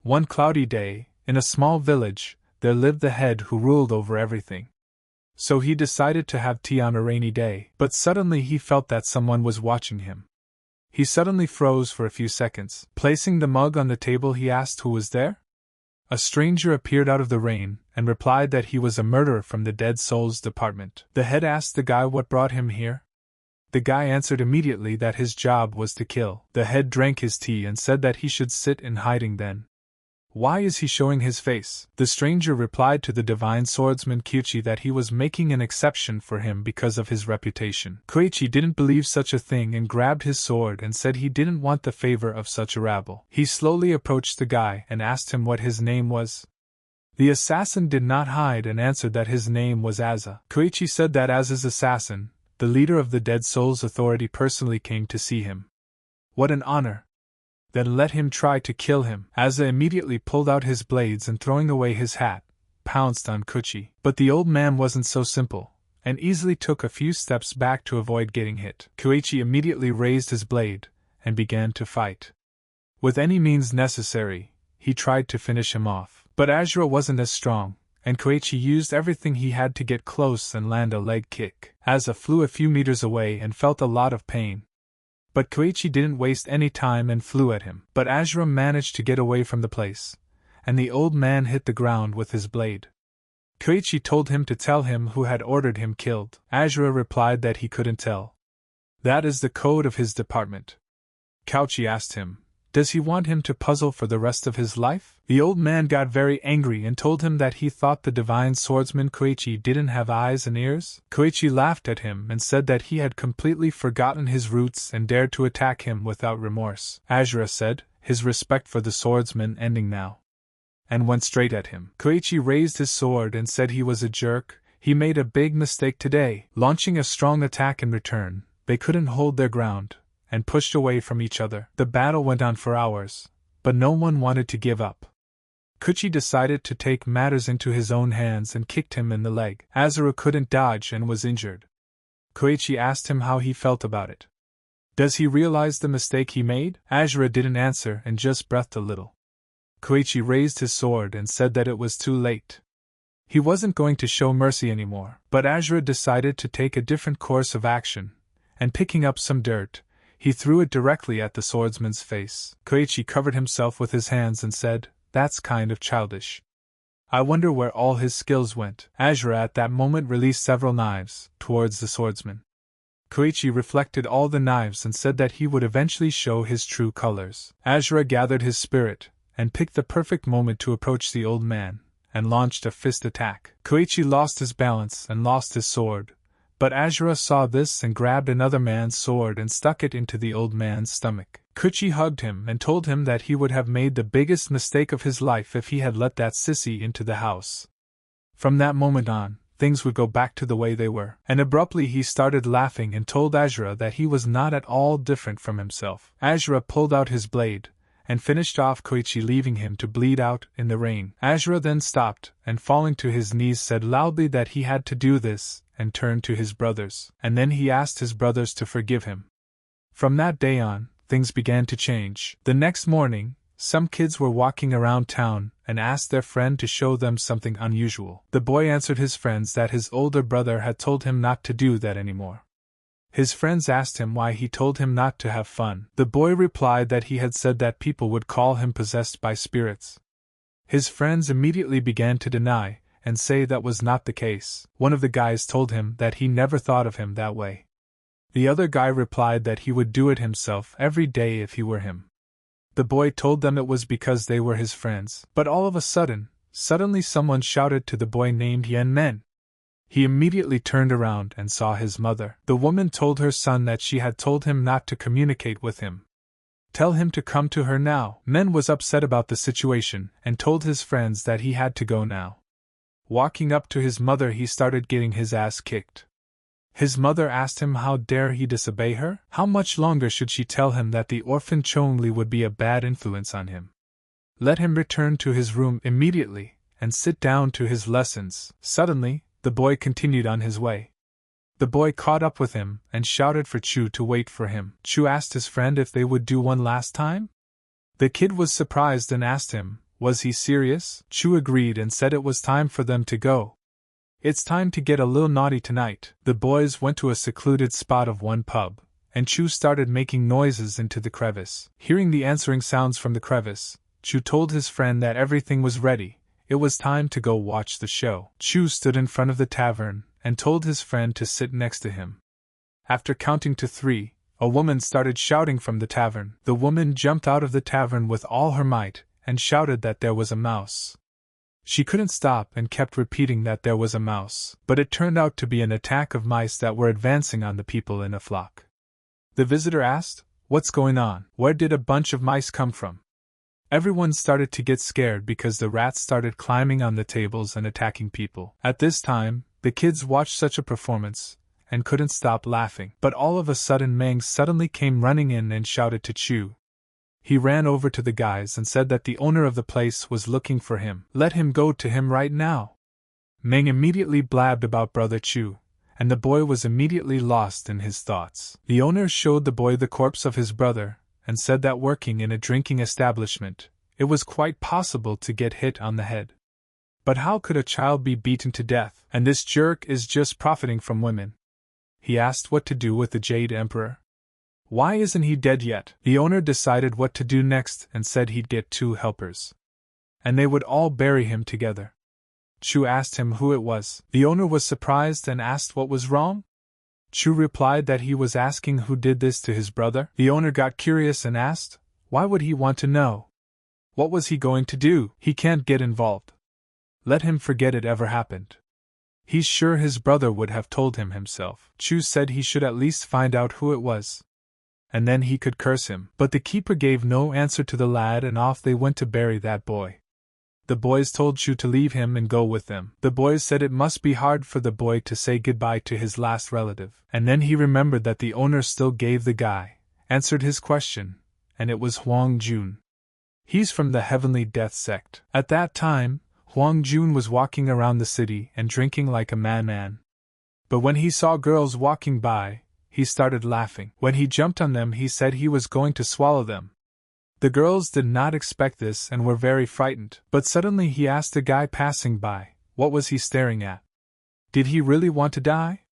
One cloudy day, in a small village, there lived the head who ruled over everything. So he decided to have tea on a rainy day, but suddenly he felt that someone was watching him. He suddenly froze for a few seconds. Placing the mug on the table, he asked who was there. A stranger appeared out of the rain and replied that he was a murderer from the dead souls department. The head asked the guy what brought him here. The guy answered immediately that his job was to kill. The head drank his tea and said that he should sit in hiding then. Why is he showing his face? The stranger replied to the divine swordsman Koichi that he was making an exception for him because of his reputation. Koichi didn't believe such a thing and grabbed his sword and said he didn't want the favor of such a rabble. He slowly approached the guy and asked him what his name was. The assassin did not hide and answered that his name was Aza. Koichi said that Aza's assassin, the leader of the Dead Souls Authority, personally came to see him. What an honor! Then let him try to kill him. Aza immediately pulled out his blades and, throwing away his hat, pounced on Koichi. But the old man wasn't so simple, and easily took a few steps back to avoid getting hit. Koichi immediately raised his blade and began to fight. With any means necessary, he tried to finish him off. But Azura wasn't as strong, and Koichi used everything he had to get close and land a leg kick. Aza flew a few meters away and felt a lot of pain. But Koichi didn't waste any time and flew at him. But Azura managed to get away from the place, and the old man hit the ground with his blade. Koichi told him to tell him who had ordered him killed. Azura replied that he couldn't tell. That is the code of his department. Koichi asked him, does he want him to puzzle for the rest of his life? The old man got very angry and told him that he thought the divine swordsman Koichi didn't have eyes and ears. Koichi laughed at him and said that he had completely forgotten his roots and dared to attack him without remorse. Azura said, his respect for the swordsman ending now, and went straight at him. Koichi raised his sword and said he was a jerk. He made a big mistake today. Launching a strong attack in return, they couldn't hold their ground and pushed away from each other. The battle went on for hours, but no one wanted to give up. Koichi decided to take matters into his own hands and kicked him in the leg. Azura couldn't dodge and was injured. Koichi asked him how he felt about it. Does he realize the mistake he made? Azura didn't answer and just breathed a little. Koichi raised his sword and said that it was too late. He wasn't going to show mercy anymore. But Azura decided to take a different course of action, and picking up some dirt, he threw it directly at the swordsman's face. Koichi covered himself with his hands and said, that's kind of childish. I wonder where all his skills went. Azura at that moment released several knives towards the swordsman. Koichi reflected all the knives and said that he would eventually show his true colors. Azura gathered his spirit and picked the perfect moment to approach the old man and launched a fist attack. Koichi lost his balance and lost his sword. But Azura saw this and grabbed another man's sword and stuck it into the old man's stomach. Koichi hugged him and told him that he would have made the biggest mistake of his life if he had let that sissy into the house. From that moment on, things would go back to the way they were. And abruptly he started laughing and told Azura that he was not at all different from himself. Azura pulled out his blade and finished off Koichi, leaving him to bleed out in the rain. Azura then stopped and, falling to his knees, said loudly that he had to do this, and turned to his brothers. And then he asked his brothers to forgive him. From that day on, things began to change. The next morning, some kids were walking around town and asked their friend to show them something unusual. The boy answered his friends that his older brother had told him not to do that anymore. His friends asked him why he told him not to have fun. The boy replied that he had said that people would call him possessed by spirits. His friends immediately began to deny and say that was not the case. One of the guys told him that he never thought of him that way. The other guy replied that he would do it himself every day if he were him. The boy told them it was because they were his friends. But all of a sudden, suddenly someone shouted to the boy named Yen Men. He immediately turned around and saw his mother. The woman told her son that she had told him not to communicate with him. Tell him to come to her now. Men was upset about the situation and told his friends that he had to go now. Walking up to his mother, he started getting his ass kicked. His mother asked him how dare he disobey her? How much longer should she tell him that the orphan Chongli would be a bad influence on him? Let him return to his room immediately and sit down to his lessons. Suddenly, the boy continued on his way. The boy caught up with him and shouted for Chu to wait for him. Chu asked his friend if they would do one last time. The kid was surprised and asked him, Was he serious? Chu agreed and said it was time for them to go. It's time to get a little naughty tonight. The boys went to a secluded spot of one pub, and Chu started making noises into the crevice. Hearing the answering sounds from the crevice, Chu told his friend that everything was ready. It was time to go watch the show. Chu stood in front of the tavern and told his friend to sit next to him. After counting to 3, a woman started shouting from the tavern. The woman jumped out of the tavern with all her might and shouted that there was a mouse. She couldn't stop and kept repeating that there was a mouse, but it turned out to be an attack of mice that were advancing on the people in a flock. The visitor asked, "What's going on? Where did a bunch of mice come from?" Everyone started to get scared because the rats started climbing on the tables and attacking people. At this time, the kids watched such a performance and couldn't stop laughing. But all of a sudden Mang suddenly came running in and shouted to Chu. He ran over to the guys and said that the owner of the place was looking for him. Let him go to him right now. Mang immediately blabbed about Brother Chu, and the boy was immediately lost in his thoughts. The owner showed the boy the corpse of his brother, and said that working in a drinking establishment, it was quite possible to get hit on the head. But how could a child be beaten to death? And this jerk is just profiting from women. He asked what to do with the Jade Emperor. Why isn't he dead yet? The owner decided what to do next and said he'd get 2 helpers, and they would all bury him together. Chu asked him who it was. The owner was surprised and asked what was wrong. Chu replied that he was asking who did this to his brother. The owner got curious and asked, why would he want to know? What was he going to do? He can't get involved. Let him forget it ever happened. He's sure his brother would have told him himself. Chu said he should at least find out who it was, and then he could curse him. But the keeper gave no answer to the lad and off they went to bury that boy. The boys told Chu to leave him and go with them. The boys said it must be hard for the boy to say goodbye to his last relative. And then he remembered that the owner still gave the guy, answered his question, and it was Huang Jun. He's from the Heavenly Death sect. At that time, Huang Jun was walking around the city and drinking like a madman. But when he saw girls walking by, he started laughing. When he jumped on them, he said he was going to swallow them. The girls did not expect this and were very frightened. But suddenly he asked a guy passing by, what was he staring at? Did he really want to die?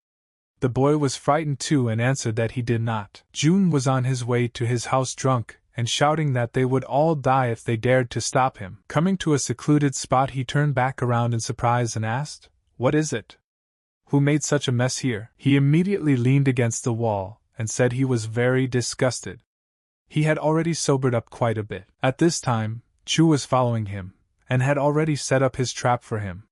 The boy was frightened too and answered that he did not. Jun was on his way to his house drunk and shouting that they would all die if they dared to stop him. Coming to a secluded spot, he turned back around in surprise and asked, "What is it? Who made such a mess here?" He immediately leaned against the wall and said he was very disgusted. He had already sobered up quite a bit. At this time, Chu was following him, and had already set up his trap for him.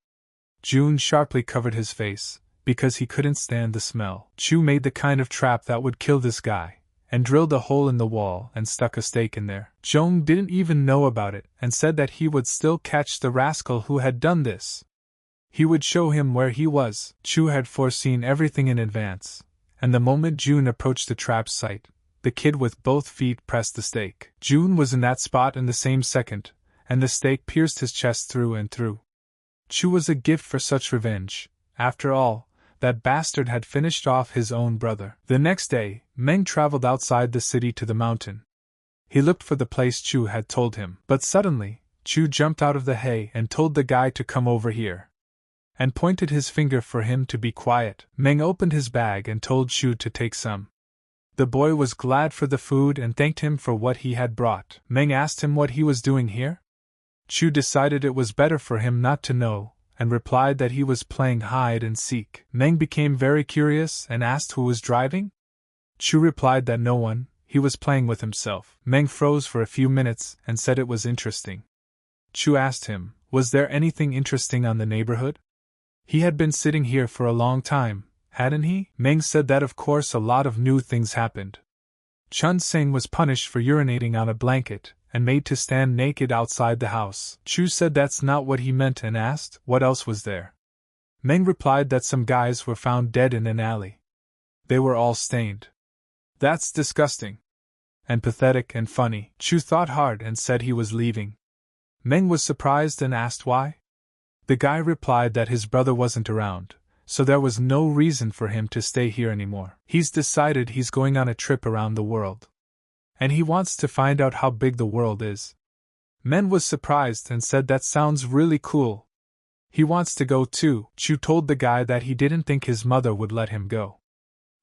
Jun sharply covered his face, because he couldn't stand the smell. Chu made the kind of trap that would kill this guy, and drilled a hole in the wall and stuck a stake in there. Jung didn't even know about it, and said that he would still catch the rascal who had done this. He would show him where he was. Chu had foreseen everything in advance, and the moment Jun approached the trap site, the kid with both feet pressed the stake. Jun was in that spot in the same second, and the stake pierced his chest through and through. Chu was a gift for such revenge. After all, that bastard had finished off his own brother. The next day, Meng traveled outside the city to the mountain. He looked for the place Chu had told him. But suddenly, Chu jumped out of the hay and told the guy to come over here, and pointed his finger for him to be quiet. Meng opened his bag and told Chu to take some. The boy was glad for the food and thanked him for what he had brought. Meng asked him what he was doing here. Chu decided it was better for him not to know, and replied that he was playing hide and seek. Meng became very curious and asked who was driving. Chu replied that no one, he was playing with himself. Meng froze for a few minutes and said it was interesting. Chu asked him, was there anything interesting on the neighborhood? He had been sitting here for a long time, hadn't he? Meng said that of course a lot of new things happened. Chun Sing was punished for urinating on a blanket, and made to stand naked outside the house. Chu said that's not what he meant and asked, what else was there? Meng replied that some guys were found dead in an alley. They were all stained. That's disgusting. And pathetic and funny. Chu thought hard and said he was leaving. Meng was surprised and asked why. The guy replied that his brother wasn't around, so there was no reason for him to stay here anymore. He's decided he's going on a trip around the world, and he wants to find out how big the world is. Meng was surprised and said that sounds really cool. He wants to go too. Chu told the guy that he didn't think his mother would let him go.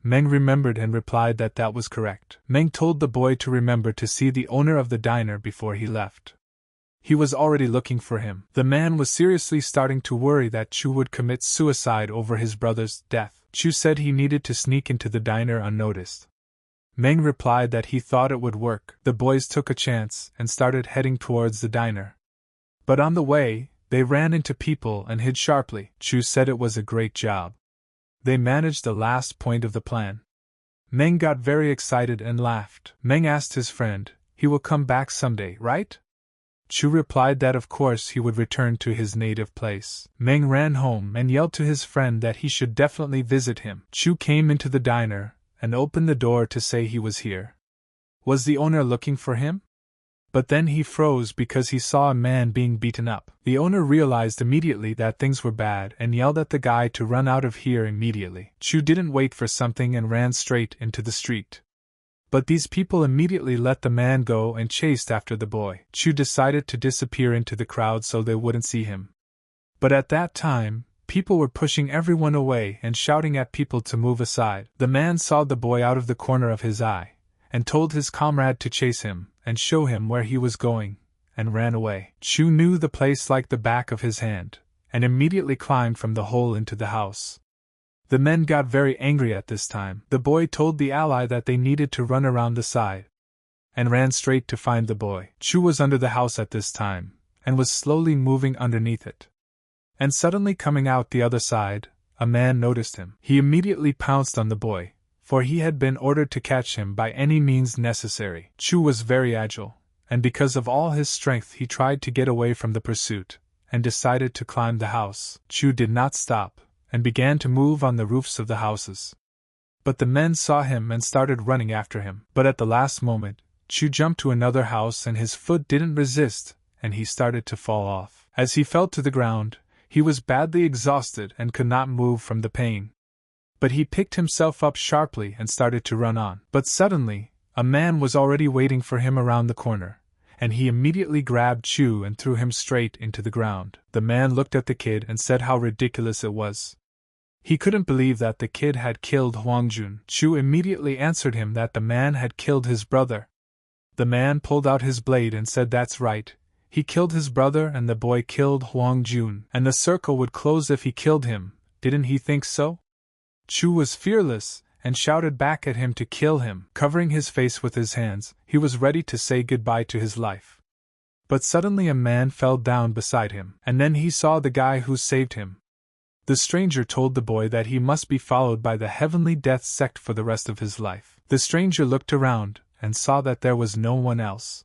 Meng remembered and replied that that was correct. Meng told the boy to remember to see the owner of the diner before he left. He was already looking for him. The man was seriously starting to worry that Chu would commit suicide over his brother's death. Chu said he needed to sneak into the diner unnoticed. Meng replied that he thought it would work. The boys took a chance and started heading towards the diner. But on the way, they ran into people and hid sharply. Chu said it was a great job. They managed the last point of the plan. Meng got very excited and laughed. Meng asked his friend, "He will come back someday, right?" Chu replied that of course he would return to his native place. Meng ran home and yelled to his friend that he should definitely visit him. Chu came into the diner and opened the door to say he was here. Was the owner looking for him? But then he froze because he saw a man being beaten up. The owner realized immediately that things were bad and yelled at the guy to run out of here immediately. Chu didn't wait for something and ran straight into the street. But these people immediately let the man go and chased after the boy. Chu decided to disappear into the crowd so they wouldn't see him. But at that time, people were pushing everyone away and shouting at people to move aside. The man saw the boy out of the corner of his eye, and told his comrade to chase him and show him where he was going, and ran away. Chu knew the place like the back of his hand, and immediately climbed from the hole into the house. The men got very angry at this time. The boy told the ally that they needed to run around the side, and ran straight to find the boy. Chu was under the house at this time, and was slowly moving underneath it. And suddenly coming out the other side, a man noticed him. He immediately pounced on the boy, for he had been ordered to catch him by any means necessary. Chu was very agile, and because of all his strength he tried to get away from the pursuit, and decided to climb the house. Chu did not stop, and began to move on the roofs of the houses. But the men saw him and started running after him. But at the last moment, Chu jumped to another house and his foot didn't resist, and he started to fall off. As he fell to the ground, he was badly exhausted and could not move from the pain. But he picked himself up sharply and started to run on. But suddenly, a man was already waiting for him around the corner, and he immediately grabbed Chu and threw him straight into the ground. The man looked at the kid and said how ridiculous it was. He couldn't believe that the kid had killed Huangjun. Chu immediately answered him that the man had killed his brother. The man pulled out his blade and said that's right, he killed his brother and the boy killed Huangjun, and the circle would close if he killed him, didn't he think so? Chu was fearless, and shouted back at him to kill him. Covering his face with his hands, he was ready to say goodbye to his life. But suddenly a man fell down beside him, and then he saw the guy who saved him. The stranger told the boy that he must be followed by the heavenly death sect for the rest of his life. The stranger looked around, and saw that there was no one else.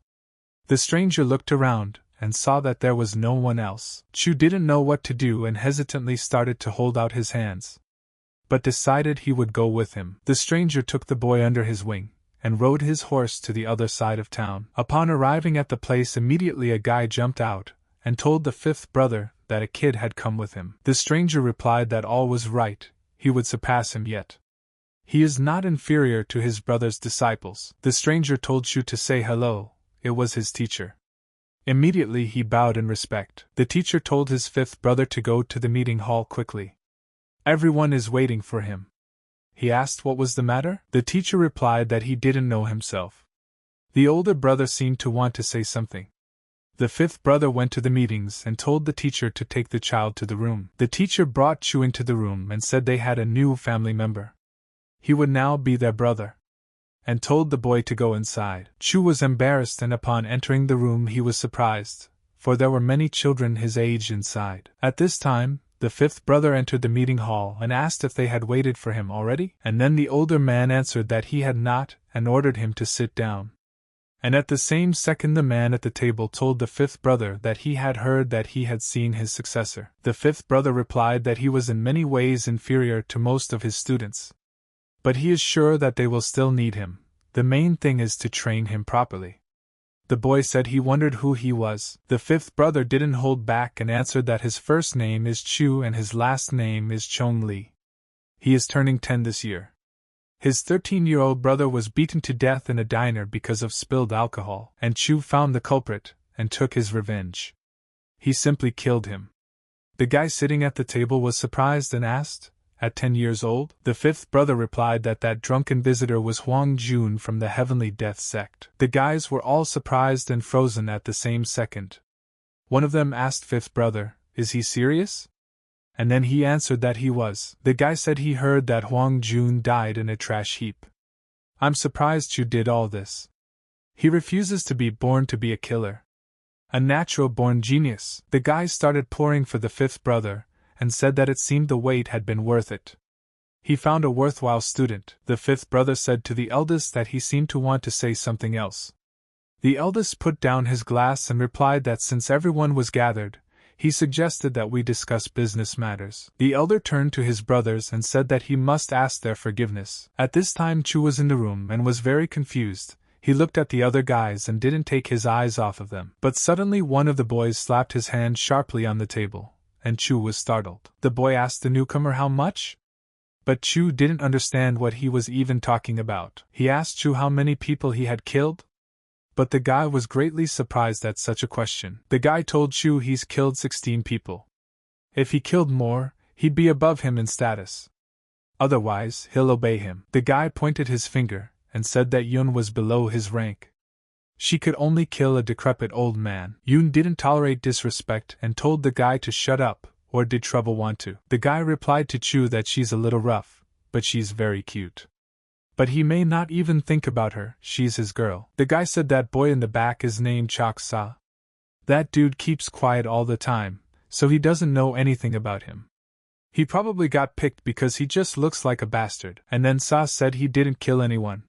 Chu didn't know what to do and hesitantly started to hold out his hands, but decided he would go with him. The stranger took the boy under his wing, and rode his horse to the other side of town. Upon arriving at the place, immediately a guy jumped out, and told the fifth brother that a kid had come with him. The stranger replied that all was right, he would surpass him yet. He is not inferior to his brother's disciples. The stranger told Chu to say hello, it was his teacher. Immediately he bowed in respect. The teacher told his fifth brother to go to the meeting hall quickly. Everyone is waiting for him. He asked what was the matter. The teacher replied that he didn't know himself. The older brother seemed to want to say something. The fifth brother went to the meetings and told the teacher to take the child to the room. The teacher brought Chu into the room and said they had a new family member. He would now be their brother, and told the boy to go inside. Chu was embarrassed, and upon entering the room he was surprised, for there were many children his age inside. At this time, the fifth brother entered the meeting hall and asked if they had waited for him already, and then the older man answered that he had not, and ordered him to sit down. And at the same second the man at the table told the fifth brother that he had heard that he had seen his successor. The fifth brother replied that he was in many ways inferior to most of his students, but he is sure that they will still need him. The main thing is to train him properly. The boy said he wondered who he was. The fifth brother didn't hold back and answered that his first name is Chu and his last name is Chong Li. He is turning 10 this year. His 13-year-old brother was beaten to death in a diner because of spilled alcohol, and Chu found the culprit, and took his revenge. He simply killed him. The guy sitting at the table was surprised and asked, "At 10 years old?" The fifth brother replied that that drunken visitor was Huang Jun from the Heavenly Death sect. The guys were all surprised and frozen at the same second. One of them asked fifth brother, "Is he serious?" And then he answered that he was. The guy said he heard that Huang Jun died in a trash heap. "I'm surprised you did all this. He refuses to be born to be a killer. A natural-born genius." The guy started pouring for the fifth brother, and said that it seemed the wait had been worth it. He found a worthwhile student. The fifth brother said to the eldest that he seemed to want to say something else. The eldest put down his glass and replied that since everyone was gathered, he suggested that we discuss business matters. The elder turned to his brothers and said that he must ask their forgiveness. At this time Chu was in the room and was very confused. He looked at the other guys and didn't take his eyes off of them. But suddenly one of the boys slapped his hand sharply on the table, and Chu was startled. The boy asked the newcomer how much? But Chu didn't understand what he was even talking about. He asked Chu how many people he had killed? But the guy was greatly surprised at such a question. The guy told Chu he's killed 16 people. If he killed more, he'd be above him in status. Otherwise, he'll obey him. The guy pointed his finger and said that Yun was below his rank. She could only kill a decrepit old man. Yun didn't tolerate disrespect and told the guy to shut up, or did trouble want to. The guy replied to Chu that she's a little rough, but she's very cute. But he may not even think about her, she's his girl. The guy said that boy in the back is named Chok Sa. That dude keeps quiet all the time, so he doesn't know anything about him. He probably got picked because he just looks like a bastard. And then Sa said he didn't kill anyone.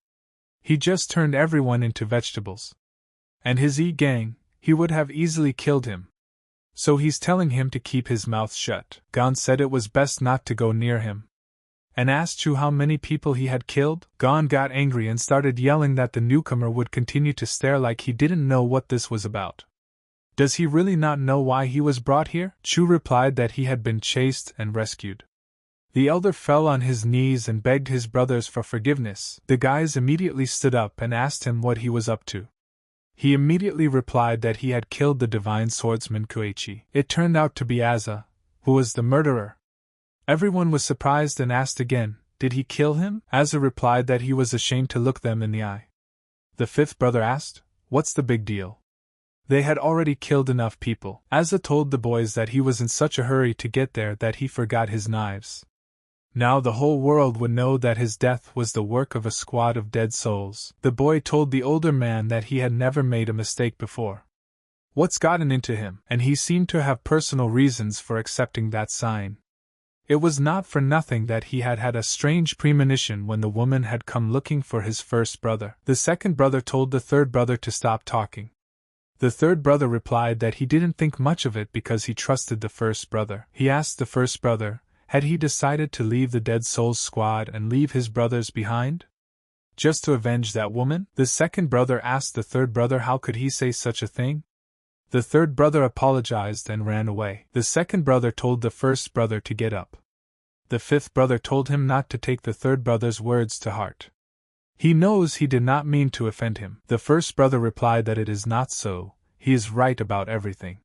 He just turned everyone into vegetables. And his gang, he would have easily killed him. So he's telling him to keep his mouth shut. Gon said it was best not to go near him, and asked Chu how many people he had killed. Gon got angry and started yelling that the newcomer would continue to stare like he didn't know what this was about. Does he really not know why he was brought here? Chu replied that he had been chased and rescued. The elder fell on his knees and begged his brothers for forgiveness. The guys immediately stood up and asked him what he was up to. He immediately replied that he had killed the divine swordsman Koichi. It turned out to be Asa, who was the murderer. Everyone was surprised and asked again, did he kill him? Asa replied that he was ashamed to look them in the eye. The fifth brother asked, what's the big deal? They had already killed enough people. Asa told the boys that he was in such a hurry to get there that he forgot his knives. Now the whole world would know that his death was the work of a squad of dead souls. The boy told the older man that he had never made a mistake before. What's gotten into him? And he seemed to have personal reasons for accepting that sign. It was not for nothing that he had had a strange premonition when the woman had come looking for his first brother. The second brother told the third brother to stop talking. The third brother replied that he didn't think much of it because he trusted the first brother. He asked the first brother, had he decided to leave the Dead Souls squad and leave his brothers behind? Just to avenge that woman? The second brother asked the third brother how could he say such a thing? The third brother apologized and ran away. The second brother told the first brother to get up. The fifth brother told him not to take the third brother's words to heart. He knows he did not mean to offend him. The first brother replied that it is not so, he is right about everything.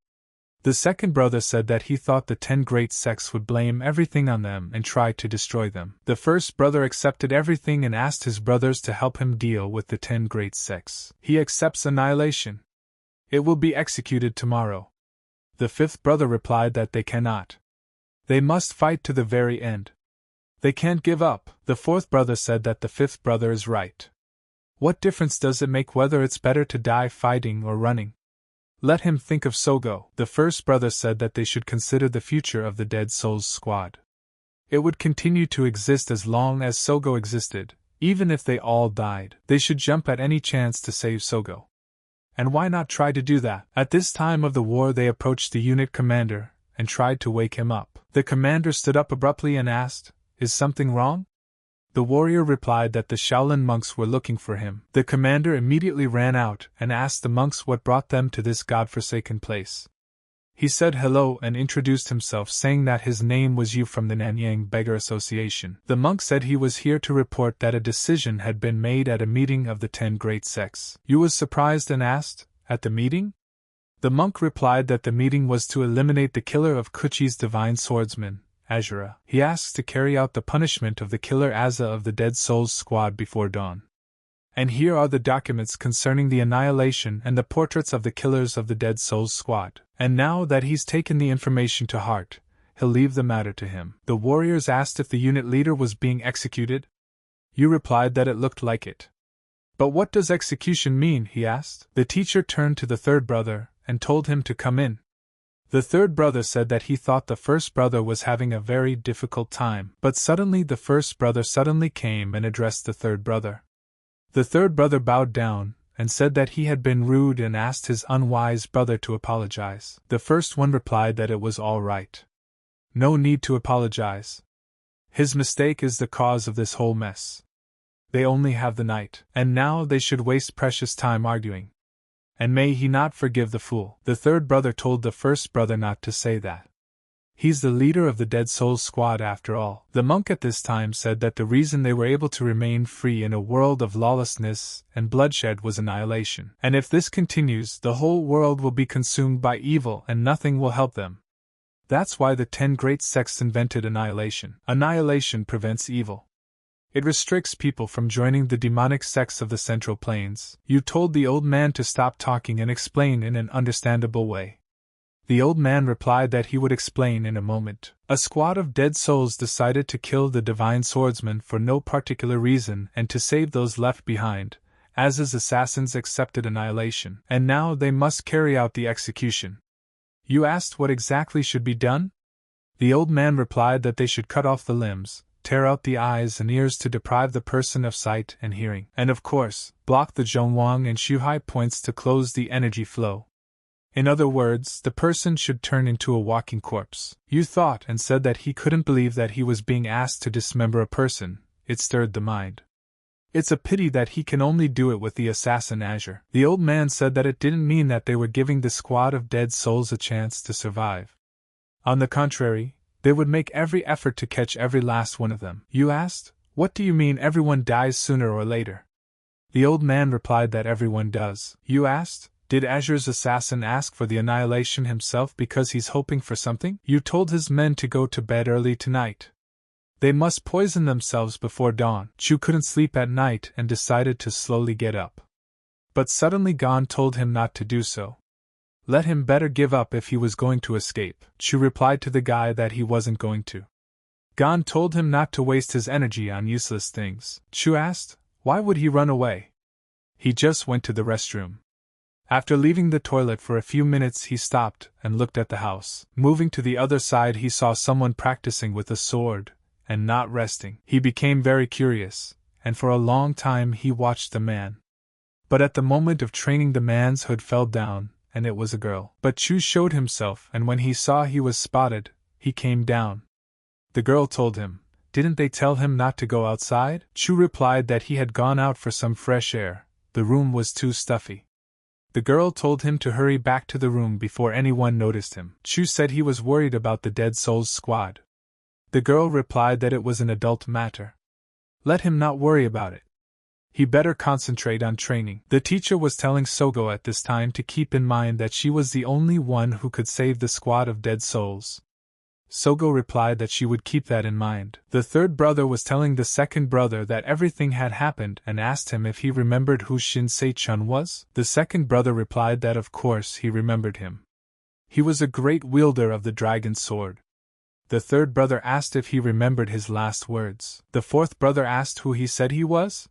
The second brother said that he thought the 10 great sects would blame everything on them and try to destroy them. The first brother accepted everything and asked his brothers to help him deal with the 10 great sects. He accepts annihilation. It will be executed tomorrow. The fifth brother replied that they cannot. They must fight to the very end. They can't give up. The fourth brother said that the fifth brother is right. What difference does it make whether it's better to die fighting or running? Let him think of Sogo. The first brother said that they should consider the future of the Dead Souls squad. It would continue to exist as long as Sogo existed, even if they all died. They should jump at any chance to save Sogo. And why not try to do that? At this time of the war they approached the unit commander and tried to wake him up. The commander stood up abruptly and asked, is something wrong? The warrior replied that the Shaolin monks were looking for him. The commander immediately ran out and asked the monks what brought them to this godforsaken place. He said hello and introduced himself, saying that his name was Yu from the Nanyang Beggar Association. The monk said he was here to report that a decision had been made at a meeting of the 10 great sects. Yu was surprised and asked, at the meeting? The monk replied that the meeting was to eliminate the killer of Kuchi's divine swordsman, Azura. He asks to carry out the punishment of the killer Azza of the Dead Souls Squad before dawn. And here are the documents concerning the annihilation and the portraits of the killers of the Dead Souls Squad. And now that he's taken the information to heart, he'll leave the matter to him. The warriors asked if the unit leader was being executed. You replied that it looked like it. But what does execution mean? He asked. The teacher turned to the third brother and told him to come in. The third brother said that he thought the first brother was having a very difficult time, but suddenly the first brother came and addressed the third brother. The third brother bowed down and said that he had been rude and asked his unwise brother to apologize. The first one replied that it was all right. No need to apologize. His mistake is the cause of this whole mess. They only have the night, and now they should waste precious time arguing. And may he not forgive the fool. The third brother told the first brother not to say that. He's the leader of the Dead Souls Squad after all. The monk at this time said that the reason they were able to remain free in a world of lawlessness and bloodshed was annihilation. And if this continues, the whole world will be consumed by evil and nothing will help them. That's why the 10 great sects invented annihilation. Annihilation prevents evil. It restricts people from joining the demonic sects of the Central Plains. You told the old man to stop talking and explain in an understandable way. The old man replied that he would explain in a moment. A squad of dead souls decided to kill the divine swordsman for no particular reason and to save those left behind, as his assassins accepted annihilation, and now they must carry out the execution. You asked what exactly should be done? The old man replied that they should cut off the limbs, tear out the eyes and ears to deprive the person of sight and hearing, and of course, block the Zhongwang and Shuhai points to close the energy flow. In other words, the person should turn into a walking corpse. You thought and said that he couldn't believe that he was being asked to dismember a person. It stirred the mind. It's a pity that he can only do it with the assassin Azure. The old man said that it didn't mean that they were giving the squad of dead souls a chance to survive. On the contrary, they would make every effort to catch every last one of them. You asked, what do you mean everyone dies sooner or later? The old man replied that everyone does. You asked, did Azure's assassin ask for the annihilation himself because he's hoping for something? You told his men to go to bed early tonight. They must poison themselves before dawn. Chu couldn't sleep at night and decided to slowly get up. But suddenly Gon told him not to do so. Let him better give up if he was going to escape. Chu replied to the guy that he wasn't going to. Gon told him not to waste his energy on useless things. Chu asked, why would he run away? He just went to the restroom. After leaving the toilet for a few minutes he stopped and looked at the house. Moving to the other side he saw someone practicing with a sword, and not resting. He became very curious, and for a long time he watched the man. But at the moment of training the man's hood fell down, and it was a girl. But Chu showed himself, and when he saw he was spotted, he came down. The girl told him, didn't they tell him not to go outside? Chu replied that he had gone out for some fresh air, the room was too stuffy. The girl told him to hurry back to the room before anyone noticed him. Chu said he was worried about the Dead Souls Squad. The girl replied that it was an adult matter. Let him not worry about it. He better concentrate on training. The teacher was telling Sogo at this time to keep in mind that she was the only one who could save the squad of dead souls. Sogo replied that she would keep that in mind. The third brother was telling the second brother that everything had happened and asked him if he remembered who Shinsei-chun was. The second brother replied that of course he remembered him. He was a great wielder of the dragon's sword. The third brother asked if he remembered his last words. The fourth brother asked who he said he was.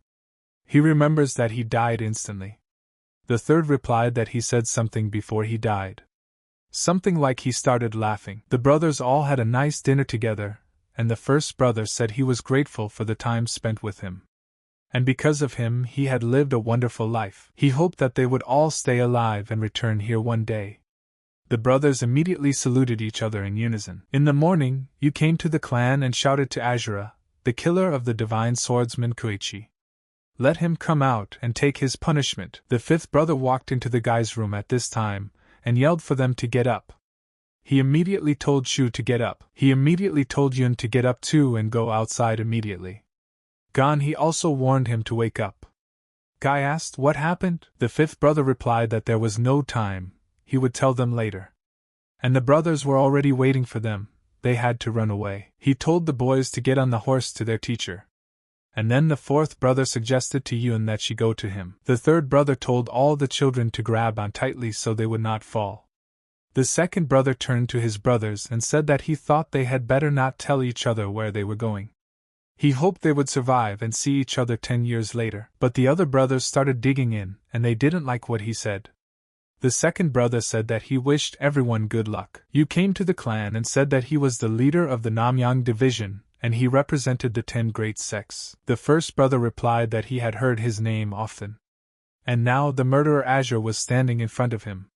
He remembers that he died instantly. The third replied that he said something before he died. Something like he started laughing. The brothers all had a nice dinner together, and the first brother said he was grateful for the time spent with him. And because of him he had lived a wonderful life. He hoped that they would all stay alive and return here one day. The brothers immediately saluted each other in unison. In the morning, you came to the clan and shouted to Azura, the killer of the divine swordsman Koichi. Let him come out and take his punishment. The fifth brother walked into the guy's room at this time, and yelled for them to get up. He immediately told Shu to get up. He immediately told Yun to get up too and go outside immediately. Gon he also warned him to wake up. Guy asked what happened. The fifth brother replied that there was no time. he would tell them later. And the brothers were already waiting for them, they had to run away. He told the boys to get on the horse to their teacher. And then the fourth brother suggested to Yun that she go to him. The third brother told all the children to grab on tightly so they would not fall. The second brother turned to his brothers and said that he thought they had better not tell each other where they were going. He hoped they would survive and see each other 10 years later. But the other brothers started digging in, and they didn't like what he said. The second brother said that he wished everyone good luck. Yu came to the clan and said that he was the leader of the Namyang division, and he represented the 10 great sects. The first brother replied that he had heard his name often. And now the murderer Azure was standing in front of him.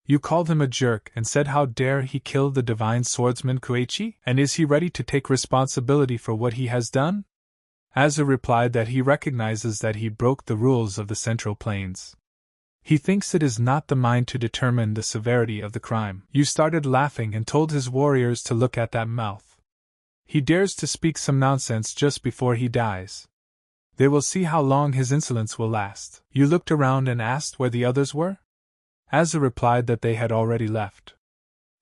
Yu called him a jerk and said how dare he kill the divine swordsman Kueichi, and is he ready to take responsibility for what he has done? Azure replied that he recognizes that he broke the rules of the Central Plains. He thinks it is not the mind to determine the severity of the crime. Yu started laughing and told his warriors to look at that mouth. He dares to speak some nonsense just before he dies. They will see how long his insolence will last. Yu looked around and asked where the others were. Azure replied that they had already left.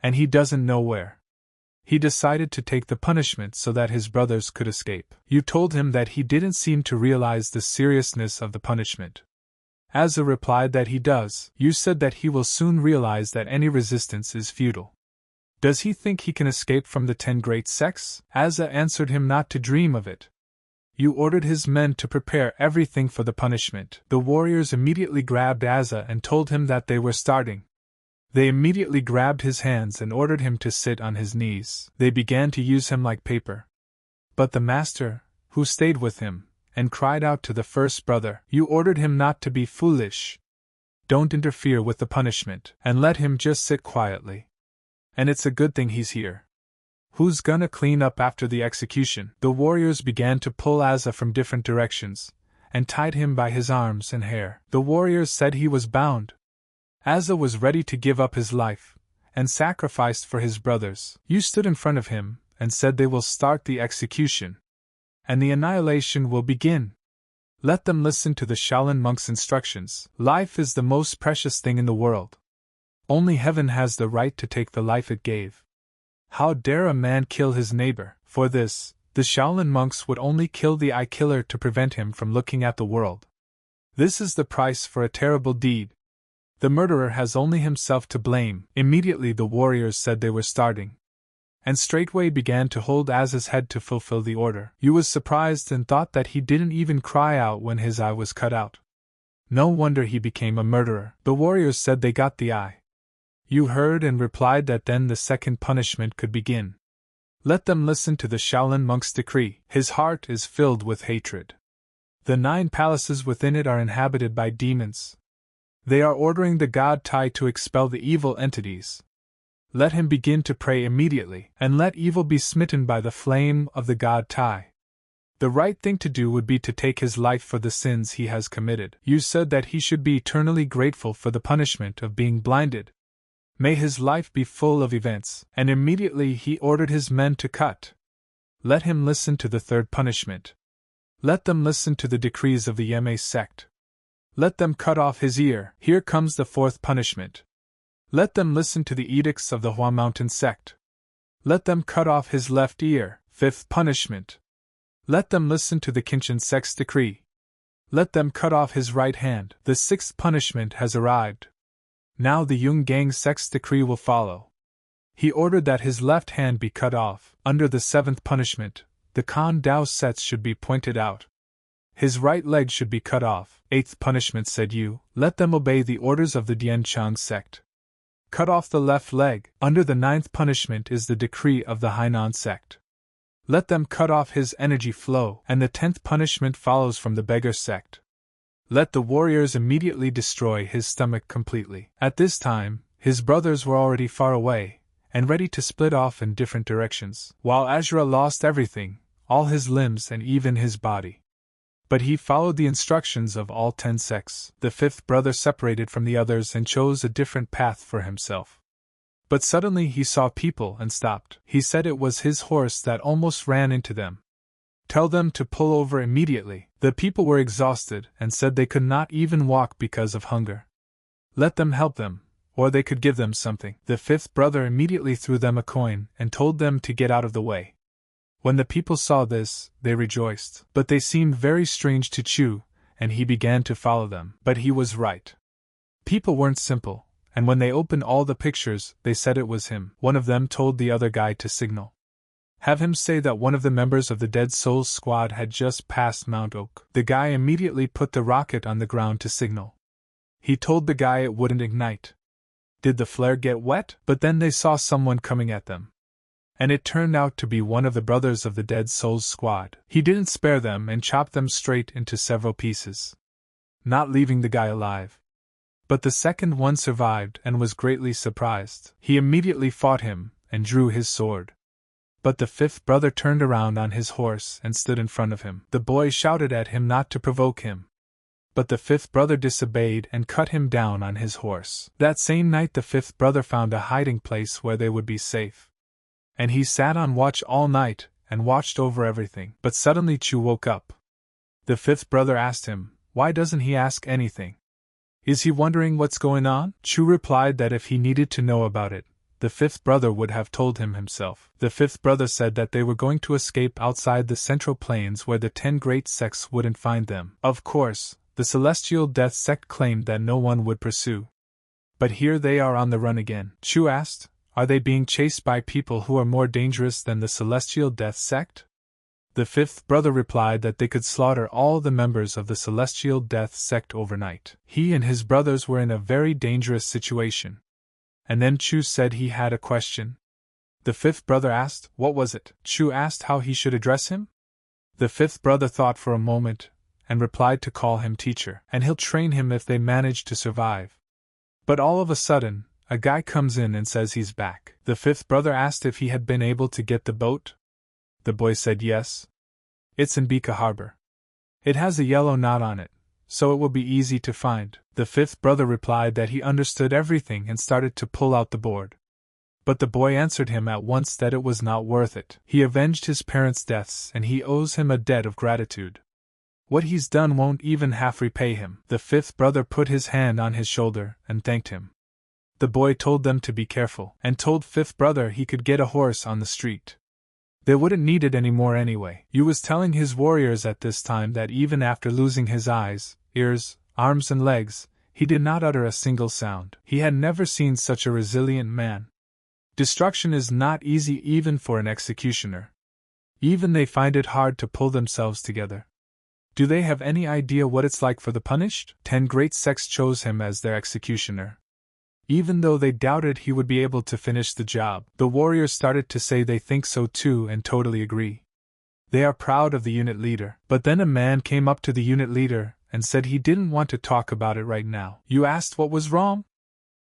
And he doesn't know where. He decided to take the punishment so that his brothers could escape. Yu told him that he didn't seem to realize the seriousness of the punishment. Azure replied that he does. Yu said that he will soon realize that any resistance is futile. Does he think he can escape from the 10 great sects? Azure answered him not to dream of it. Yu ordered his men to prepare everything for the punishment. The warriors immediately grabbed Azure and told him that they were starting. They immediately grabbed his hands and ordered him to sit on his knees. They began to use him like paper. But the master, who stayed with him, and cried out to the first brother, Yu ordered him not to be foolish. Don't interfere with the punishment, and let him just sit quietly. And it's a good thing he's here. Who's gonna clean up after the execution? The warriors began to pull Azure from different directions, and tied him by his arms and hair. The warriors said he was bound. Azure was ready to give up his life, and sacrificed for his brothers. Yu stood in front of him, and said they will start the execution. And the annihilation will begin. Let them listen to the Shaolin monk's instructions. Life is the most precious thing in the world. Only heaven has the right to take the life it gave. How dare a man kill his neighbor? For this, the Shaolin monks would only kill the eye killer to prevent him from looking at the world. This is the price for a terrible deed. The murderer has only himself to blame. Immediately the warriors said they were starting, and straightway began to hold Azure's head to fulfill the order. Yu was surprised and thought that he didn't even cry out when his eye was cut out. No wonder he became a murderer. The warriors said they got the eye. Yu heard and replied that then the second punishment could begin. Let them listen to the Shaolin monk's decree. His heart is filled with hatred. The 9 palaces within it are inhabited by demons. They are ordering the god Tai to expel the evil entities. Let him begin to pray immediately, and let evil be smitten by the flame of the god Tai. The right thing to do would be to take his life for the sins he has committed. Yu said that he should be eternally grateful for the punishment of being blinded. May his life be full of events, and immediately he ordered his men to cut. Let him listen to the third punishment. Let them listen to the decrees of the Yeme sect. Let them cut off his ear. Here comes the fourth punishment. Let them listen to the edicts of the Hua Mountain sect. Let them cut off his left ear. Fifth punishment. Let them listen to the Kinshin sect's decree. Let them cut off his right hand. The sixth punishment has arrived. Now the Yung Gang sect's decree will follow. He ordered that his left hand be cut off. Under the seventh punishment, the Kan Dao sets should be pointed out. His right leg should be cut off. Eighth punishment, said Yu, let them obey the orders of the Dian Chang sect. Cut off the left leg. Under the ninth punishment is the decree of the Hainan sect. Let them cut off his energy flow, and the 10th punishment follows from the beggar sect. Let the warriors immediately destroy his stomach completely. At this time, his brothers were already far away, and ready to split off in different directions, while Azura lost everything, all his limbs and even his body. But he followed the instructions of all 10 sects. The 5th brother separated from the others and chose a different path for himself. But suddenly he saw people and stopped. He said it was his horse that almost ran into them. Tell them to pull over immediately. The people were exhausted and said they could not even walk because of hunger. Let them help them, or they could give them something. The fifth brother immediately threw them a coin and told them to get out of the way. When the people saw this, they rejoiced, but they seemed very strange to Chu, and he began to follow them. But he was right. People weren't simple, and when they opened all the pictures, they said it was him. One of them told the other guy to signal. Have him say that one of the members of the Dead Souls squad had just passed Mount Oak. The guy immediately put the rocket on the ground to signal. He told the guy it wouldn't ignite. Did the flare get wet? But then they saw someone coming at them. And it turned out to be one of the brothers of the Dead Souls squad. He didn't spare them and chopped them straight into several pieces, not leaving the guy alive. But the second one survived and was greatly surprised. He immediately fought him and drew his sword. But the fifth brother turned around on his horse and stood in front of him. The boy shouted at him not to provoke him. But the fifth brother disobeyed and cut him down on his horse. That same night the fifth brother found a hiding place where they would be safe. And he sat on watch all night and watched over everything. But suddenly Chu woke up. The fifth brother asked him, why doesn't he ask anything? Is he wondering what's going on? Chu replied that if he needed to know about it, the fifth brother would have told him himself. The fifth brother said that they were going to escape outside the central plains where the 10 great sects wouldn't find them. Of course, the Celestial Death sect claimed that no one would pursue. But here they are on the run again. Chu asked, are they being chased by people who are more dangerous than the Celestial Death sect? The fifth brother replied that they could slaughter all the members of the Celestial Death sect overnight. He and his brothers were in a very dangerous situation. And then Chu said he had a question. The fifth brother asked, what was it? Chu asked how he should address him. The fifth brother thought for a moment, and replied to call him teacher, and he'll train him if they manage to survive. But all of a sudden, a guy comes in and says he's back. The fifth brother asked if he had been able to get the boat. The boy said yes. It's in Bika Harbor. It has a yellow knot on it, so it will be easy to find. The fifth brother replied that he understood everything and started to pull out the board. But the boy answered him at once that it was not worth it. He avenged his parents' deaths and he owes him a debt of gratitude. What he's done won't even half repay him. The fifth brother put his hand on his shoulder and thanked him. The boy told them to be careful, and told fifth brother he could get a horse on the street. They wouldn't need it anymore anyway. Yu was telling his warriors at this time that even after losing his eyes, ears, arms and legs, he did not utter a single sound. He had never seen such a resilient man. Destruction is not easy even for an executioner. Even they find it hard to pull themselves together. Do they have any idea what it's like for the punished? 10 great sects chose him as their executioner. Even though they doubted he would be able to finish the job, the warriors started to say they think so too and totally agree. They are proud of the unit leader. But then a man came up to the unit leader and said he didn't want to talk about it right now. You asked what was wrong?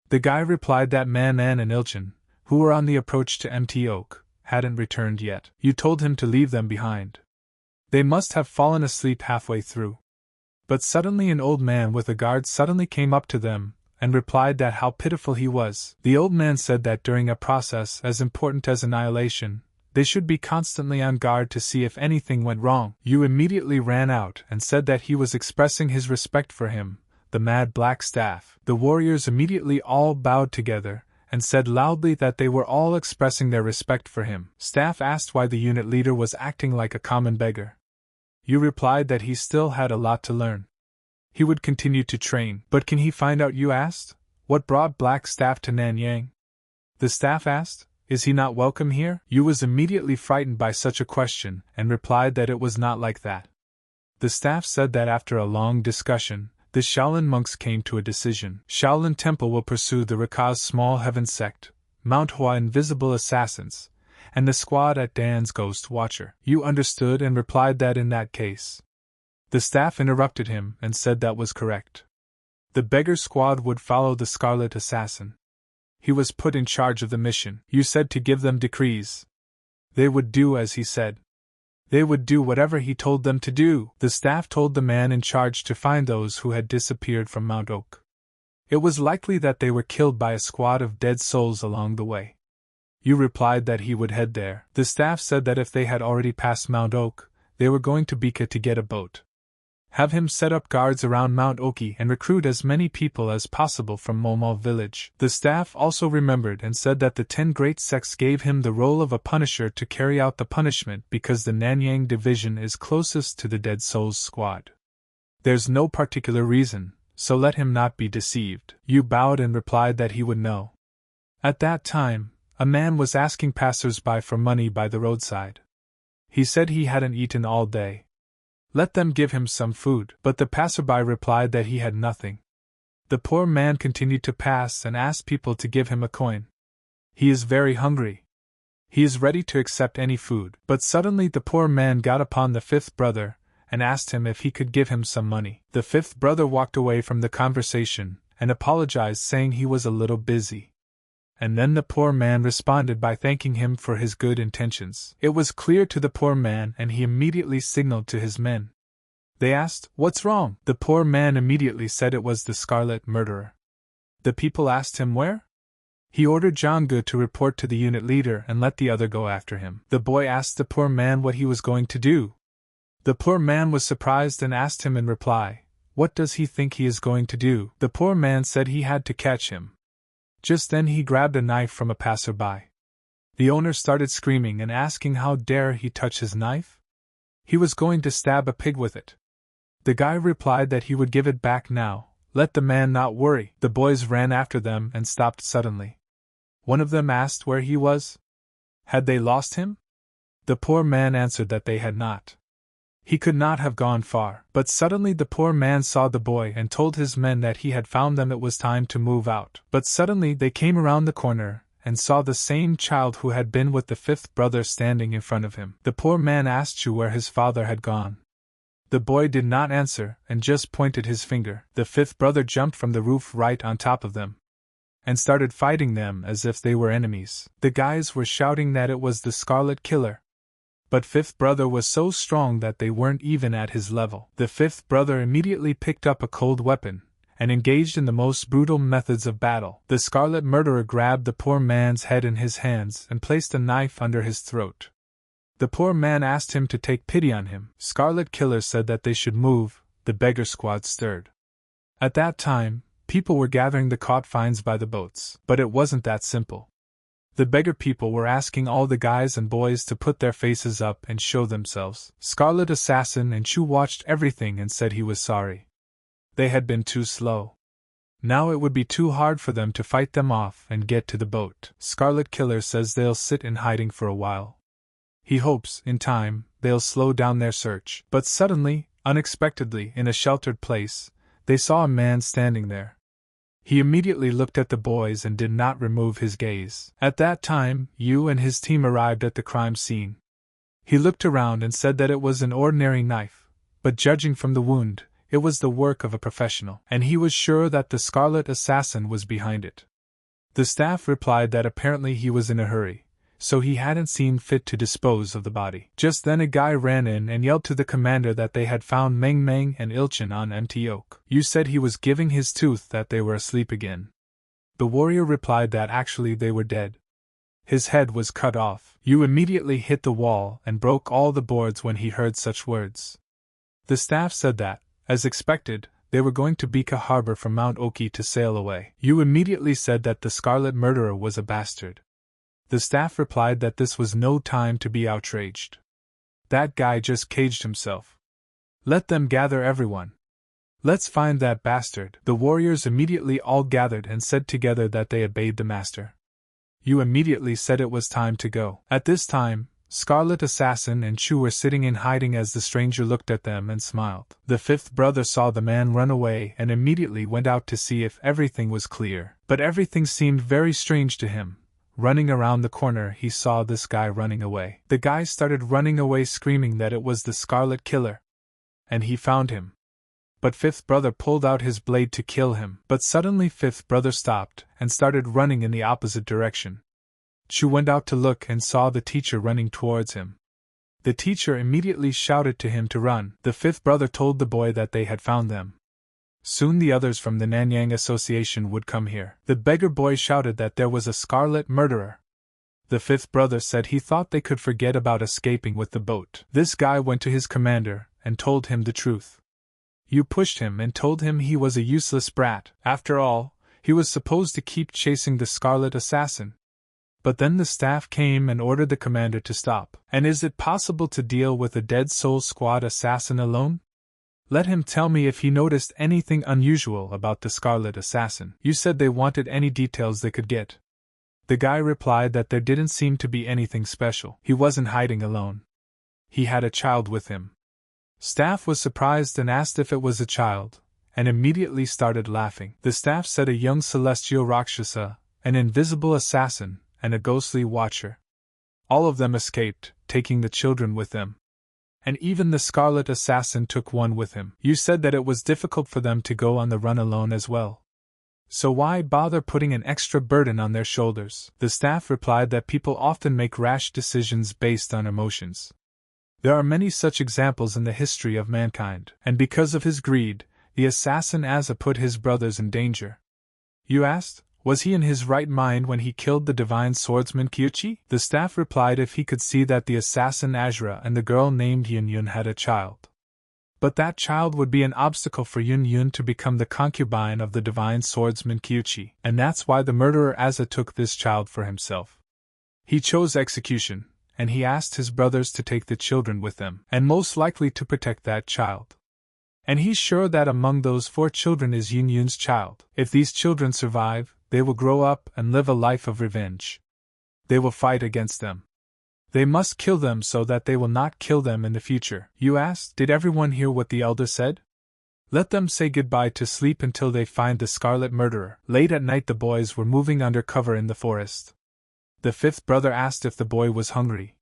The guy replied that Man and Ilchin, who were on the approach to Mt. Oak, hadn't returned yet. You told him to leave them behind. They must have fallen asleep halfway through. But suddenly an old man with a guard suddenly came up to them and replied that how pitiful he was. The old man said that during a process as important as annihilation, they should be constantly on guard to see if anything went wrong. Yu immediately ran out and said that he was expressing his respect for him, the mad black staff. The warriors immediately all bowed together and said loudly that they were all expressing their respect for him. Staff asked why the unit leader was acting like a common beggar. Yu replied that he still had a lot to learn. He would continue to train. But can he find out? Yu asked. What brought Black Staff to Nanyang? The staff asked, is he not welcome here? Yu was immediately frightened by such a question and replied that it was not like that. The staff said that after a long discussion, the Shaolin monks came to a decision. Shaolin Temple will pursue the Raka's Small Heaven sect, Manhwa Invisible Assassins, and the squad at Dan's Ghost Watcher. Yu understood and replied that in that case. The staff interrupted him and said that was correct. The beggar squad would follow the Scarlet Assassin. He was put in charge of the mission. Yu said to give them decrees. They would do as he said. They would do whatever he told them to do. The staff told the man in charge to find those who had disappeared from Mount Oak. It was likely that they were killed by a squad of dead souls along the way. Yu replied that he would head there. The staff said that if they had already passed Mount Oak, they were going to Bika to get a boat. Have him set up guards around Mount Oki and recruit as many people as possible from Momo village. The staff also remembered and said that the 10 great sects gave him the role of a punisher to carry out the punishment because the Nanyang division is closest to the Dead Souls squad. There's no particular reason, so let him not be deceived. Yu bowed and replied that he would know. At that time, a man was asking passers-by for money by the roadside. He said he hadn't eaten all day. Let them give him some food. But the passerby replied that he had nothing. The poor man continued to pass and asked people to give him a coin. He is very hungry. He is ready to accept any food. But suddenly the poor man got upon the 5th brother and asked him if he could give him some money. The 5th brother walked away from the conversation and apologized, saying he was a little busy. And then the poor man responded by thanking him for his good intentions. It was clear to the poor man, and he immediately signaled to his men. They asked, "What's wrong?" The poor man immediately said it was the Scarlet Murderer. The people asked him where? He ordered Jonggu to report to the unit leader and let the other go after him. The boy asked the poor man what he was going to do. The poor man was surprised and asked him in reply, "What does he think he is going to do?" The poor man said he had to catch him. Just then he grabbed a knife from a passerby. The owner started screaming and asking how dare he touch his knife? He was going to stab a pig with it. The guy replied that he would give it back now. Let the man not worry. The boys ran after them and stopped suddenly. One of them asked where he was. Had they lost him? The poor man answered that they had not. He could not have gone far. But suddenly the poor man saw the boy and told his men that he had found them. It was time to move out. But suddenly they came around the corner and saw the same child who had been with the 5th brother standing in front of him. The poor man asked Chu where his father had gone. The boy did not answer and just pointed his finger. The 5th brother jumped from the roof right on top of them and started fighting them as if they were enemies. The guys were shouting that it was the Scarlet Killer. But 5th brother was so strong that they weren't even at his level. The 5th brother immediately picked up a cold weapon and engaged in the most brutal methods of battle. The Scarlet Murderer grabbed the poor man's head in his hands and placed a knife under his throat. The poor man asked him to take pity on him. Scarlet Killer said that they should move. The beggar squad stirred. At that time, people were gathering the caught fines by the boats. But it wasn't that simple. The beggar people were asking all the guys and boys to put their faces up and show themselves. Scarlet Assassin and Chu watched everything and said he was sorry. They had been too slow. Now it would be too hard for them to fight them off and get to the boat. Scarlet Killer says they'll sit in hiding for a while. He hopes, in time, they'll slow down their search. But suddenly, unexpectedly, in a sheltered place, they saw a man standing there. He immediately looked at the boys and did not remove his gaze. At that time, Yu and his team arrived at the crime scene. He looked around and said that it was an ordinary knife, but judging from the wound, it was the work of a professional, and he was sure that the Scarlet Assassin was behind it. The staff replied that apparently he was in a hurry, so he hadn't seen fit to dispose of the body. Just then a guy ran in and yelled to the commander that they had found Meng Meng and Ilchin on empty oak. Yu said he was giving his tooth that they were asleep again. The warrior replied that actually they were dead. His head was cut off. Yu immediately hit the wall and broke all the boards when he heard such words. The staff said that, as expected, they were going to Bika Harbor from Mount Oki to sail away. Yu immediately said that the Scarlet Murderer was a bastard. The staff replied that this was no time to be outraged. That guy just caged himself. Let them gather everyone. Let's find that bastard. The warriors immediately all gathered and said together that they obeyed the master. Yu immediately said it was time to go. At this time, Scarlet Assassin and Chu were sitting in hiding as the stranger looked at them and smiled. The 5th brother saw the man run away and immediately went out to see if everything was clear. But everything seemed very strange to him. Running around the corner, he saw this guy running away. The guy started running away screaming that it was the Scarlet Killer. And he found him. But 5th brother pulled out his blade to kill him. But suddenly 5th brother stopped and started running in the opposite direction. Chu went out to look and saw the teacher running towards him. The teacher immediately shouted to him to run. The 5th brother told the boy that they had found them. Soon the others from the Nanyang Association would come here. The beggar boy shouted that there was a Scarlet Murderer. The 5th brother said he thought they could forget about escaping with the boat. This guy went to his commander and told him the truth. You pushed him and told him he was a useless brat. After all, he was supposed to keep chasing the Scarlet Assassin. But then the staff came and ordered the commander to stop. And is it possible to deal with a Dead Soul Squad assassin alone? Let him tell me if he noticed anything unusual about the Scarlet Assassin. You said they wanted any details they could get. The guy replied that there didn't seem to be anything special. He wasn't hiding alone. He had a child with him. Staff was surprised and asked if it was a child, and immediately started laughing. The staff said a young celestial Rakshasa, an invisible assassin, and a ghostly watcher. All of them escaped, taking the children with them. And even the Scarlet Assassin took one with him. You said that it was difficult for them to go on the run alone as well. So why bother putting an extra burden on their shoulders? The staff replied that people often make rash decisions based on emotions. There are many such examples in the history of mankind, and because of his greed, the assassin Asa put his brothers in danger. You asked, was he in his right mind when he killed the divine swordsman Kyuchi? The staff replied if he could see that the assassin Azura and the girl named Yun Yun had a child. But that child would be an obstacle for Yun Yun to become the concubine of the divine swordsman Kyuchi, and that's why the murderer Asa took this child for himself. He chose execution, and he asked his brothers to take the children with them, and most likely to protect that child. And he's sure that among those 4 children is Yun Yun's child. If these children survive, they will grow up and live a life of revenge. They will fight against them. They must kill them so that they will not kill them in the future. You asked, did everyone hear what the elder said? Let them say goodbye to sleep until they find the Scarlet Murderer. Late at night the boys were moving under cover in the forest. The 5th brother asked if the boy was hungry.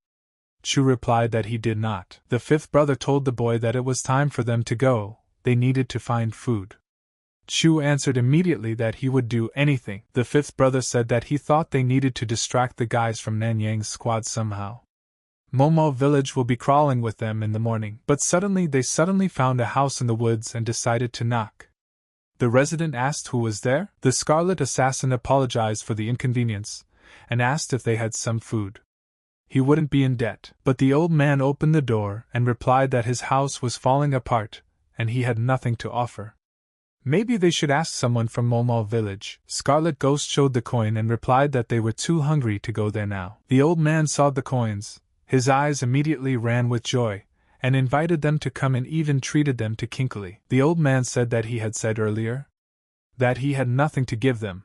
Chu replied that he did not. The 5th brother told the boy that it was time for them to go, they needed to find food. Chu answered immediately that he would do anything. The 5th brother said that he thought they needed to distract the guys from Nanyang's squad somehow. Momo village will be crawling with them in the morning. But suddenly they found a house in the woods and decided to knock. The resident asked who was there. The Scarlet Assassin apologized for the inconvenience, and asked if they had some food. He wouldn't be in debt. But the old man opened the door and replied that his house was falling apart, and he had nothing to offer. Maybe they should ask someone from Momo village. Scarlet Ghost showed the coin and replied that they were too hungry to go there now. The old man saw the coins, his eyes immediately ran with joy, and invited them to come and even treated them to kinkali. The old man said that he had said earlier that he had nothing to give them.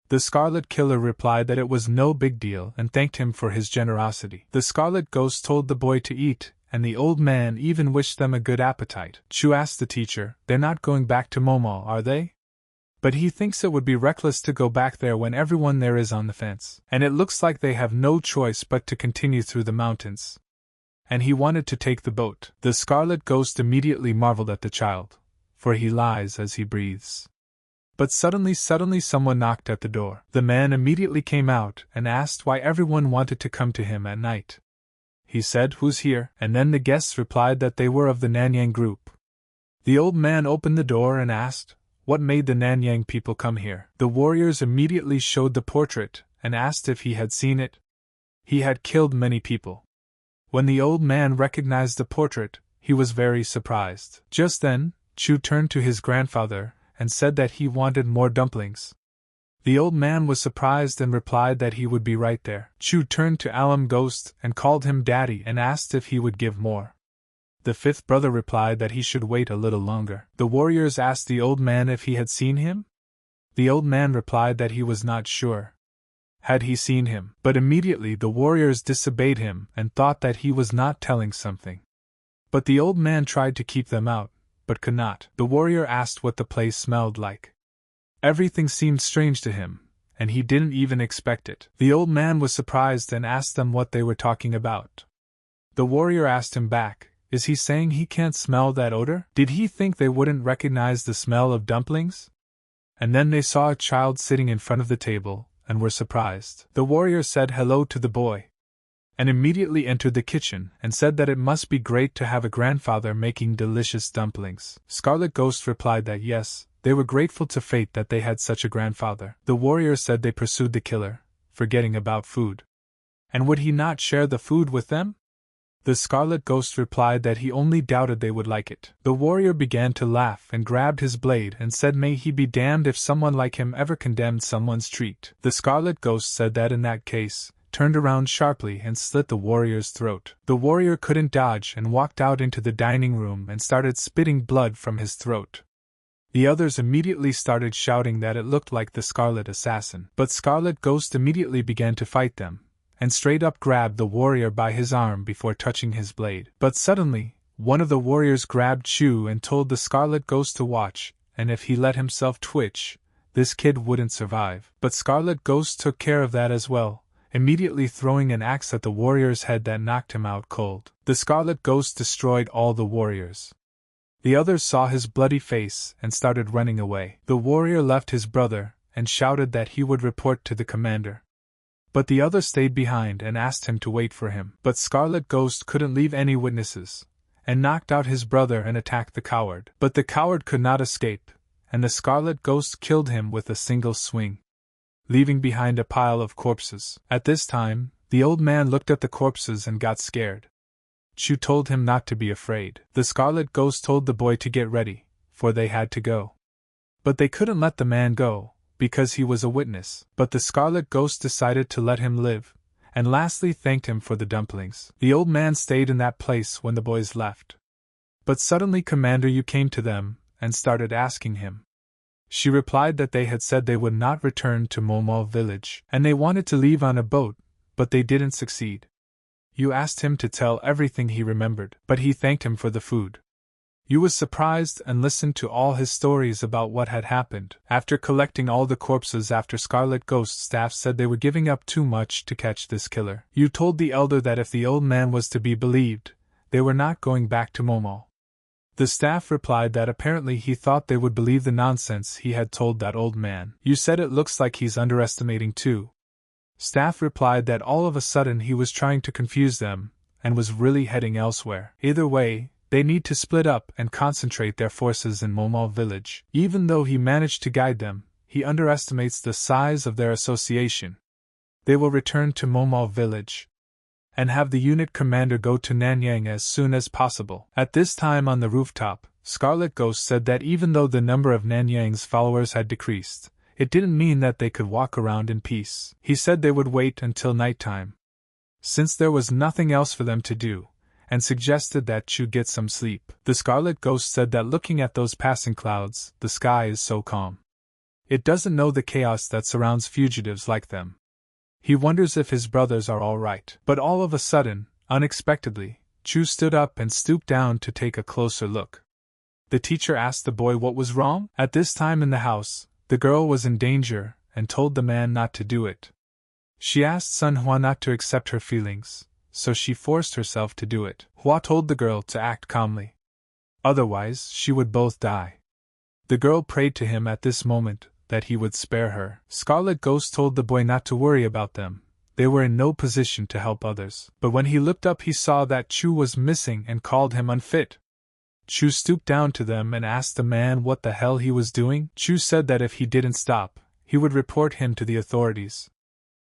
The Scarlet Killer replied that it was no big deal and thanked him for his generosity. The Scarlet Ghost told the boy to eat, and the old man even wished them a good appetite. Chu asked the teacher, they're not going back to Momo, are they? But he thinks it would be reckless to go back there when everyone there is on the fence, and it looks like they have no choice but to continue through the mountains. And he wanted to take the boat. The Scarlet Ghost immediately marveled at the child, for he lies as he breathes. But suddenly someone knocked at the door. The man immediately came out and asked why everyone wanted to come to him at night. He said, who's here? And then the guests replied that they were of the Nanyang group. The old man opened the door and asked, what made the Nanyang people come here? The warriors immediately showed the portrait and asked if he had seen it. He had killed many people. When the old man recognized the portrait, he was very surprised. Just then, Chu turned to his grandfather and said that he wanted more dumplings. The old man was surprised and replied that he would be right there. Chu turned to Alam Ghost and called him Daddy and asked if he would give more. The 5th brother replied that he should wait a little longer. The warriors asked the old man if he had seen him. The old man replied that he was not sure. Had he seen him? But immediately the warriors disobeyed him and thought that he was not telling something. But the old man tried to keep them out, but could not. The warrior asked what the place smelled like. Everything seemed strange to him, and he didn't even expect it. The old man was surprised and asked them what they were talking about. The warrior asked him back, is he saying he can't smell that odor? Did he think they wouldn't recognize the smell of dumplings? And then they saw a child sitting in front of the table, and were surprised. The warrior said hello to the boy, and immediately entered the kitchen and said that it must be great to have a grandfather making delicious dumplings. Scarlet Ghost replied that yes, they were grateful to fate that they had such a grandfather. The warrior said they pursued the killer, forgetting about food. And would he not share the food with them? The Scarlet Ghost replied that he only doubted they would like it. The warrior began to laugh and grabbed his blade and said may he be damned if someone like him ever condemned someone's treat. The Scarlet Ghost said that in that case, turned around sharply and slit the warrior's throat. The warrior couldn't dodge and walked out into the dining room and started spitting blood from his throat. The others immediately started shouting that it looked like the Scarlet Assassin. But Scarlet Ghost immediately began to fight them, and straight up grabbed the warrior by his arm before touching his blade. But suddenly, one of the warriors grabbed Chu and told the Scarlet Ghost to watch, and if he let himself twitch, this kid wouldn't survive. But Scarlet Ghost took care of that as well, immediately throwing an axe at the warrior's head that knocked him out cold. The Scarlet Ghost destroyed all the warriors. The others saw his bloody face and started running away. The warrior left his brother and shouted that he would report to the commander. But the other stayed behind and asked him to wait for him. But Scarlet Ghost couldn't leave any witnesses, and knocked out his brother and attacked the coward. But the coward could not escape, and the Scarlet Ghost killed him with a single swing, leaving behind a pile of corpses. At this time, the old man looked at the corpses and got scared. Chu told him not to be afraid. The Scarlet Ghost told the boy to get ready, for they had to go. But they couldn't let the man go, because he was a witness. But the Scarlet Ghost decided to let him live, and lastly thanked him for the dumplings. The old man stayed in that place when the boys left. But suddenly Commander Yu came to them, and started asking him. She replied that they had said they would not return to Momo village, and they wanted to leave on a boat, but they didn't succeed. Yu asked him to tell everything he remembered, but he thanked him for the food. Yu was surprised and listened to all his stories about what had happened. After collecting all the corpses after Scarlet Ghost's staff said they were giving up too much to catch this killer, Yu told the elder that if the old man was to be believed, they were not going back to Momo. The staff replied that apparently he thought they would believe the nonsense he had told that old man. Yu said it looks like he's underestimating too. Staff replied that all of a sudden he was trying to confuse them, and was really heading elsewhere. Either way, they need to split up and concentrate their forces in Momo village. Even though he managed to guide them, he underestimates the size of their association. They will return to Momo village, and have the unit commander go to Nanyang as soon as possible. At this time on the rooftop, Scarlet Ghost said that even though the number of Nanyang's followers had decreased, it didn't mean that they could walk around in peace. He said they would wait until nighttime, since there was nothing else for them to do, and suggested that Chu get some sleep. The Scarlet Ghost said that looking at those passing clouds, the sky is so calm. It doesn't know the chaos that surrounds fugitives like them. He wonders if his brothers are all right. But all of a sudden, unexpectedly, Chu stood up and stooped down to take a closer look. The teacher asked the boy what was wrong. At this time in the house, the girl was in danger and told the man not to do it. She asked Sun Hua not to accept her feelings, so she forced herself to do it. Hua told the girl to act calmly. Otherwise, she would both die. The girl prayed to him at this moment that he would spare her. Scarlet Ghost told the boy not to worry about them. They were in no position to help others. But when he looked up he saw that Chu was missing and called him unfit. Chu stooped down to them and asked the man what the hell he was doing. Chu said that if he didn't stop, he would report him to the authorities.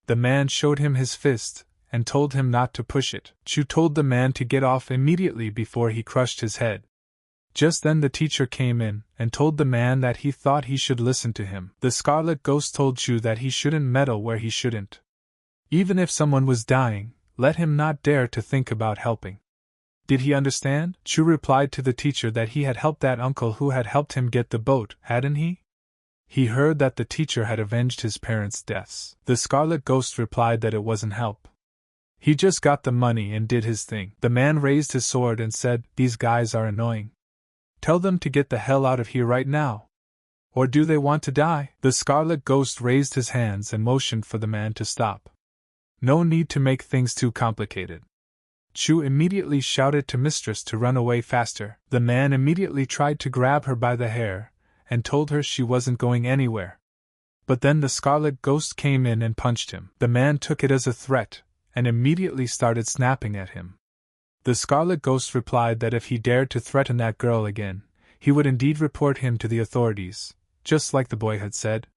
The man showed him his fist, and told him not to push it. Chu told the man to get off immediately before he crushed his head. Just then the teacher came in, and told the man that he thought he should listen to him. The Scarlet Ghost told Chu that he shouldn't meddle where he shouldn't. Even if someone was dying, let him not dare to think about helping. Did he understand? Chu replied to the teacher that he had helped that uncle who had helped him get the boat, hadn't he? He heard that the teacher had avenged his parents' deaths. The Scarlet Ghost replied that it wasn't help. He just got the money and did his thing. The man raised his sword and said, "These guys are annoying. Tell them to get the hell out of here right now. Or do they want to die?" The Scarlet Ghost raised his hands and motioned for the man to stop. No need to make things too complicated. Chu immediately shouted to Mistress to run away faster. The man immediately tried to grab her by the hair, and told her she wasn't going anywhere. But then the Scarlet Ghost came in and punched him. The man took it as a threat, and immediately started snapping at him. The Scarlet Ghost replied that if he dared to threaten that girl again, he would indeed report him to the authorities, just like the boy had said.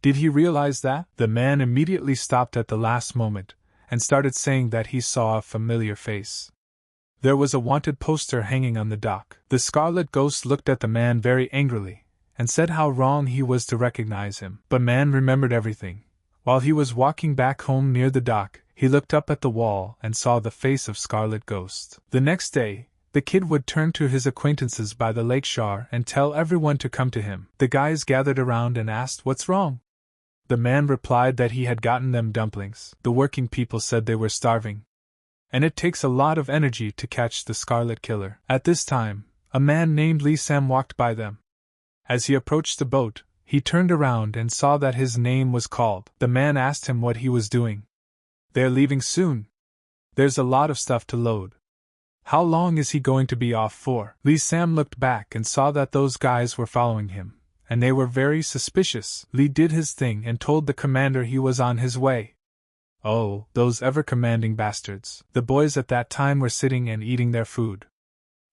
Did he realize that? The man immediately stopped at the last moment, and started saying that he saw a familiar face. There was a wanted poster hanging on the dock. The Scarlet Ghost looked at the man very angrily, and said how wrong he was to recognize him. But man remembered everything. While he was walking back home near the dock, he looked up at the wall and saw the face of Scarlet Ghost. The next day, the kid would turn to his acquaintances by the lakeshore and tell everyone to come to him. The guys gathered around and asked what's wrong. The man replied that he had gotten them dumplings. The working people said they were starving. And it takes a lot of energy to catch the Scarlet Killer. At this time, a man named Lee Sam walked by them. As he approached the boat, he turned around and saw that his name was called. The man asked him what he was doing. They're leaving soon. There's a lot of stuff to load. How long is he going to be off for? Lee Sam looked back and saw that those guys were following him, and they were very suspicious. Lee did his thing and told the commander he was on his way. Oh, those ever-commanding bastards. The boys at that time were sitting and eating their food.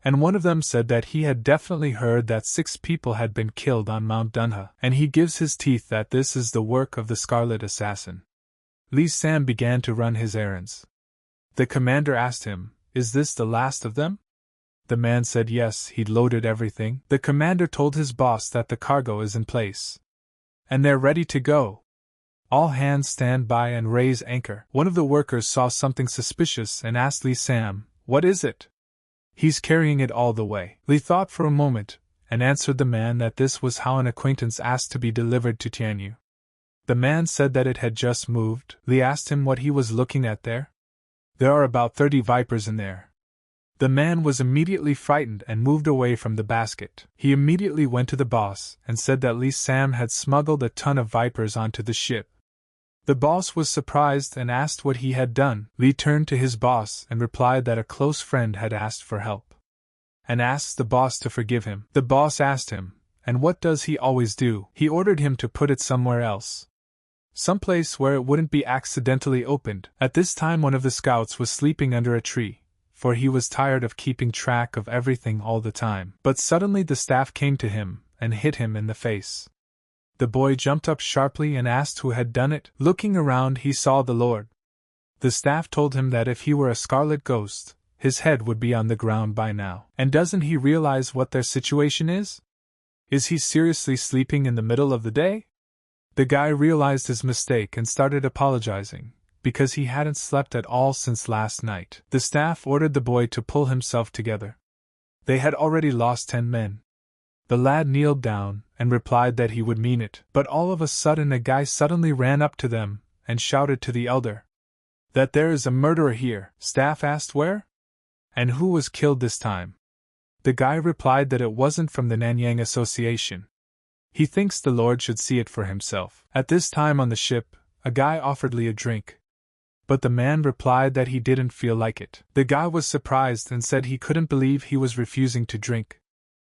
And one of them said that he had definitely heard that 6 people had been killed on Mount Dunha, and he gives his teeth that this is the work of the Scarlet Assassin. Lee Sam began to run his errands. The commander asked him, "Is this the last of them?" The man said yes, he'd loaded everything. The commander told his boss that the cargo is in place. And they're ready to go. All hands stand by and raise anchor. One of the workers saw something suspicious and asked Lee Sam, "What is it?" "He's carrying it all the way." Lee thought for a moment, and answered the man that this was how an acquaintance asked to be delivered to Tianyu. The man said that it had just moved. Lee asked him what he was looking at there. "There are about 30 vipers in there." The man was immediately frightened and moved away from the basket. He immediately went to the boss and said that Lee Sam had smuggled a ton of vipers onto the ship. The boss was surprised and asked what he had done. Lee turned to his boss and replied that a close friend had asked for help, and asked the boss to forgive him. The boss asked him, "And what does he always do?" He ordered him to put it somewhere else. Someplace where it wouldn't be accidentally opened. At this time one of the scouts was sleeping under a tree, for he was tired of keeping track of everything all the time. But suddenly the staff came to him and hit him in the face. The boy jumped up sharply and asked who had done it. Looking around he saw the Lord. The staff told him that if he were a Scarlet Ghost, his head would be on the ground by now. And doesn't he realize what their situation is? Is he seriously sleeping in the middle of the day? The guy realized his mistake and started apologizing, because he hadn't slept at all since last night. The staff ordered the boy to pull himself together. They had already lost 10 men. The lad kneeled down and replied that he would mean it, but all of a sudden a guy suddenly ran up to them and shouted to the elder that there is a murderer here. Staff asked where? And who was killed this time? The guy replied that it wasn't from the Nanyang Association. He thinks the Lord should see it for himself. At this time on the ship, a guy offered Lee a drink, but the man replied that he didn't feel like it. The guy was surprised and said he couldn't believe he was refusing to drink.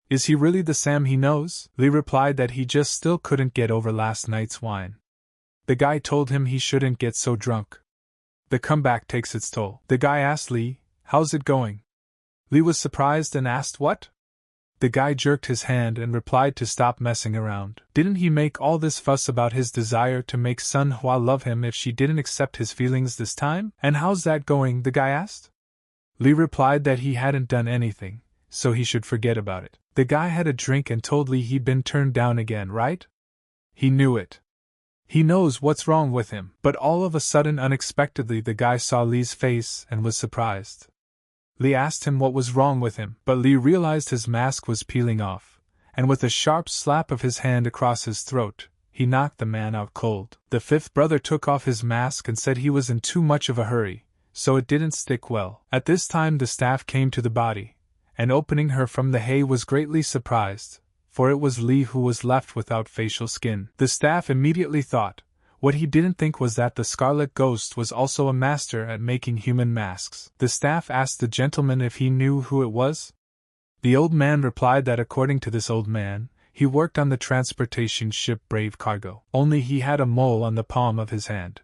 Is he really the Sam he knows? Lee replied that he just still couldn't get over last night's wine. The guy told him he shouldn't get so drunk. The comeback takes its toll. The guy asked Lee, "How's it going?" Lee was surprised and asked what? The guy jerked his hand and replied to stop messing around. Didn't he make all this fuss about his desire to make Sun Hua love him if she didn't accept his feelings this time? And how's that going? The guy asked. Lee replied that he hadn't done anything, so he should forget about it. The guy had a drink and told Lee he'd been turned down again, right? He knew it. He knows what's wrong with him. But all of a sudden, unexpectedly, the guy saw Lee's face and was surprised. Lee asked him what was wrong with him, but Lee realized his mask was peeling off, and with a sharp slap of his hand across his throat, he knocked the man out cold. The fifth brother took off his mask and said he was in too much of a hurry, so it didn't stick well. At this time the staff came to the body, and opening her from the hay was greatly surprised, for it was Lee who was left without facial skin. The staff immediately thought, what he didn't think was that the Scarlet Ghost was also a master at making human masks. The staff asked the gentleman if he knew who it was. The old man replied that according to this old man, he worked on the transportation ship Brave Cargo, only he had a mole on the palm of his hand.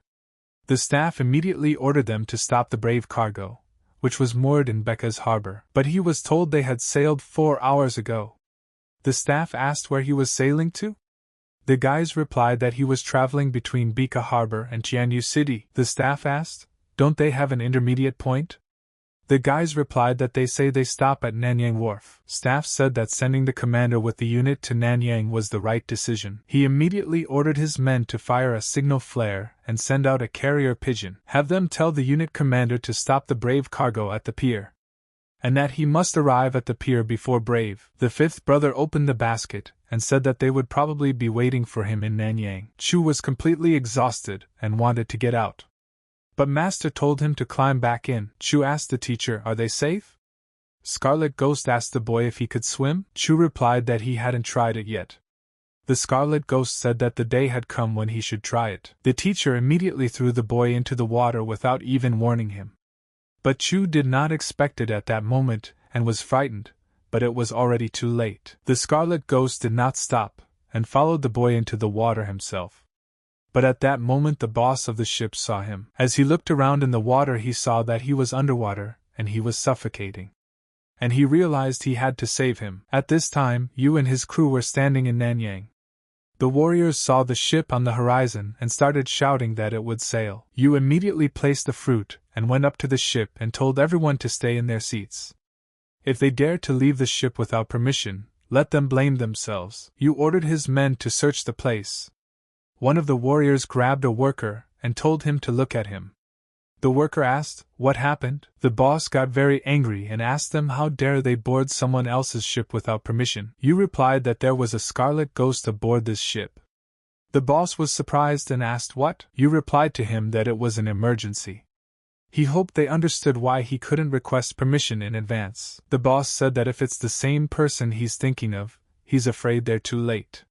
The staff immediately ordered them to stop the Brave Cargo, which was moored in Becca's harbor, but he was told they had sailed 4 hours ago. The staff asked where he was sailing to. The guys replied that he was traveling between Bika Harbor and Tianyu City. The staff asked, don't they have an intermediate point? The guys replied that they say they stop at Nanyang Wharf. Staff said that sending the commander with the unit to Nanyang was the right decision. He immediately ordered his men to fire a signal flare and send out a carrier pigeon. Have them tell the unit commander to stop the Brave cargo at the pier, and that he must arrive at the pier before Brave. The fifth brother opened the basket and said that they would probably be waiting for him in Nanyang. Chu was completely exhausted and wanted to get out, but Master told him to climb back in. Chu asked the teacher, "Are they safe?" Scarlet Ghost asked the boy if he could swim. Chu replied that he hadn't tried it yet. The Scarlet Ghost said that the day had come when he should try it. The teacher immediately threw the boy into the water without even warning him. But Chu did not expect it at that moment and was frightened, but it was already too late. The Scarlet Ghost did not stop and followed the boy into the water himself. But at that moment the boss of the ship saw him. As he looked around in the water, he saw that he was underwater and he was suffocating, and he realized he had to save him. At this time, Yu and his crew were standing in Nanyang. The warriors saw the ship on the horizon and started shouting that it would sail. Yu immediately placed the fruit and went up to the ship and told everyone to stay in their seats. If they dared to leave the ship without permission, let them blame themselves. Yu ordered his men to search the place. One of the warriors grabbed a worker and told him to look at him. The worker asked, "What happened?" The boss got very angry and asked them how dare they board someone else's ship without permission. Yu replied that there was a Scarlet Ghost aboard this ship. The boss was surprised and asked what. Yu replied to him that it was an emergency. He hoped they understood why he couldn't request permission in advance. The boss said that if it's the same person he's thinking of, he's afraid they're too late.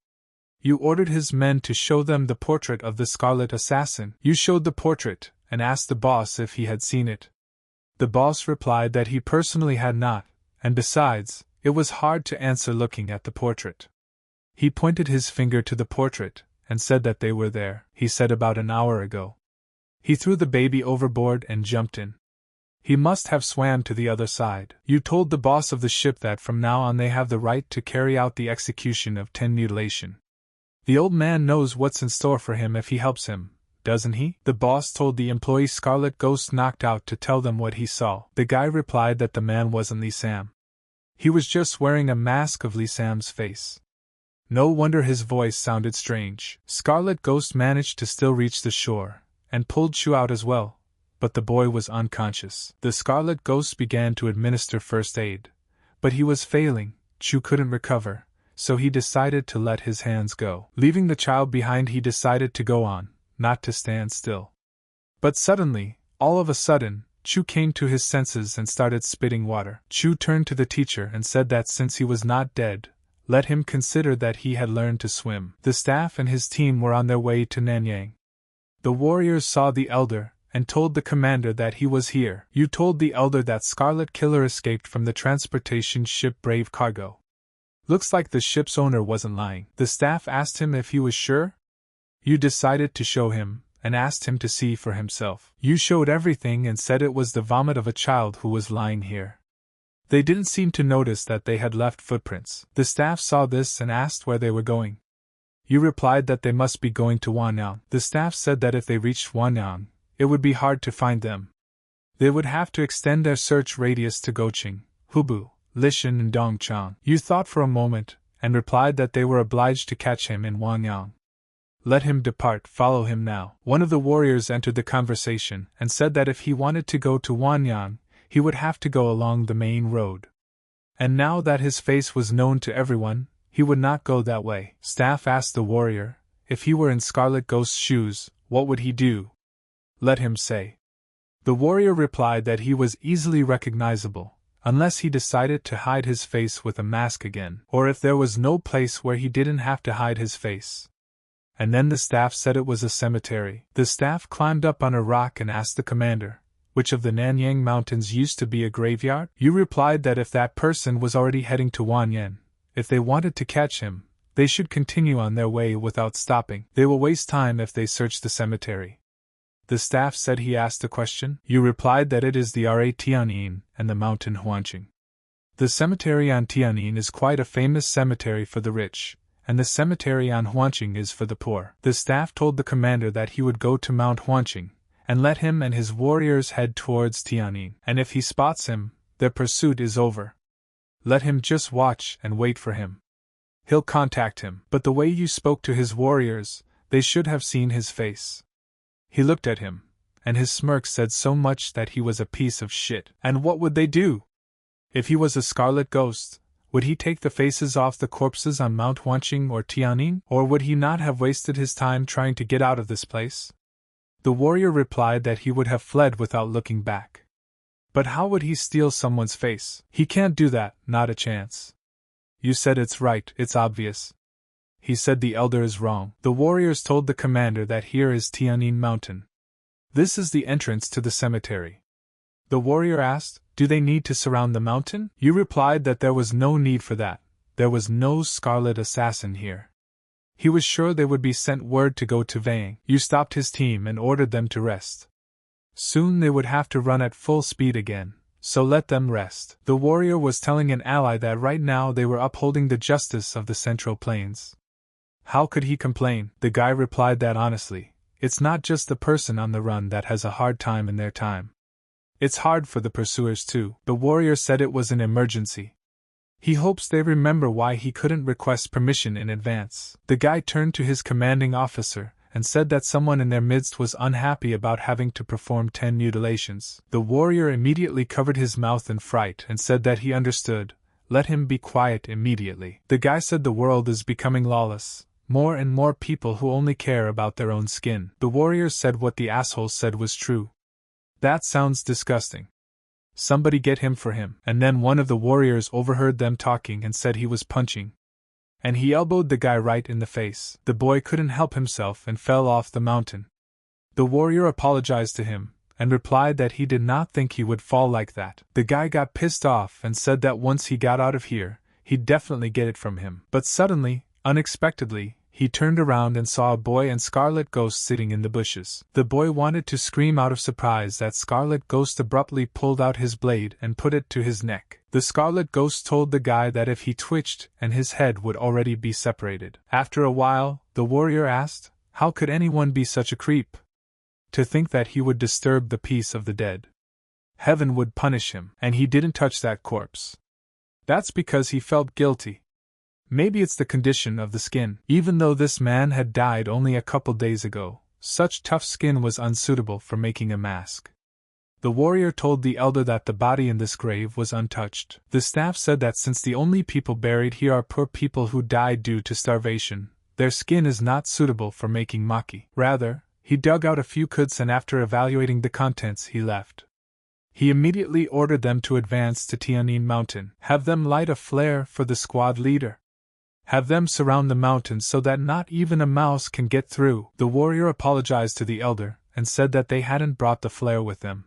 Yu ordered his men to show them the portrait of the Scarlet Assassin. Yu showed the portrait and asked the boss if he had seen it. The boss replied that he personally had not, and besides, it was hard to answer looking at the portrait. He pointed his finger to the portrait and said that they were there. He said about an hour ago. He threw the baby overboard and jumped in. He must have swam to the other side. Yu told the boss of the ship that from now on they have the right to carry out the execution of 10 mutilation. The old man knows what's in store for him if he helps him, doesn't he? The boss told the employee Scarlet Ghost knocked out to tell them what he saw. The guy replied that the man wasn't Lee Sam. He was just wearing a mask of Lee Sam's face. No wonder his voice sounded strange. Scarlet Ghost managed to still reach the shore, and pulled Chu out as well, but the boy was unconscious. The Scarlet Ghost began to administer first aid, but he was failing. Chu couldn't recover, so he decided to let his hands go. Leaving the child behind, he decided to go on, not to stand still. But suddenly, all of a sudden, Chu came to his senses and started spitting water. Chu turned to the teacher and said that since he was not dead, let him consider that he had learned to swim. The staff and his team were on their way to Nanyang. The warriors saw the elder and told the commander that he was here. Yu told the elder that Scarlet Killer escaped from the transportation ship Brave Cargo. Looks like the ship's owner wasn't lying. The staff asked him if he was sure. Yu decided to show him, and asked him to see for himself. Yu showed everything and said it was the vomit of a child who was lying here. They didn't seem to notice that they had left footprints. The staff saw this and asked where they were going. Yu replied that they must be going to Wanyang. The staff said that if they reached Wanyang, it would be hard to find them. They would have to extend their search radius to Goching, Hubu, Lishan and Dongchang. Yu thought for a moment, and replied that they were obliged to catch him in Wanyang. Let him depart, follow him now. One of the warriors entered the conversation and said that if he wanted to go to Wanyang, he would have to go along the main road. And now that his face was known to everyone, he would not go that way. Staff asked the warrior, if he were in Scarlet Ghost's shoes, what would he do? Let him say. The warrior replied that he was easily recognizable, unless he decided to hide his face with a mask again, or if there was no place where he didn't have to hide his face. And then the staff said it was a cemetery. The staff climbed up on a rock and asked the commander, which of the Nanyang Mountains used to be a graveyard? Yu replied that if that person was already heading to Wanyan, if they wanted to catch him, they should continue on their way without stopping. They will waste time if they search the cemetery. The staff said he asked a question. Yu replied that it is the Ra Tianin and the mountain Huanqing. The cemetery on Tianin is quite a famous cemetery for the rich, and the cemetery on Huanqing is for the poor. The staff told the commander that he would go to Mount Huanqing, and let him and his warriors head towards Tianjin. And if he spots him, their pursuit is over. Let him just watch and wait for him. He'll contact him. But the way you spoke to his warriors, they should have seen his face. He looked at him, and his smirk said so much that he was a piece of shit. And what would they do? If he was a scarlet ghost, would he take the faces off the corpses on Mount Wanqing or Tianjin? Or would he not have wasted his time trying to get out of this place? The warrior replied that he would have fled without looking back. But how would he steal someone's face? He can't do that, not a chance. You said it's right, it's obvious. He said the elder is wrong. The warriors told the commander that here is Tianjin Mountain. This is the entrance to the cemetery. The warrior asked, do they need to surround the mountain? You replied that there was no need for that. There was no scarlet assassin here. He was sure they would be sent word to go to Vang. You stopped his team and ordered them to rest. Soon they would have to run at full speed again, so let them rest. The warrior was telling an ally that right now they were upholding the justice of the Central Plains. How could he complain? The guy replied that honestly, it's not just the person on the run that has a hard time in their time. It's hard for the pursuers too. The warrior said it was an emergency. He hopes they remember why he couldn't request permission in advance. The guy turned to his commanding officer and said that someone in their midst was unhappy about having to perform 10 mutilations. The warrior immediately covered his mouth in fright and said that he understood. Let him be quiet immediately. The guy said the world is becoming lawless. More and more people who only care about their own skin. The warrior said what the asshole said was true. That sounds disgusting. Somebody get him for him. And then one of the warriors overheard them talking and said he was punching. And he elbowed the guy right in the face. The boy couldn't help himself and fell off the mountain. The warrior apologized to him, and replied that he did not think he would fall like that. The guy got pissed off and said that once he got out of here, he'd definitely get it from him. But suddenly, unexpectedly, he turned around and saw a boy and Scarlet Ghost sitting in the bushes. The boy wanted to scream out of surprise that Scarlet Ghost abruptly pulled out his blade and put it to his neck. The Scarlet Ghost told the guy that if he twitched, and his head would already be separated. After a while, the warrior asked, how could anyone be such a creep? To think that he would disturb the peace of the dead. Heaven would punish him, and he didn't touch that corpse. That's because he felt guilty. Maybe it's the condition of the skin. Even though this man had died only a couple days ago, such tough skin was unsuitable for making a mask. The warrior told the elder that the body in this grave was untouched. The staff said that since the only people buried here are poor people who died due to starvation, their skin is not suitable for making maki. Rather, he dug out a few cuts and after evaluating the contents he left. He immediately ordered them to advance to Tianjin Mountain. Have them light a flare for the squad leader. Have them surround the mountain so that not even a mouse can get through. The warrior apologized to the elder and said that they hadn't brought the flare with them.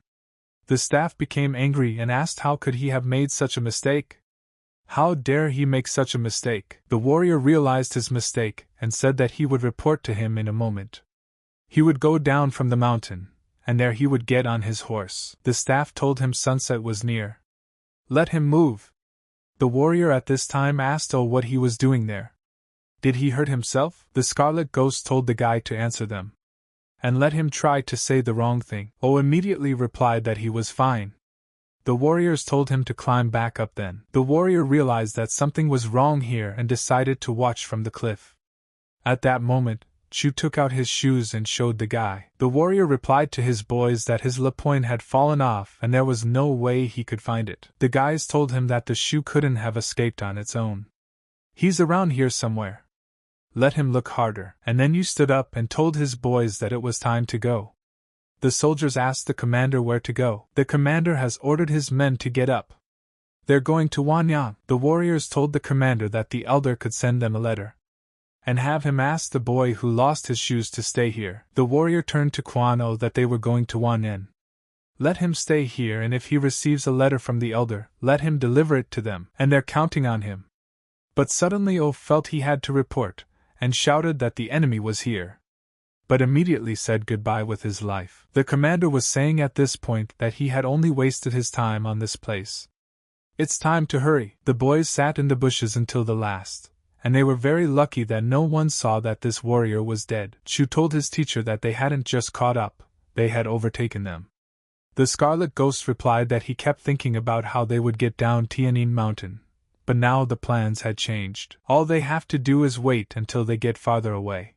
The staff became angry and asked how could he have made such a mistake? How dare he make such a mistake? The warrior realized his mistake and said that he would report to him in a moment. He would go down from the mountain, and there he would get on his horse. The staff told him sunset was near. Let him move. The warrior at this time asked what he was doing there. Did he hurt himself? The Scarlet Ghost told the guy to answer them. And let him try to say the wrong thing. Immediately replied that he was fine. The warriors told him to climb back up then. The warrior realized that something was wrong here and decided to watch from the cliff. At that moment, Chu took out his shoes and showed the guy. The warrior replied to his boys that his lapointe had fallen off and there was no way he could find it. The guys told him that the shoe couldn't have escaped on its own. He's around here somewhere. Let him look harder. And then you stood up and told his boys that it was time to go. The soldiers asked the commander where to go. The commander has ordered his men to get up. They're going to Wanyang. The warriors told the commander that the elder could send them a letter. And have him ask the boy who lost his shoes to stay here. The warrior turned to Kwano that they were going to Wanen. Let him stay here and if he receives a letter from the elder, let him deliver it to them, and they're counting on him. But suddenly felt he had to report, and shouted that the enemy was here. But immediately said goodbye with his life. The commander was saying at this point that he had only wasted his time on this place. It's time to hurry. The boys sat in the bushes until the last. And they were very lucky that no one saw that this warrior was dead. Chu told his teacher that they hadn't just caught up, they had overtaken them. The Scarlet Ghost replied that he kept thinking about how they would get down Tianyin Mountain, but now the plans had changed. All they have to do is wait until they get farther away.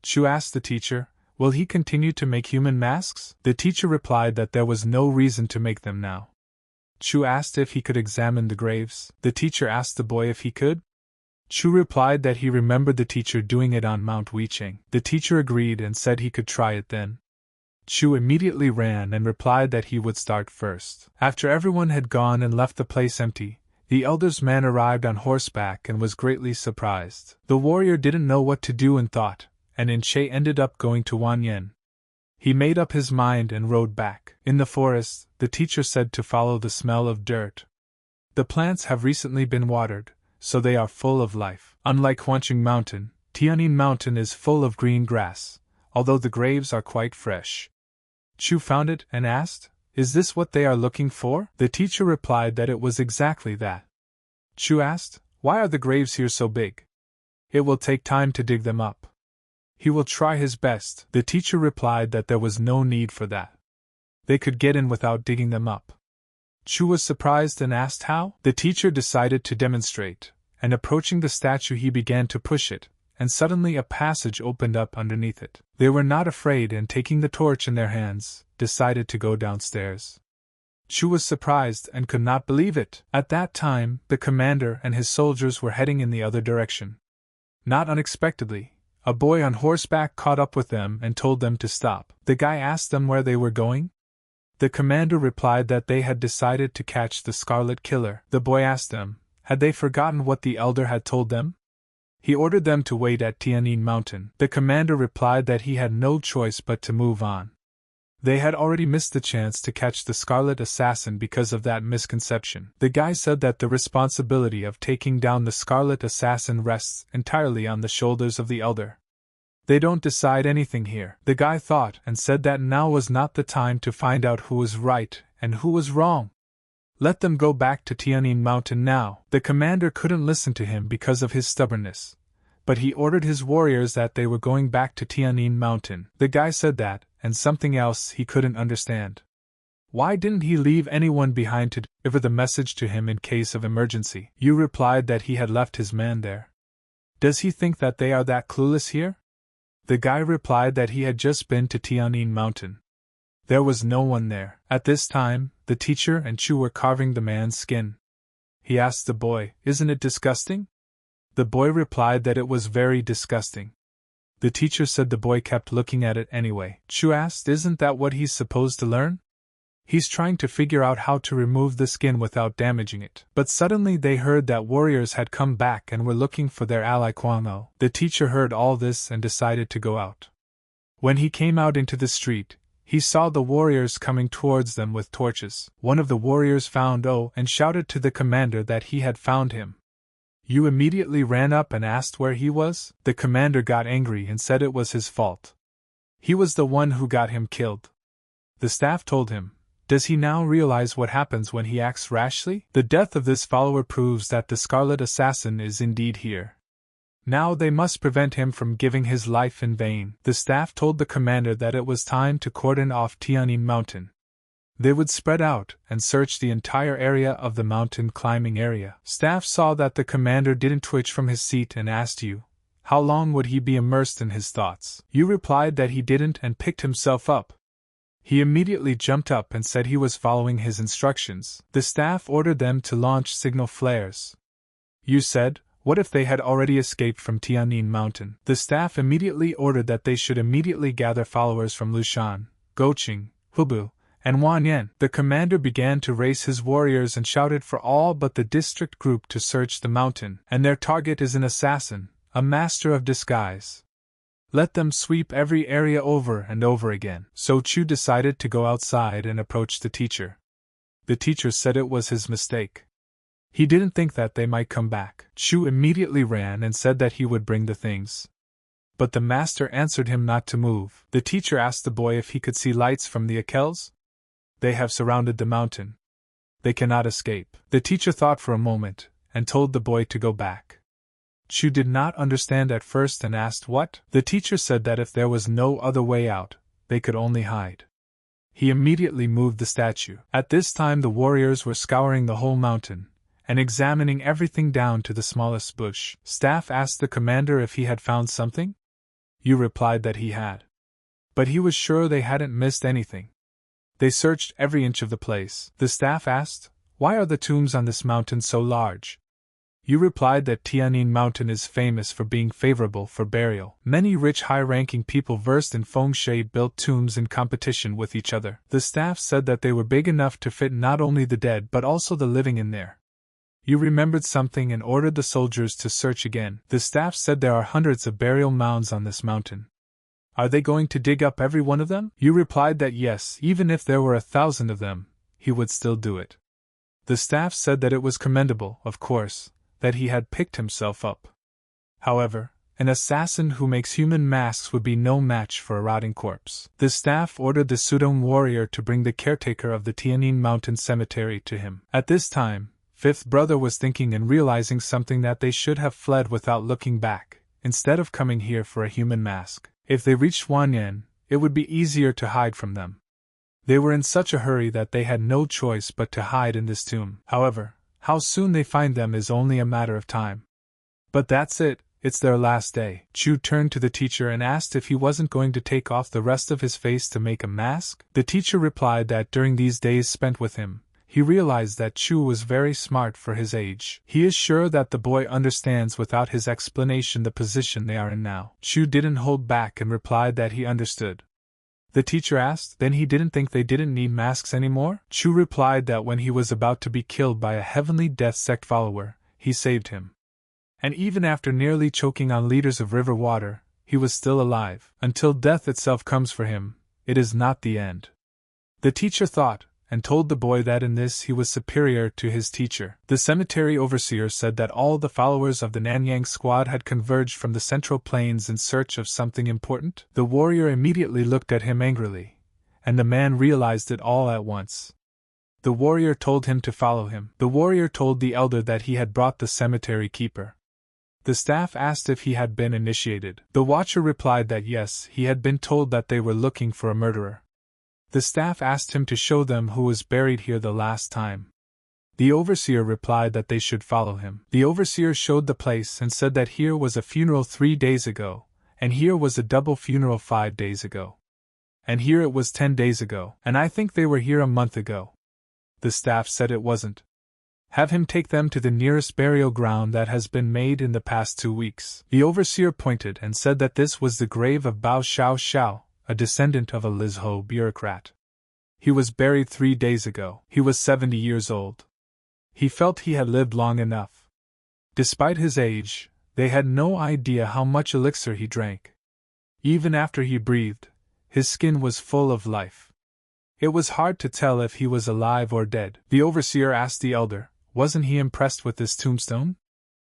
Chu asked the teacher, will he continue to make human masks? The teacher replied that there was no reason to make them now. Chu asked if he could examine the graves. The teacher asked the boy if he could. Chu replied that he remembered the teacher doing it on Mount Weicheng. The teacher agreed and said he could try it then. Chu immediately ran and replied that he would start first. After everyone had gone and left the place empty, the elder's man arrived on horseback and was greatly surprised. The warrior didn't know what to do and thought, and In Che ended up going to Wanyan. He made up his mind and rode back. In the forest, the teacher said to follow the smell of dirt. The plants have recently been watered, so they are full of life. Unlike Huanqing Mountain, Tianyin Mountain is full of green grass, although the graves are quite fresh. Chu found it and asked, is this what they are looking for? The teacher replied that it was exactly that. Chu asked, why are the graves here so big? It will take time to dig them up. He will try his best. The teacher replied that there was no need for that. They could get in without digging them up. Chu was surprised and asked how. The teacher decided to demonstrate, and approaching the statue he began to push it, and suddenly a passage opened up underneath it. They were not afraid and taking the torch in their hands, decided to go downstairs. Chu was surprised and could not believe it. At that time, the commander and his soldiers were heading in the other direction. Not unexpectedly, a boy on horseback caught up with them and told them to stop. The guy asked them where they were going. The commander replied that they had decided to catch the Scarlet Killer. The boy asked them, had they forgotten what the elder had told them? He ordered them to wait at Tianyin Mountain. The commander replied that he had no choice but to move on. They had already missed the chance to catch the Scarlet Assassin because of that misconception. The guy said that the responsibility of taking down the Scarlet Assassin rests entirely on the shoulders of the elder. They don't decide anything here. The guy thought and said that now was not the time to find out who was right and who was wrong. Let them go back to Tianyin Mountain now. The commander couldn't listen to him because of his stubbornness, but he ordered his warriors that they were going back to Tianyin Mountain. The guy said that, and something else he couldn't understand. Why didn't he leave anyone behind to deliver the message to him in case of emergency? Yu replied that he had left his man there. Does he think that they are that clueless here? The guy replied that he had just been to Tianyin Mountain. There was no one there. At this time, the teacher and Chu were carving the man's skin. He asked the boy, isn't it disgusting? The boy replied that it was very disgusting. The teacher said the boy kept looking at it anyway. Chu asked, isn't that what he's supposed to learn? He's trying to figure out how to remove the skin without damaging it. But suddenly they heard that warriors had come back and were looking for their ally Kwang-o. The teacher heard all this and decided to go out. When he came out into the street, he saw the warriors coming towards them with torches. One of the warriors found O and shouted to the commander that he had found him. Yu immediately ran up and asked where he was. The commander got angry and said it was his fault. He was the one who got him killed. The staff told him, does he now realize what happens when he acts rashly? The death of this follower proves that the Scarlet Assassin is indeed here. Now they must prevent him from giving his life in vain. The staff told the commander that it was time to cordon off Tianyin Mountain. They would spread out and search the entire area of the mountain climbing area. Staff saw that the commander didn't twitch from his seat and asked Yu, how long would he be immersed in his thoughts? Yu replied that he didn't and picked himself up. He immediately jumped up and said he was following his instructions. The staff ordered them to launch signal flares. Yu said, what if they had already escaped from Tianyin Mountain? The staff immediately ordered that they should immediately gather followers from Lushan, Goqing, Hubu, and Wanyan. The commander began to race his warriors and shouted for all but the district group to search the mountain. And their target is an assassin, a master of disguise. Let them sweep every area over and over again. So Chu decided to go outside and approach the teacher. The teacher said it was his mistake. He didn't think that they might come back. Chu immediately ran and said that he would bring the things. But the master answered him not to move. The teacher asked the boy if he could see lights from the Akels. They have surrounded the mountain. They cannot escape. The teacher thought for a moment and told the boy to go back. Chu did not understand at first and asked what. The teacher said that if there was no other way out, they could only hide. He immediately moved the statue. At this time the warriors were scouring the whole mountain, and examining everything down to the smallest bush. Staff asked the commander if he had found something. Yu replied that he had. But he was sure they hadn't missed anything. They searched every inch of the place. The staff asked, "Why are the tombs on this mountain so large?" Yu replied that Tianyin Mountain is famous for being favorable for burial. Many rich high-ranking people versed in feng shui built tombs in competition with each other. The staff said that they were big enough to fit not only the dead but also the living in there. Yu remembered something and ordered the soldiers to search again. The staff said there are hundreds of burial mounds on this mountain. Are they going to dig up every one of them? Yu replied that yes, even if there were 1,000 of them, he would still do it. The staff said that it was commendable, of course, that he had picked himself up. However, an assassin who makes human masks would be no match for a rotting corpse. The staff ordered the Sudong warrior to bring the caretaker of the Tianyin Mountain Cemetery to him. At this time, Fifth Brother was thinking and realizing something, that they should have fled without looking back, instead of coming here for a human mask. If they reached Wanyan, it would be easier to hide from them. They were in such a hurry that they had no choice but to hide in this tomb. However, how soon they find them is only a matter of time. But that's it, it's their last day. Chu turned to the teacher and asked if he wasn't going to take off the rest of his face to make a mask. The teacher replied that during these days spent with him, he realized that Chu was very smart for his age. He is sure that the boy understands without his explanation the position they are in now. Chu didn't hold back and replied that he understood. The teacher asked, then he didn't think they didn't need masks anymore? Chu replied that when he was about to be killed by a Heavenly Death sect follower, he saved him. And even after nearly choking on liters of river water, he was still alive. Until death itself comes for him, it is not the end. The teacher thought, and told the boy that in this he was superior to his teacher. The cemetery overseer said that all the followers of the Nanyang squad had converged from the central plains in search of something important. The warrior immediately looked at him angrily, and the man realized it all at once. The warrior told him to follow him. The warrior told the elder that he had brought the cemetery keeper. The staff asked if he had been initiated. The watcher replied that yes, he had been told that they were looking for a murderer. The staff asked him to show them who was buried here the last time. The overseer replied that they should follow him. The overseer showed the place and said that here was a funeral 3 days ago, and here was a double funeral 5 days ago. And here it was 10 days ago, and I think they were here a month ago. The staff said it wasn't. Have him take them to the nearest burial ground that has been made in the past 2 weeks. The overseer pointed and said that this was the grave of Bao Xiao Xiao, a descendant of a Lizho bureaucrat. He was buried 3 days ago. He was 70 years old. He felt he had lived long enough. Despite his age, they had no idea how much elixir he drank. Even after he breathed, his skin was full of life. It was hard to tell if he was alive or dead. The overseer asked the elder, wasn't he impressed with this tombstone?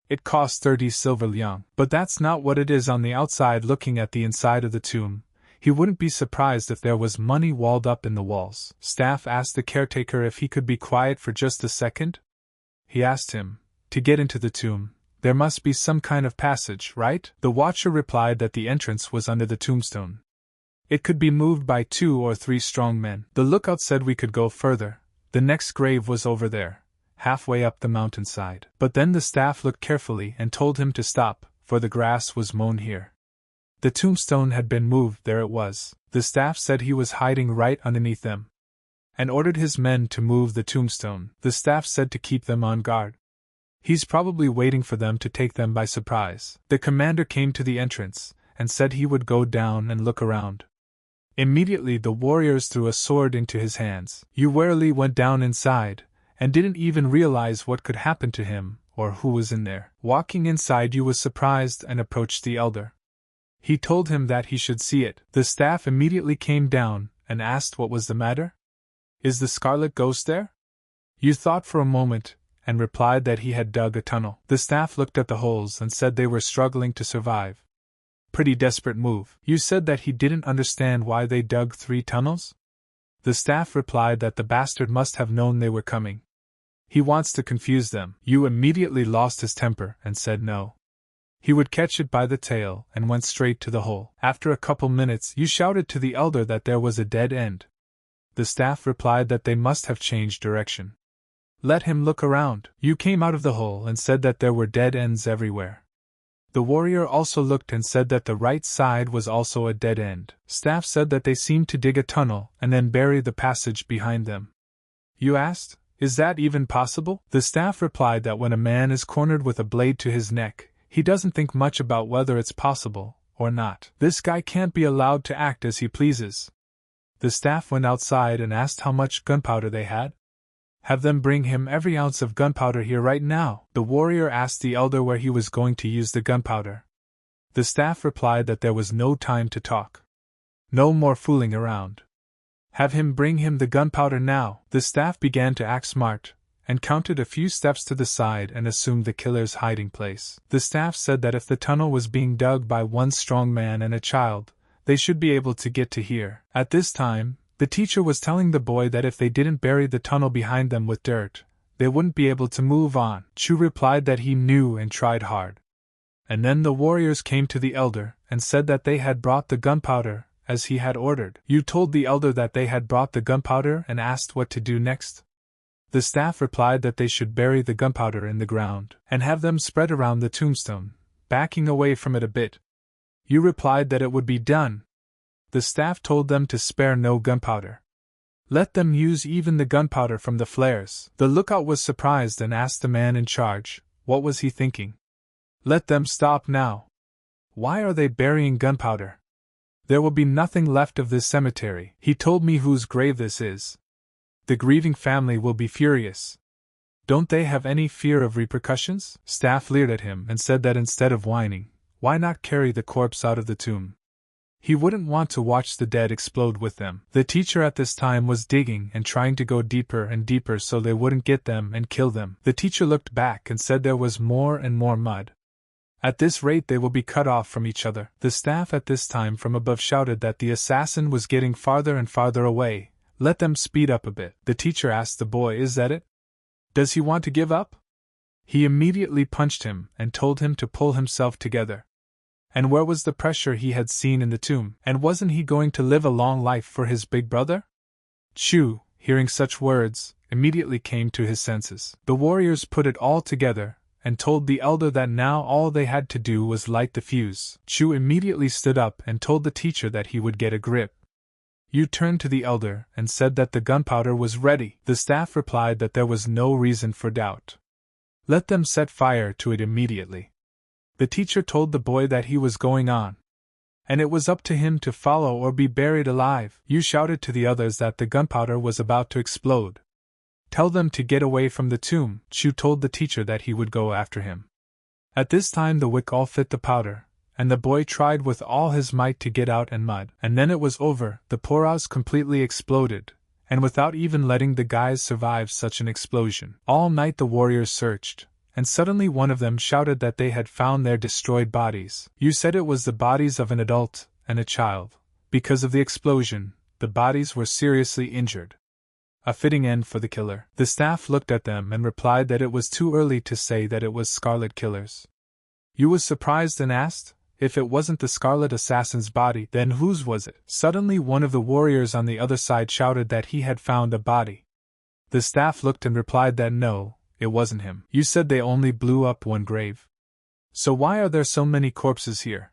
It cost 30 silver liang. But that's not what it is on the outside. Looking at the inside of the tomb, he wouldn't be surprised if there was money walled up in the walls. Staff asked the caretaker if he could be quiet for just a second. He asked him, to get into the tomb, there must be some kind of passage, right? The watcher replied that the entrance was under the tombstone. It could be moved by 2 or 3 strong men. The lookout said we could go further. The next grave was over there, halfway up the mountainside. But then the staff looked carefully and told him to stop, for the grass was mown here. The tombstone had been moved. There it was. The staff said he was hiding right underneath them, and ordered his men to move the tombstone. The staff said to keep them on guard. He's probably waiting for them to take them by surprise. The commander came to the entrance, and said he would go down and look around. Immediately the warriors threw a sword into his hands. Yu warily went down inside, and didn't even realize what could happen to him, or who was in there. Walking inside, Yu was surprised and approached the elder. He told him that he should see it. The staff immediately came down and asked what was the matter. Is the scarlet ghost there? Yu thought for a moment, and replied that he had dug a tunnel. The staff looked at the holes and said they were struggling to survive. Pretty desperate move. Yu said that he didn't understand why they dug 3 tunnels. The staff replied that the bastard must have known they were coming. He wants to confuse them. Yu immediately lost his temper and said no. He would catch it by the tail and went straight to the hole. After a couple minutes, you shouted to the elder that there was a dead end. The staff replied that they must have changed direction. Let him look around. You came out of the hole and said that there were dead ends everywhere. The warrior also looked and said that the right side was also a dead end. Staff said that they seemed to dig a tunnel and then bury the passage behind them. You asked, "Is that even possible?" The staff replied that when a man is cornered with a blade to his neck, he doesn't think much about whether it's possible or not. This guy can't be allowed to act as he pleases. The staff went outside and asked how much gunpowder they had. Have them bring him every ounce of gunpowder here right now. The warrior asked the elder where he was going to use the gunpowder. The staff replied that there was no time to talk. No more fooling around. Have him bring him the gunpowder now. The staff began to act smart, and counted a few steps to the side and assumed the killer's hiding place. The staff said that if the tunnel was being dug by one strong man and a child, they should be able to get to here. At this time, the teacher was telling the boy that if they didn't bury the tunnel behind them with dirt, they wouldn't be able to move on. Chu replied that he knew and tried hard. And then the warriors came to the elder and said that they had brought the gunpowder, as he had ordered. You told the elder that they had brought the gunpowder and asked what to do next. The staff replied that they should bury the gunpowder in the ground and have them spread around the tombstone, backing away from it a bit. You replied that it would be done. The staff told them to spare no gunpowder. Let them use even the gunpowder from the flares. The lookout was surprised and asked the man in charge, what was he thinking? Let them stop now. Why are they burying gunpowder? There will be nothing left of this cemetery. He told me whose grave this is. The grieving family will be furious. Don't they have any fear of repercussions? Staff leered at him and said that instead of whining, why not carry the corpse out of the tomb? He wouldn't want to watch the dead explode with them. The teacher at this time was digging and trying to go deeper and deeper so they wouldn't get them and kill them. The teacher looked back and said there was more and more mud. At this rate they will be cut off from each other. The staff at this time from above shouted that the assassin was getting farther and farther away. Let them speed up a bit. The teacher asked the boy, is that it? Does he want to give up? He immediately punched him and told him to pull himself together. And where was the pressure he had seen in the tomb? And wasn't he going to live a long life for his big brother? Chu, hearing such words, immediately came to his senses. The warriors put it all together and told the elder that now all they had to do was light the fuse. Chu immediately stood up and told the teacher that he would get a grip. You turned to the elder and said that the gunpowder was ready. The staff replied that there was no reason for doubt. Let them set fire to it immediately. The teacher told the boy that he was going on, and it was up to him to follow or be buried alive. You shouted to the others that the gunpowder was about to explode. Tell them to get away from the tomb. Chu told the teacher that he would go after him. At this time the wick all fit the powder, and the boy tried with all his might to get out and mud. And then it was over. The poorhouse completely exploded, and without even letting the guys survive such an explosion. All night the warriors searched, and suddenly one of them shouted that they had found their destroyed bodies. You said it was the bodies of an adult and a child. Because of the explosion, the bodies were seriously injured. A fitting end for the killer. The staff looked at them and replied that it was too early to say that it was Scarlet Killer's. You was surprised and asked, if it wasn't the Scarlet Assassin's body, then whose was it? Suddenly one of the warriors on the other side shouted that he had found a body. The staff looked and replied that no, it wasn't him. You said they only blew up one grave. So why are there so many corpses here?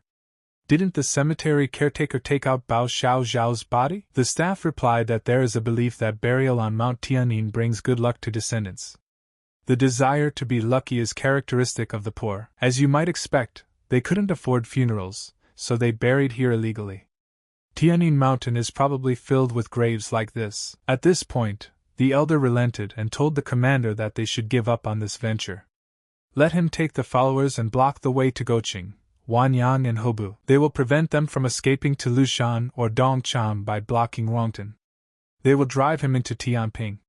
Didn't the cemetery caretaker take out Bao Xiao Zhao's body? The staff replied that there is a belief that burial on Mount Tianyin brings good luck to descendants. The desire to be lucky is characteristic of the poor. As you might expect, they couldn't afford funerals, so they buried here illegally. Tianyin Mountain is probably filled with graves like this. At this point, the elder relented and told the commander that they should give up on this venture. Let him take the followers and block the way to Goqing, Wanyang and Hobu. They will prevent them from escaping to Lushan or Dongchang by blocking Rongtan. They will drive him into Tianping.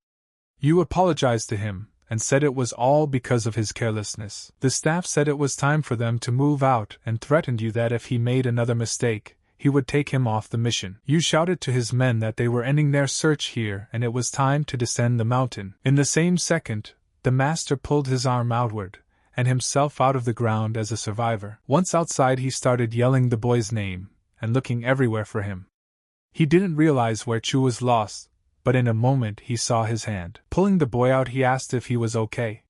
You apologized to him and said it was all because of his carelessness. The staff said it was time for them to move out and threatened you that if he made another mistake, he would take him off the mission. You shouted to his men that they were ending their search here and it was time to descend the mountain. In the same second, the master pulled his arm outward, and himself out of the ground as a survivor. Once outside, he started yelling the boy's name, and looking everywhere for him. He didn't realize where Chu was lost, but in a moment he saw his hand. Pulling the boy out, he asked if he was okay.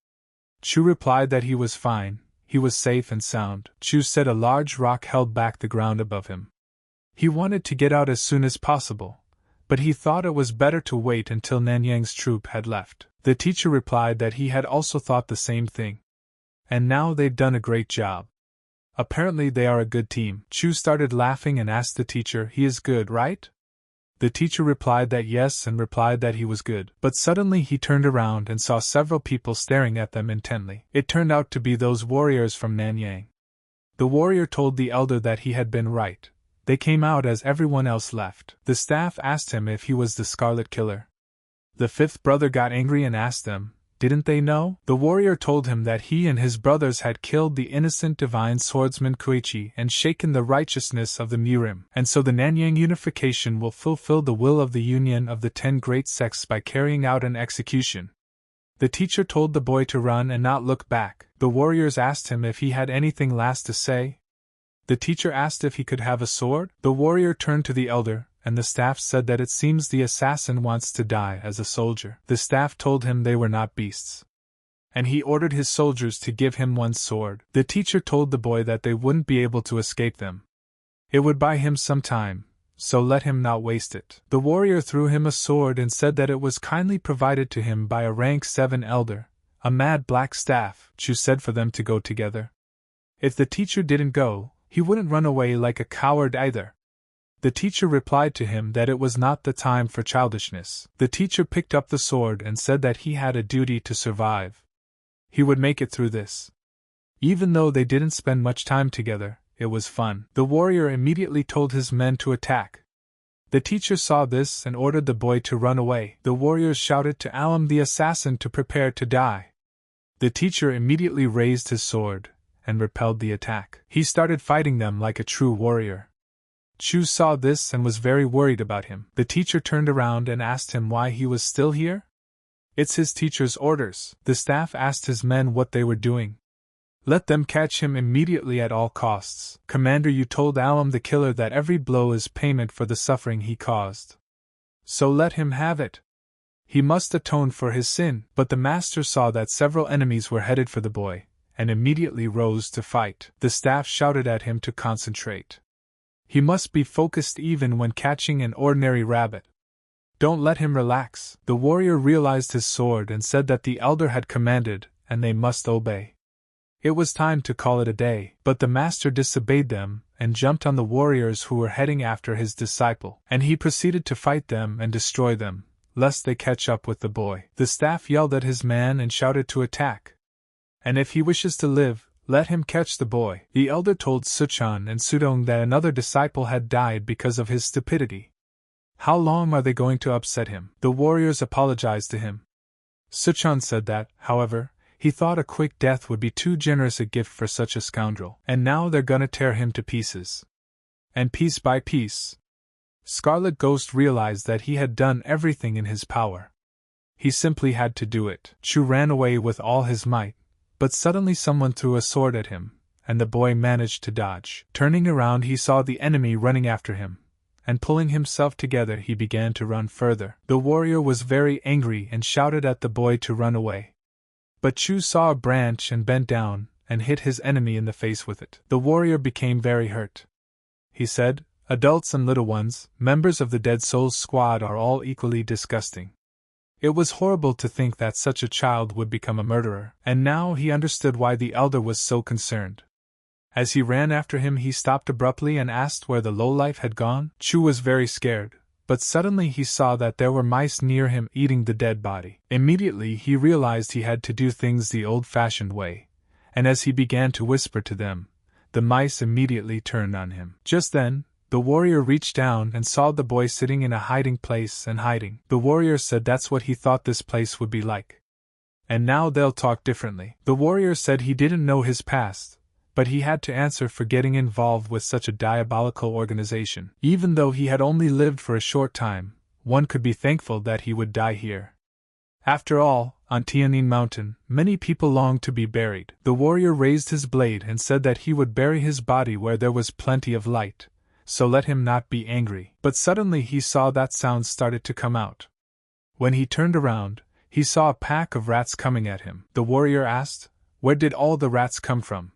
Chu replied that he was fine, he was safe and sound. Chu said a large rock held back the ground above him. He wanted to get out as soon as possible, but he thought it was better to wait until Nanyang's troop had left. The teacher replied that he had also thought the same thing. And now they've done a great job. Apparently they are a good team. Chu started laughing and asked the teacher, "He is good, right?" The teacher replied that yes and replied that he was good. But suddenly he turned around and saw several people staring at them intently. It turned out to be those warriors from Nanyang. The warrior told the elder that he had been right. They came out as everyone else left. The staff asked him if he was the Scarlet Killer. The fifth brother got angry and asked them, didn't they know? The warrior told him that he and his brothers had killed the innocent divine swordsman Koichi and shaken the righteousness of the Murim, and so the Nanyang unification will fulfill the will of the union of the 10 great sects by carrying out an execution. The teacher told the boy to run and not look back. The warriors asked him if he had anything last to say. The teacher asked if he could have a sword. The warrior turned to the elder, and the staff said that it seems the assassin wants to die as a soldier. The staff told him they were not beasts, and he ordered his soldiers to give him one sword. The teacher told the boy that they wouldn't be able to escape them. It would buy him some time, so let him not waste it. The warrior threw him a sword and said that it was kindly provided to him by a rank 7 elder, a mad black staff. Chu said for them to go together. If the teacher didn't go, he wouldn't run away like a coward either. The teacher replied to him that it was not the time for childishness. The teacher picked up the sword and said that he had a duty to survive. He would make it through this. Even though they didn't spend much time together, it was fun. The warrior immediately told his men to attack. The teacher saw this and ordered the boy to run away. The warriors shouted to Alam the assassin to prepare to die. The teacher immediately raised his sword and repelled the attack. He started fighting them like a true warrior. Chu saw this and was very worried about him. The teacher turned around and asked him why he was still here. It's his teacher's orders. The staff asked his men what they were doing. Let them catch him immediately at all costs. Commander, you told Alam the killer that every blow is payment for the suffering he caused. So let him have it. He must atone for his sin. But the master saw that several enemies were headed for the boy, and immediately rose to fight. The staff shouted at him to concentrate. He must be focused even when catching an ordinary rabbit. Don't let him relax. The warrior realized his sword and said that the elder had commanded, and they must obey. It was time to call it a day, but the master disobeyed them and jumped on the warriors who were heading after his disciple, and he proceeded to fight them and destroy them, lest they catch up with the boy. The staff yelled at his man and shouted to attack. And if he wishes to live, let him catch the boy. The elder told Suchan and Sudong that another disciple had died because of his stupidity. How long are they going to upset him? The warriors apologized to him. Suchan said that, however, he thought a quick death would be too generous a gift for such a scoundrel. And now they're gonna tear him to pieces. And piece by piece, Scarlet Ghost realized that he had done everything in his power. He simply had to do it. Chu ran away with all his might. But suddenly someone threw a sword at him, and the boy managed to dodge. Turning around, he saw the enemy running after him, and pulling himself together, he began to run further. The warrior was very angry and shouted at the boy to run away. But Chu saw a branch and bent down and hit his enemy in the face with it. The warrior became very hurt. He said, "Adults and little ones, members of the Dead Souls squad are all equally disgusting." It was horrible to think that such a child would become a murderer, and now he understood why the elder was so concerned. As he ran after him, he stopped abruptly and asked where the lowlife had gone. Chu was very scared, but suddenly he saw that there were mice near him eating the dead body. Immediately he realized he had to do things the old-fashioned way, and as he began to whisper to them, the mice immediately turned on him. Just then, the warrior reached down and saw the boy sitting in a hiding place and hiding. The warrior said that's what he thought this place would be like. And now they'll talk differently. The warrior said he didn't know his past, but he had to answer for getting involved with such a diabolical organization. Even though he had only lived for a short time, one could be thankful that he would die here. After all, on Tianyin Mountain, many people longed to be buried. The warrior raised his blade and said that he would bury his body where there was plenty of light, so let him not be angry. But suddenly he saw that sound started to come out. When he turned around, he saw a pack of rats coming at him. The warrior asked, "Where did all the rats come from?"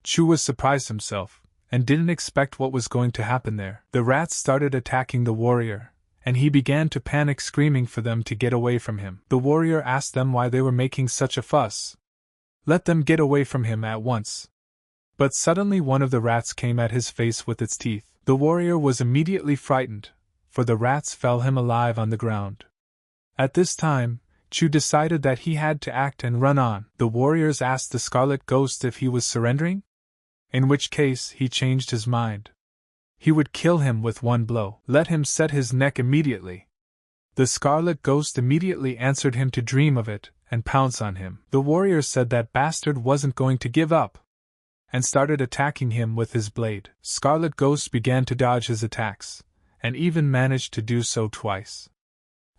Chu was surprised himself, and didn't expect what was going to happen there. The rats started attacking the warrior, and he began to panic, screaming for them to get away from him. The warrior asked them why they were making such a fuss. Let them get away from him at once. But suddenly one of the rats came at his face with its teeth. The warrior was immediately frightened, for the rats fell him alive on the ground. At this time, Chu decided that he had to act and run on. The warriors asked the Scarlet Ghost if he was surrendering, in which case he changed his mind. He would kill him with one blow. Let him set his neck immediately. The Scarlet Ghost immediately answered him to dream of it and pounce on him. The warrior said that bastard wasn't going to give up, and started attacking him with his blade. Scarlet Ghost began to dodge his attacks, and even managed to do so twice.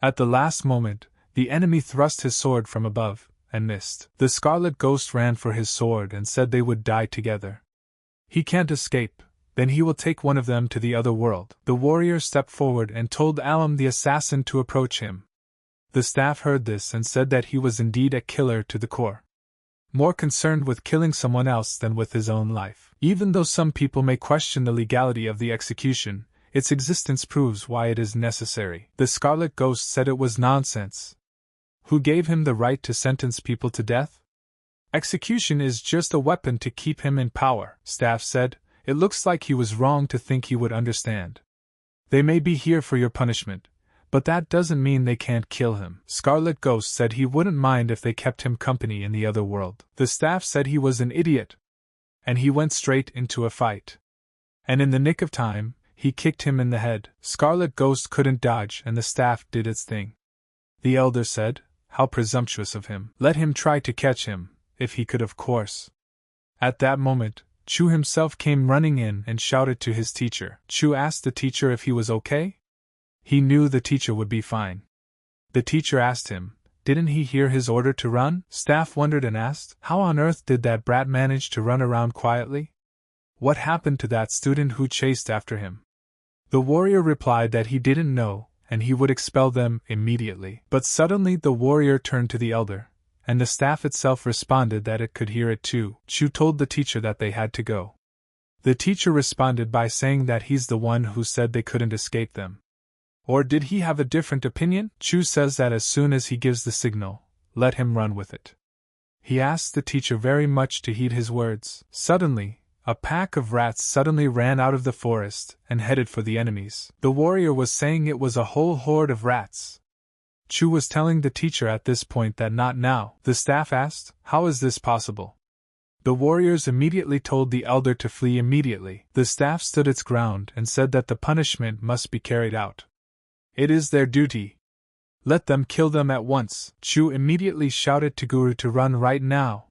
At the last moment, the enemy thrust his sword from above, and missed. The Scarlet Ghost ran for his sword and said they would die together. He can't escape, then he will take one of them to the other world. The warrior stepped forward and told Alam the assassin to approach him. The staff heard this and said that he was indeed a killer to the core, more concerned with killing someone else than with his own life. Even though some people may question the legality of the execution, its existence proves why it is necessary. The Scarlet Ghost said it was nonsense. Who gave him the right to sentence people to death? Execution is just a weapon to keep him in power, Staff said. It looks like he was wrong to think he would understand. They may be here for your punishment, but that doesn't mean they can't kill him. Scarlet Ghost said he wouldn't mind if they kept him company in the other world. The staff said he was an idiot, and he went straight into a fight. And in the nick of time, he kicked him in the head. Scarlet Ghost couldn't dodge and the staff did its thing. The elder said, "How presumptuous of him. Let him try to catch him, if he could, of course." At that moment, Chu himself came running in and shouted to his teacher. Chu asked the teacher if he was okay. He knew the teacher would be fine. The teacher asked him, didn't he hear his order to run? Staff wondered and asked, how on earth did that brat manage to run around quietly? What happened to that student who chased after him? The warrior replied that he didn't know, and he would expel them immediately. But suddenly the warrior turned to the elder, and the staff itself responded that it could hear it too. Chu told the teacher that they had to go. The teacher responded by saying that he's the one who said they couldn't escape them. Or did he have a different opinion? Chu says that as soon as he gives the signal, let him run with it. He asked the teacher very much to heed his words. Suddenly, a pack of rats suddenly ran out of the forest and headed for the enemies. The warrior was saying it was a whole horde of rats. Chu was telling the teacher at this point that not now. The staff asked, how is this possible? The warriors immediately told the elder to flee immediately. The staff stood its ground and said that the punishment must be carried out. It is their duty. Let them kill them at once. Chu immediately shouted to Guru to run right now.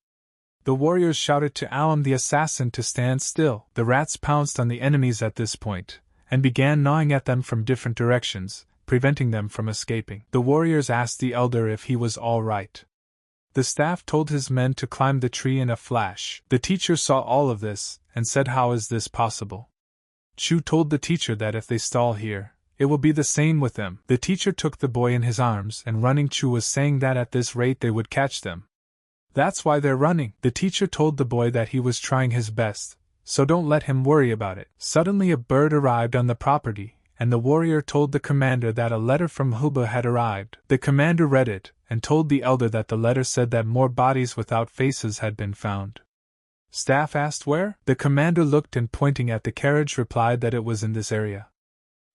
The warriors shouted to Alam the assassin to stand still. The rats pounced on the enemies at this point, and began gnawing at them from different directions, preventing them from escaping. The warriors asked the elder if he was all right. The staff told his men to climb the tree in a flash. The teacher saw all of this, and said, how is this possible? Chu told the teacher that if they stall here, it will be the same with them. The teacher took the boy in his arms and running. Chu was saying that at this rate they would catch them. That's why they're running. The teacher told the boy that he was trying his best, so don't let him worry about it. Suddenly a bird arrived on the property, and the warrior told the commander that a letter from Huba had arrived. The commander read it, and told the elder that the letter said that more bodies without faces had been found. Staff asked where? The commander looked and pointing at the carriage replied that it was in this area.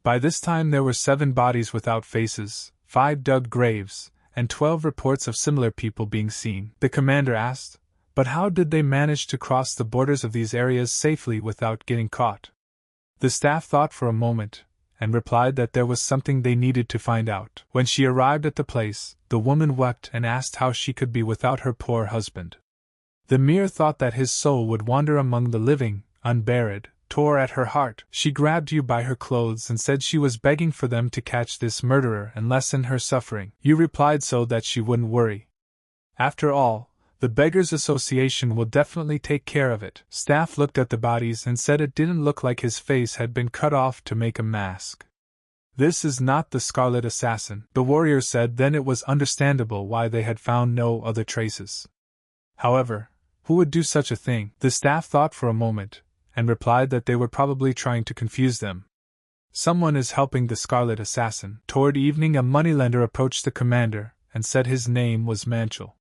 By this time there were 7 bodies without faces, 5 dug graves, and 12 reports of similar people being seen. The commander asked, but how did they manage to cross the borders of these areas safely without getting caught? The staff thought for a moment, and replied that there was something they needed to find out. When she arrived at the place, the woman wept and asked how she could be without her poor husband. The mere thought that his soul would wander among the living, unburied, tore at her heart. She grabbed you by her clothes and said she was begging for them to catch this murderer and lessen her suffering. You replied so that she wouldn't worry. After all, the Beggars Association will definitely take care of it. Staff looked at the bodies and said it didn't look like his face had been cut off to make a mask. This is not the Scarlet Assassin, the warrior said. Then it was understandable why they had found no other traces. However, who would do such a thing? The staff thought for a moment, and replied that they were probably trying to confuse them. Someone is helping the Scarlet Assassin. Toward evening, a moneylender approached the commander and said his name was Manchel.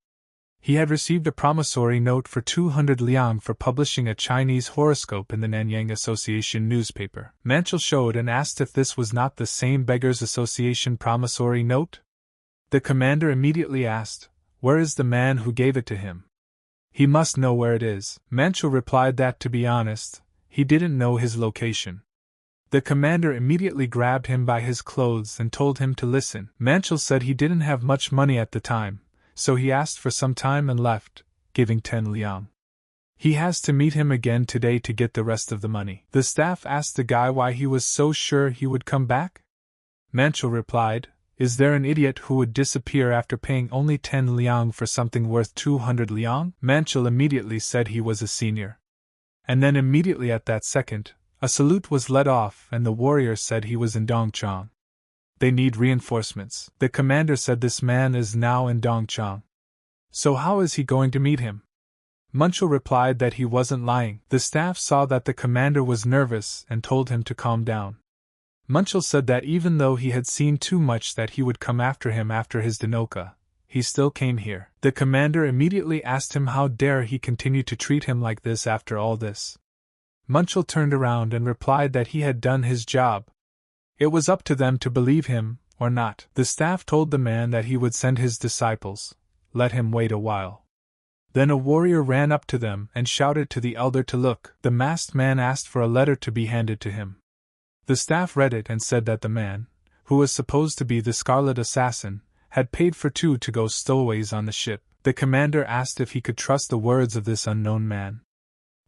He had received a promissory note for 200 liang for publishing a Chinese horoscope in the Nanyang Association newspaper. Manchel showed and asked if this was not the same Beggars Association promissory note. The commander immediately asked, "Where is the man who gave it to him? He must know where it is." Manchel replied that, to be honest, he didn't know his location. The commander immediately grabbed him by his clothes and told him to listen. Manchel said he didn't have much money at the time, so he asked for some time and left, giving 10 liang. He has to meet him again today to get the rest of the money. The staff asked the guy why he was so sure he would come back. Manchel replied, "Is there an idiot who would disappear after paying only 10 liang for something worth 200 liang?" Manchel immediately said he was a senior. And then immediately at that second, a salute was let off and the warrior said he was in Dongchang. They need reinforcements. The commander said this man is now in Dongchang. So how is he going to meet him? Manchel replied that he wasn't lying. The staff saw that the commander was nervous and told him to calm down. Manchel said that even though he had seen too much that he would come after him after his Denoka, he still came here. The commander immediately asked him how dare he continue to treat him like this after all this. Manchel turned around and replied that he had done his job. It was up to them to believe him, or not. The staff told the man that he would send his disciples. Let him wait a while. Then a warrior ran up to them and shouted to the elder to look. The masked man asked for a letter to be handed to him. The staff read it and said that the man, who was supposed to be the Scarlet Assassin, had paid for 2 to go stowaways on the ship. The commander asked if he could trust the words of this unknown man.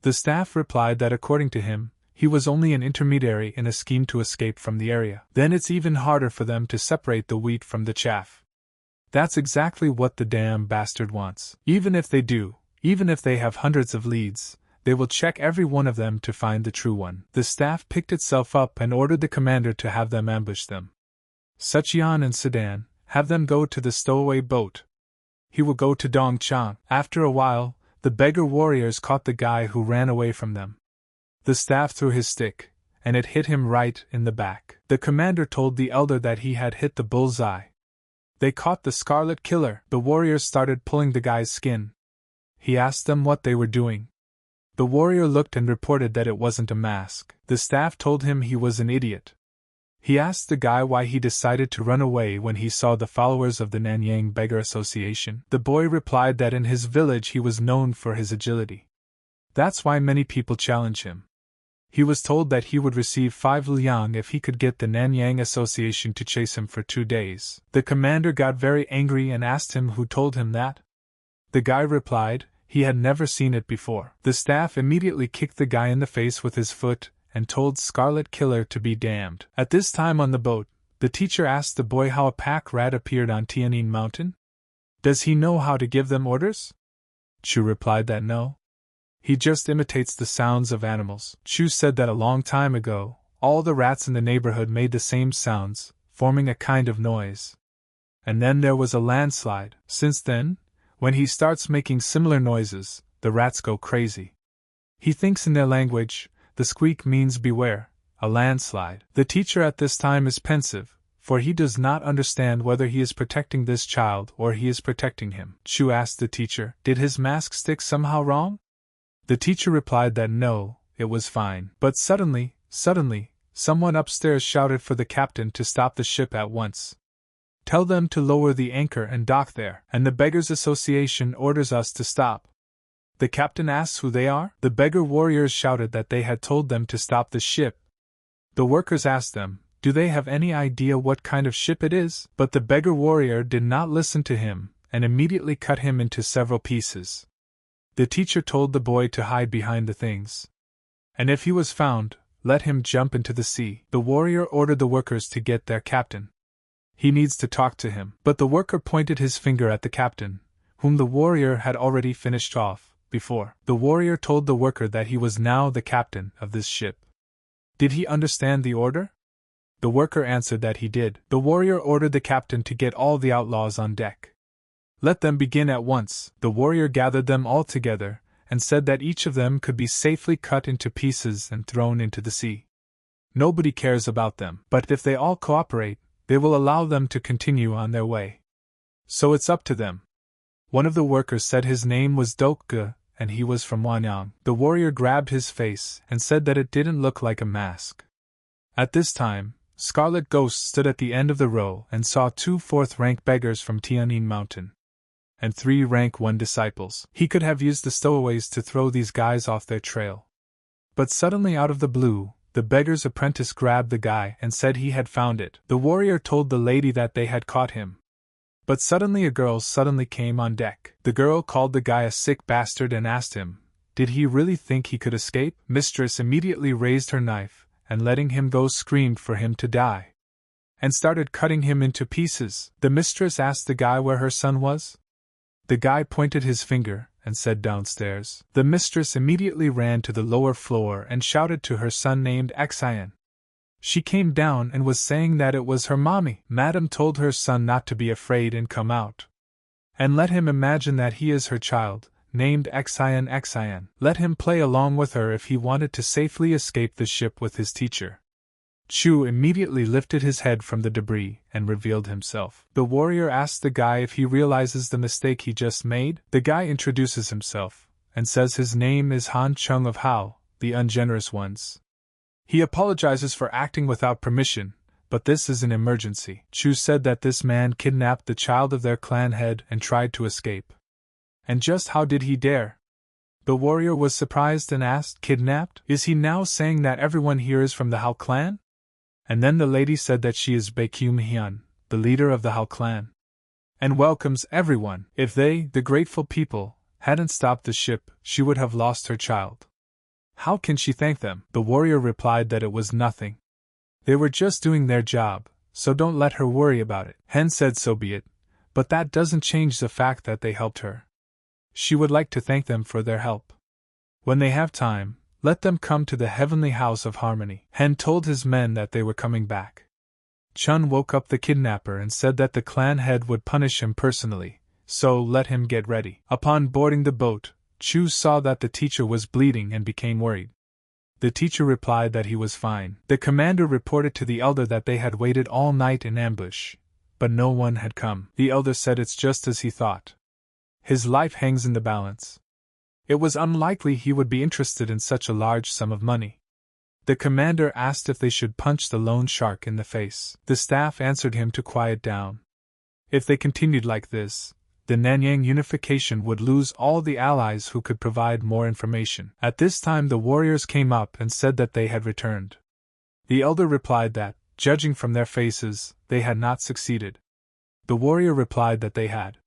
The staff replied that according to him, he was only an intermediary in a scheme to escape from the area. Then it's even harder for them to separate the wheat from the chaff. That's exactly what the damn bastard wants. Even if they do, even if they have hundreds of leads, they will check every one of them to find the true one. The staff picked itself up and ordered the commander to have them ambush them. Suchian and Sedan, have them go to the stowaway boat. He will go to Dongchang. After a while, the beggar warriors caught the guy who ran away from them. The staff threw his stick, and it hit him right in the back. The commander told the elder that he had hit the bullseye. They caught the Scarlet Killer. The warriors started pulling the guy's skin. He asked them what they were doing. The warrior looked and reported that it wasn't a mask. The staff told him he was an idiot. He asked the guy why he decided to run away when he saw the followers of the Nanyang Beggar Association. The boy replied that in his village he was known for his agility. That's why many people challenge him. He was told that he would receive 5 liang if he could get the Nanyang Association to chase him for 2 days. The commander got very angry and asked him who told him that. The guy replied, he had never seen it before. The staff immediately kicked the guy in the face with his foot and told Scarlet Killer to be damned. At this time on the boat, the teacher asked the boy how a pack rat appeared on Tianyin Mountain. Does he know how to give them orders? Chu replied that no. He just imitates the sounds of animals. Chu said that a long time ago, all the rats in the neighborhood made the same sounds, forming a kind of noise. And then there was a landslide. Since then, when he starts making similar noises, the rats go crazy. He thinks in their language, the squeak means beware, a landslide. The teacher at this time is pensive, for he does not understand whether he is protecting this child or he is protecting him. Chu asked the teacher, did his mask stick somehow wrong? The teacher replied that no, it was fine. But suddenly, someone upstairs shouted for the captain to stop the ship at once. Tell them to lower the anchor and dock there. And the Beggars Association orders us to stop. The captain asks who they are. The beggar warriors shouted that they had told them to stop the ship. The workers asked them, do they have any idea what kind of ship it is? But the beggar warrior did not listen to him, and immediately cut him into several pieces. The teacher told the boy to hide behind the things. And if he was found, let him jump into the sea. The warrior ordered the workers to get their captain. He needs to talk to him. But the worker pointed his finger at the captain, whom the warrior had already finished off before. The warrior told the worker that he was now the captain of this ship. Did he understand the order? The worker answered that he did. The warrior ordered the captain to get all the outlaws on deck. Let them begin at once. The warrior gathered them all together, and said that each of them could be safely cut into pieces and thrown into the sea. Nobody cares about them, but if they all cooperate, they will allow them to continue on their way. So it's up to them. One of the workers said his name was Dokge, and he was from Wanyang. The warrior grabbed his face and said that it didn't look like a mask. At this time, Scarlet Ghost stood at the end of the row and saw 2 4th-rank beggars from Tianyin Mountain and 3 rank 1 disciples. He could have used the stowaways to throw these guys off their trail. But suddenly out of the blue, the beggar's apprentice grabbed the guy and said he had found it. The warrior told the lady that they had caught him. But suddenly a girl came on deck. The girl called the guy a sick bastard and asked him, did he really think he could escape? Mistress immediately raised her knife, and letting him go screamed for him to die, and started cutting him into pieces. The mistress asked the guy where her son was. The guy pointed his finger and said downstairs. The mistress immediately ran to the lower floor and shouted to her son named Xian. She came down and was saying that it was her mommy. Madam told her son not to be afraid and come out, and let him imagine that he is her child, named Xian. Let him play along with her if he wanted to safely escape the ship with his teacher. Chu immediately lifted his head from the debris and revealed himself. The warrior asked the guy if he realizes the mistake he just made. The guy introduces himself and says his name is Han Chung of Hao, the Ungenerous Ones. He apologizes for acting without permission, but this is an emergency. Chu said that this man kidnapped the child of their clan head and tried to escape. And just how did he dare? The warrior was surprised and asked, kidnapped? Is he now saying that everyone here is from the Hao clan? And then the lady said that she is Baekhyun Hyun, the leader of the Hao clan, and welcomes everyone. If they, the grateful people, hadn't stopped the ship, she would have lost her child. How can she thank them? The warrior replied that it was nothing. They were just doing their job, so don't let her worry about it. Hen said so be it, but that doesn't change the fact that they helped her. She would like to thank them for their help. When they have time, let them come to the heavenly house of harmony. Hen told his men that they were coming back. Chun woke up the kidnapper and said that the clan head would punish him personally, so let him get ready. Upon boarding the boat, Chu saw that the teacher was bleeding and became worried. The teacher replied that he was fine. The commander reported to the elder that they had waited all night in ambush, but no one had come. The elder said it's just as he thought. His life hangs in the balance. It was unlikely he would be interested in such a large sum of money. The commander asked if they should punch the lone shark in the face. The staff answered him to quiet down. If they continued like this, the Nanyang unification would lose all the allies who could provide more information. At this time the warriors came up and said that they had returned. The elder replied that, judging from their faces, they had not succeeded. The warrior replied that they had.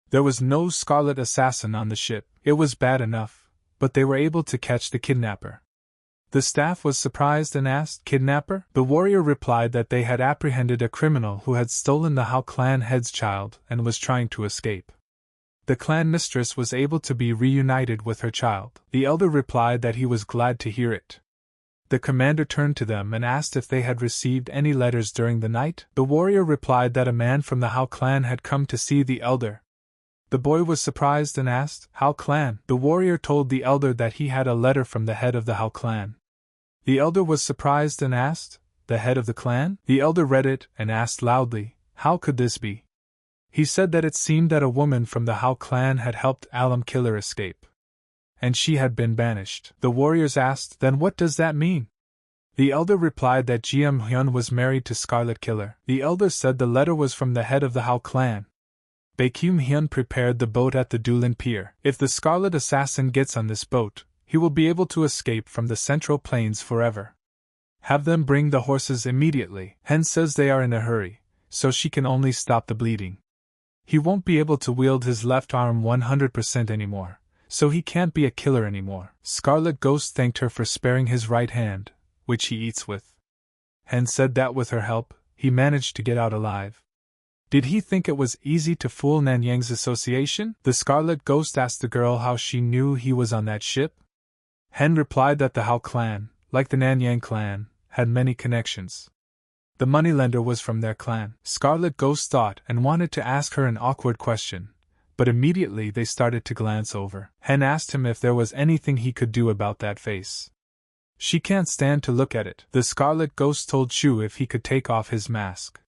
There was no scarlet assassin on the ship. It was bad enough, but they were able to catch the kidnapper. The staff was surprised and asked, kidnapper? The warrior replied that they had apprehended a criminal who had stolen the Hao clan head's child and was trying to escape. The clan mistress was able to be reunited with her child. The elder replied that he was glad to hear it. The commander turned to them and asked if they had received any letters during the night. The warrior replied that a man from the Hao clan had come to see the elder. The boy was surprised and asked, Hao clan? The warrior told the elder that he had a letter from the head of the Hao clan. The elder was surprised and asked, the head of the clan? The elder read it and asked loudly, how could this be? He said that it seemed that a woman from the Hao clan had helped Alam Killer escape, and she had been banished. The warriors asked, then what does that mean? The elder replied that Jiam Hyun was married to Scarlet Killer. The elder said the letter was from the head of the Hao clan. Baekhyun Hyun prepared the boat at the Dulin Pier. If the Scarlet Assassin gets on this boat, he will be able to escape from the Central Plains forever. Have them bring the horses immediately. Hen says they are in a hurry, so she can only stop the bleeding. He won't be able to wield his left arm 100% anymore, so he can't be a killer anymore. Scarlet Ghost thanked her for sparing his right hand, which he eats with. Hen said that with her help, he managed to get out alive. Did he think it was easy to fool Nanyang's association? The Scarlet Ghost asked the girl how she knew he was on that ship. Hen replied that the Hao clan, like the Nanyang clan, had many connections. The moneylender was from their clan. Scarlet Ghost thought and wanted to ask her an awkward question, but immediately they started to glance over. Hen asked him if there was anything he could do about that face. She can't stand to look at it. The Scarlet Ghost told Chu if he could take off his mask.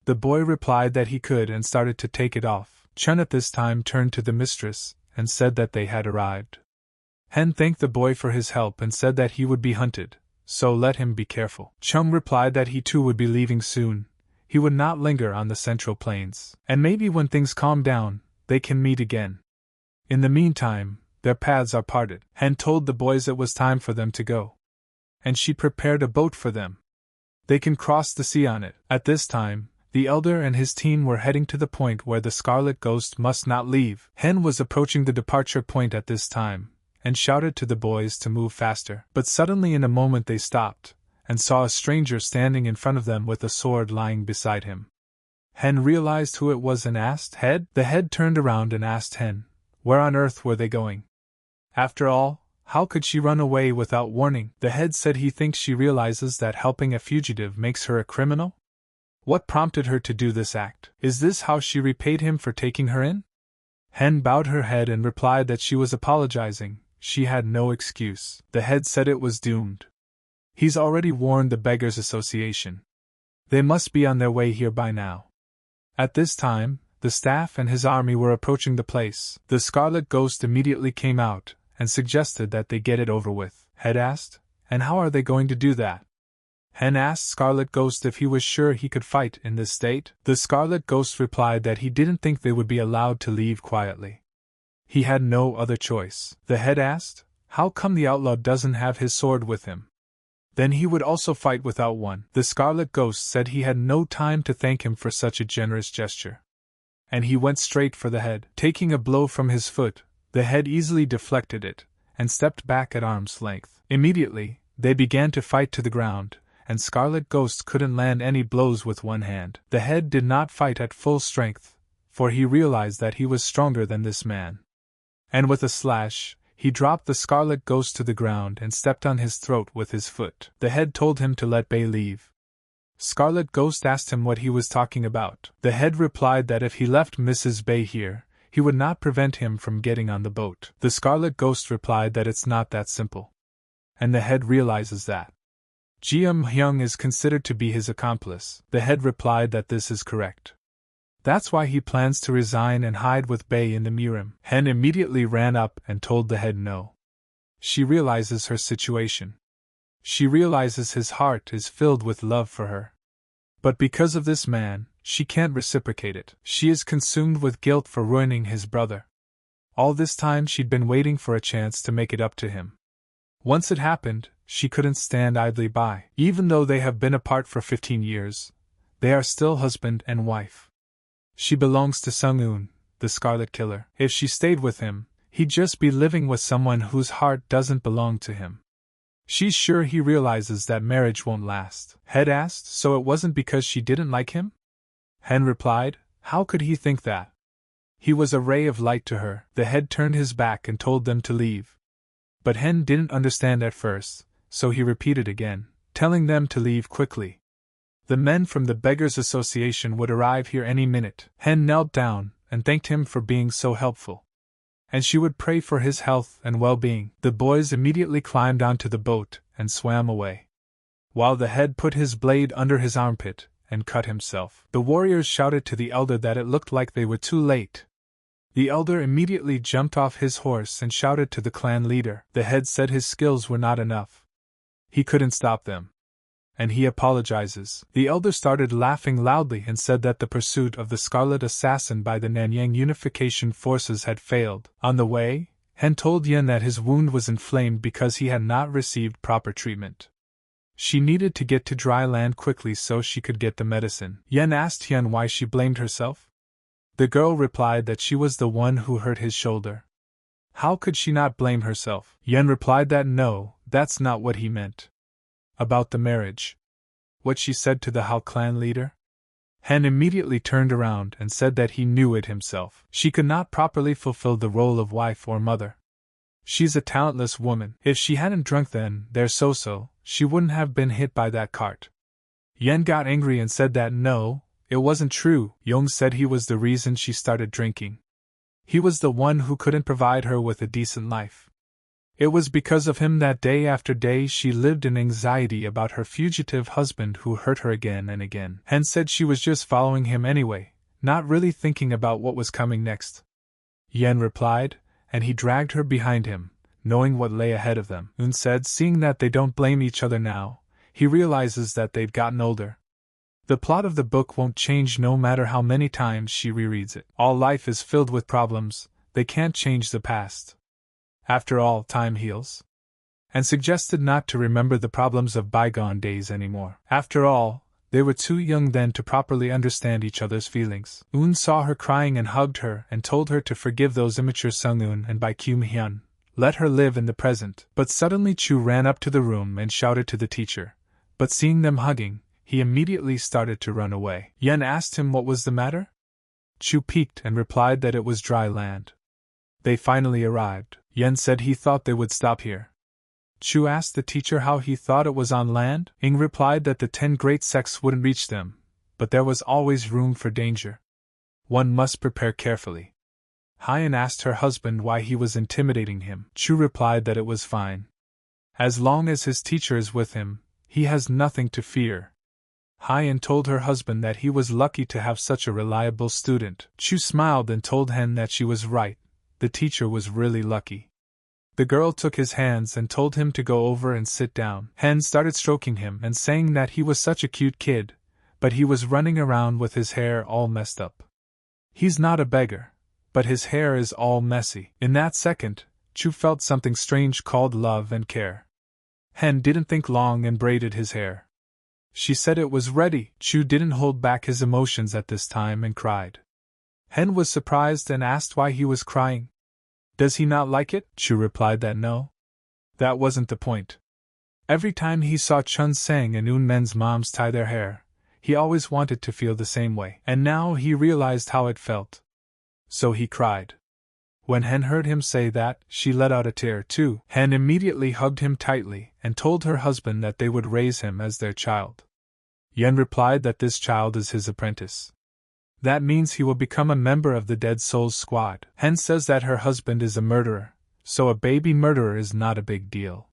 The boy replied that he could and started to take it off. Chun at this time turned to the mistress and said that they had arrived. Hen thanked the boy for his help and said that he would be hunted, so let him be careful. Chum replied that he too would be leaving soon. He would not linger on the Central Plains, and maybe when things calm down, they can meet again. In the meantime, their paths are parted. Hen told the boys it was time for them to go, and she prepared a boat for them. They can cross the sea on it. At this time, the elder and his team were heading to the point where the Scarlet Ghost must not leave. Hen was approaching the departure point at this time, and shouted to the boys to move faster. But suddenly in a moment they stopped, and saw a stranger standing in front of them with a sword lying beside him. Hen realized who it was and asked Head. The head turned around and asked Hen, where on earth were they going? After all, how could she run away without warning? The head said he thinks she realizes that helping a fugitive makes her a criminal. What prompted her to do this act? Is this how she repaid him for taking her in? Hen bowed her head and replied that she was apologizing. She had no excuse. The head said it was doomed. He's already warned the Beggars Association. They must be on their way here by now. At this time, the staff and his army were approaching the place. The Scarlet Ghost immediately came out and suggested that they get it over with. Head asked, and how are they going to do that? Hen asked Scarlet Ghost if he was sure he could fight in this state. The Scarlet Ghost replied that he didn't think they would be allowed to leave quietly. He had no other choice. The head asked, how come the outlaw doesn't have his sword with him? Then he would also fight without one. The Scarlet Ghost said he had no time to thank him for such a generous gesture. And he went straight for the head. Taking a blow from his foot, the head easily deflected it, and stepped back at arm's length. Immediately, they began to fight to the ground, and Scarlet Ghost couldn't land any blows with one hand. The head did not fight at full strength, for he realized that he was stronger than this man. And with a slash, he dropped the Scarlet Ghost to the ground and stepped on his throat with his foot. The head told him to let Bay leave. Scarlet Ghost asked him what he was talking about. The head replied that if he left Mrs. Bay here, he would not prevent him from getting on the boat. The Scarlet Ghost replied that it's not that simple. And the head realizes that Hyung is considered to be his accomplice. The head replied that this is correct. That's why he plans to resign and hide with Bay in the Murim. Hen immediately ran up and told the head no. She realizes her situation. She realizes his heart is filled with love for her. But because of this man, she can't reciprocate it. She is consumed with guilt for ruining his brother. All this time she'd been waiting for a chance to make it up to him. Once it happened, she couldn't stand idly by. Even though they have been apart for 15 years, they are still husband and wife. She belongs to Sung-un, the Scarlet Killer. If she stayed with him, he'd just be living with someone whose heart doesn't belong to him. She's sure he realizes that marriage won't last. Head asked, so it wasn't because she didn't like him? Hen replied, how could he think that? He was a ray of light to her. The head turned his back and told them to leave. But Hen didn't understand at first, so he repeated again, telling them to leave quickly. The men from the Beggars Association would arrive here any minute. Hen knelt down and thanked him for being so helpful. And she would pray for his health and well-being. The boys immediately climbed onto the boat and swam away, while the head put his blade under his armpit and cut himself. The warriors shouted to the elder that it looked like they were too late. The elder immediately jumped off his horse and shouted to the clan leader. The head said his skills were not enough. He couldn't stop them. And he apologizes. The elder started laughing loudly and said that the pursuit of the Scarlet Assassin by the Nanyang Unification Forces had failed. On the way, Hen told Yen that his wound was inflamed because he had not received proper treatment. She needed to get to dry land quickly so she could get the medicine. Yen asked Yen why she blamed herself. The girl replied that she was the one who hurt his shoulder. How could she not blame herself? Yen replied that no, that's not what he meant. About the marriage. What she said to the Hao clan leader? Hen immediately turned around and said that he knew it himself. She could not properly fulfill the role of wife or mother. She's a talentless woman. If she hadn't drunk then, there so, she wouldn't have been hit by that cart. Yen got angry and said that no, it wasn't true. Yong said he was the reason she started drinking. He was the one who couldn't provide her with a decent life. It was because of him that day after day she lived in anxiety about her fugitive husband who hurt her again and again. Hen said she was just following him anyway, not really thinking about what was coming next. Yen replied, and he dragged her behind him, knowing what lay ahead of them. Un said seeing that they don't blame each other now, he realizes that they've gotten older. The plot of the book won't change no matter how many times she rereads it. All life is filled with problems, they can't change the past. After all, time heals. And suggested not to remember the problems of bygone days anymore. After all, they were too young then to properly understand each other's feelings. Un saw her crying and hugged her and told her to forgive those immature Sung-un and by Kyum Hyun, let her live in the present. But suddenly Chu ran up to the room and shouted to the teacher. But seeing them hugging, he immediately started to run away. Yen asked him what was the matter. Chu peeked and replied that it was dry land. They finally arrived. Yen said he thought they would stop here. Chu asked the teacher how he thought it was on land. Ing replied that the 10 great sects wouldn't reach them, but there was always room for danger. One must prepare carefully. Hyen asked her husband why he was intimidating him. Chu replied that it was fine. As long as his teacher is with him, he has nothing to fear. Hyen told her husband that he was lucky to have such a reliable student. Chu smiled and told Hen that she was right. The teacher was really lucky. The girl took his hands and told him to go over and sit down. Hen started stroking him and saying that he was such a cute kid, but he was running around with his hair all messed up. He's not a beggar, but his hair is all messy. In that second, Chu felt something strange called love and care. Hen didn't think long and braided his hair. She said it was ready. Chu didn't hold back his emotions at this time and cried. Hen was surprised and asked why he was crying. Does he not like it? Chu replied that no. That wasn't the point. Every time he saw Chun Sang and Un Men's moms tie their hair, he always wanted to feel the same way, and now he realized how it felt. So he cried. When Hen heard him say that, she let out a tear too. Hen immediately hugged him tightly and told her husband that they would raise him as their child. Yen replied that this child is his apprentice. That means he will become a member of the Dead Souls Squad. Hen says that her husband is a murderer, so a baby murderer is not a big deal.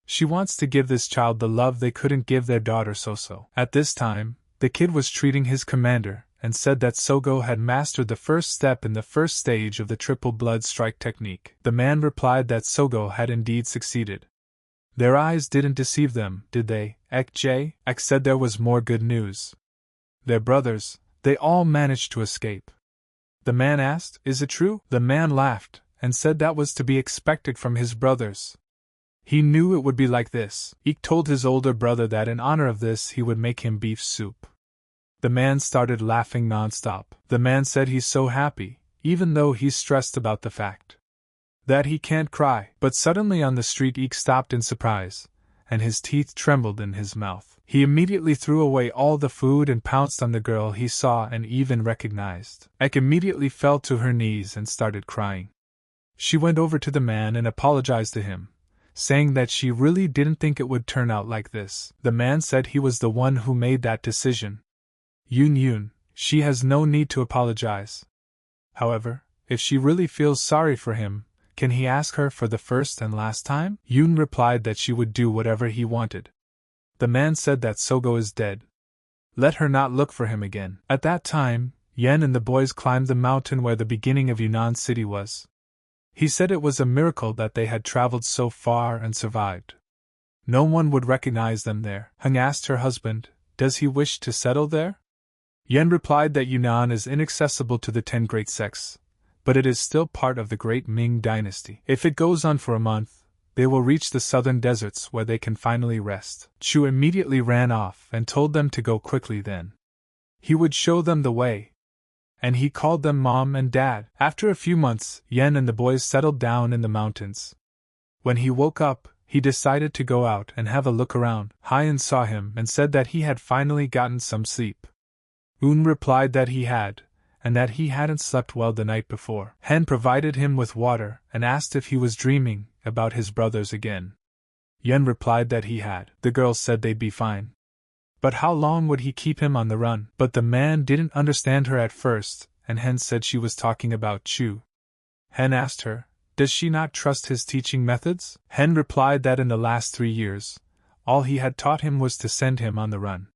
She wants to give this child the love they couldn't give their daughter So. At this time, the kid was treating his commander and said that Sogo had mastered the first step in the first stage of the triple blood strike technique. The man replied that Sogo had indeed succeeded. Their eyes didn't deceive them, did they? Ek said there was more good news. Their brothers, they all managed to escape. The man asked, "Is it true?" The man laughed, and said that was to be expected from his brothers. He knew it would be like this. Eek told his older brother that in honor of this he would make him beef soup. The man started laughing non-stop. The man said he's so happy, even though he's stressed about the fact that he can't cry. But suddenly on the street Eek stopped in surprise, and his teeth trembled in his mouth. He immediately threw away all the food and pounced on the girl he saw and even recognized. Ek immediately fell to her knees and started crying. She went over to the man and apologized to him, saying that she really didn't think it would turn out like this. The man said he was the one who made that decision. Yun, she has no need to apologize. However, if she really feels sorry for him, can he ask her for the first and last time? Yun replied that she would do whatever he wanted. The man said that Sogo is dead. Let her not look for him again. At that time, Yen and the boys climbed the mountain where the beginning of Yunnan City was. He said it was a miracle that they had traveled so far and survived. No one would recognize them there. Hung asked her husband, does he wish to settle there? Yen replied that Yunnan is inaccessible to the 10 great sects, but it is still part of the great Ming dynasty. If it goes on for a month, they will reach the southern deserts where they can finally rest. Chu immediately ran off and told them to go quickly then. He would show them the way. and he called them Mom and Dad. After a few months, Yen and the boys settled down in the mountains. When he woke up, he decided to go out and have a look around. Hyen saw him and said that he had finally gotten some sleep. Un replied that he had, and that he hadn't slept well the night before. Hen provided him with water and asked if he was dreaming about his brothers again. Yen replied that he had. The girls said they'd be fine. But how long would he keep him on the run? But the man didn't understand her at first, and Hen said she was talking about Chu. Hen asked her, does she not trust his teaching methods? Hen replied that in the last 3 years, all he had taught him was to send him on the run.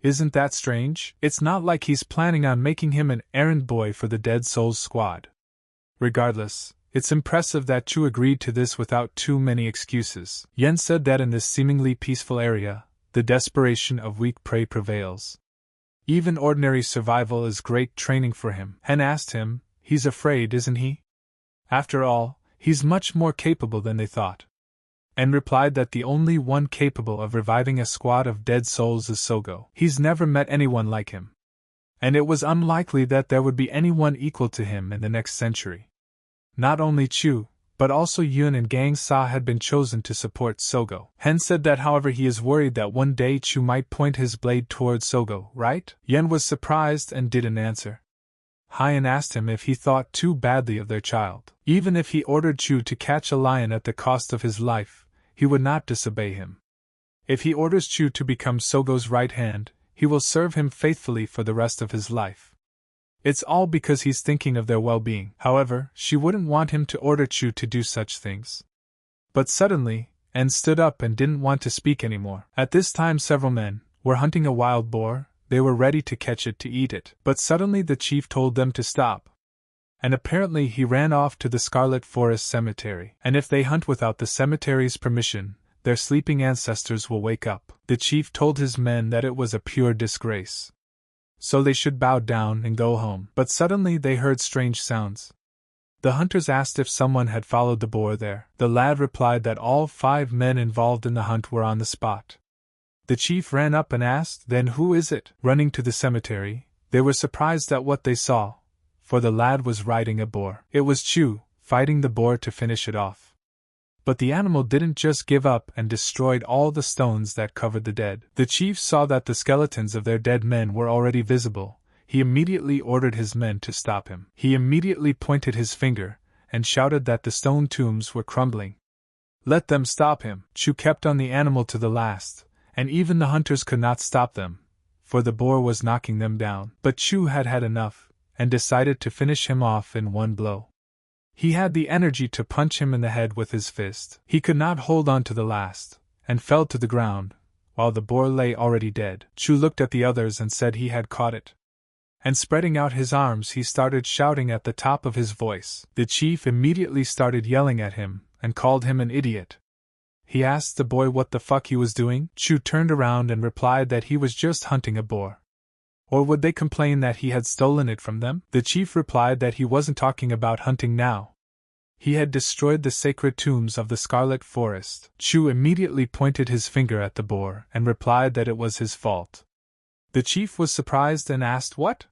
Isn't that strange? It's not like he's planning on making him an errand boy for the Dead Souls Squad. Regardless, it's impressive that Chu agreed to this without too many excuses. Yen said that in this seemingly peaceful area, the desperation of weak prey prevails. Even ordinary survival is great training for him. Hen asked him, he's afraid, isn't he? After all, he's much more capable than they thought. And replied that the only one capable of reviving a squad of dead souls is Sogo. He's never met anyone like him. And it was unlikely that there would be anyone equal to him in the next century. Not only Chu, but also Yun and Gang Sa had been chosen to support Sogo. Hen said that however he is worried that one day Chu might point his blade towards Sogo, right? Yen was surprised and didn't answer. Hyen asked him if he thought too badly of their child. Even if he ordered Chu to catch a lion at the cost of his life, he would not disobey him. If he orders Chu to become Sogo's right hand, he will serve him faithfully for the rest of his life. It's all because he's thinking of their well-being. However, she wouldn't want him to order Chu to do such things. But suddenly, En stood up and didn't want to speak anymore. At this time several men were hunting a wild boar. They were ready to catch it to eat it. But suddenly the chief told them to stop. And apparently he ran off to the Scarlet Forest Cemetery. And if they hunt without the cemetery's permission, their sleeping ancestors will wake up. The chief told his men that it was a pure disgrace. So they should bow down and go home. But suddenly they heard strange sounds. The hunters asked if someone had followed the boar there. The lad replied that all 5 men involved in the hunt were on the spot. The chief ran up and asked, then who is it? Running to the cemetery, they were surprised at what they saw, for the lad was riding a boar. It was Chu, fighting the boar to finish it off. But the animal didn't just give up and destroyed all the stones that covered the dead. The chief saw that the skeletons of their dead men were already visible. He immediately ordered his men to stop him. He immediately pointed his finger and shouted that the stone tombs were crumbling. Let them stop him. Chu kept on the animal to the last, and even the hunters could not stop them, for the boar was knocking them down. But Chu had had enough, and decided to finish him off in one blow. He had the energy to punch him in the head with his fist. He could not hold on to the last, and fell to the ground, while the boar lay already dead. Chu looked at the others and said he had caught it. And spreading out his arms he started shouting at the top of his voice. The chief immediately started yelling at him, and called him an idiot. He asked the boy what the fuck he was doing. Chu turned around and replied that he was just hunting a boar. Or would they complain that he had stolen it from them? The chief replied that he wasn't talking about hunting now. He had destroyed the sacred tombs of the Scarlet Forest. Chu immediately pointed his finger at the boar and replied that it was his fault. The chief was surprised and asked what?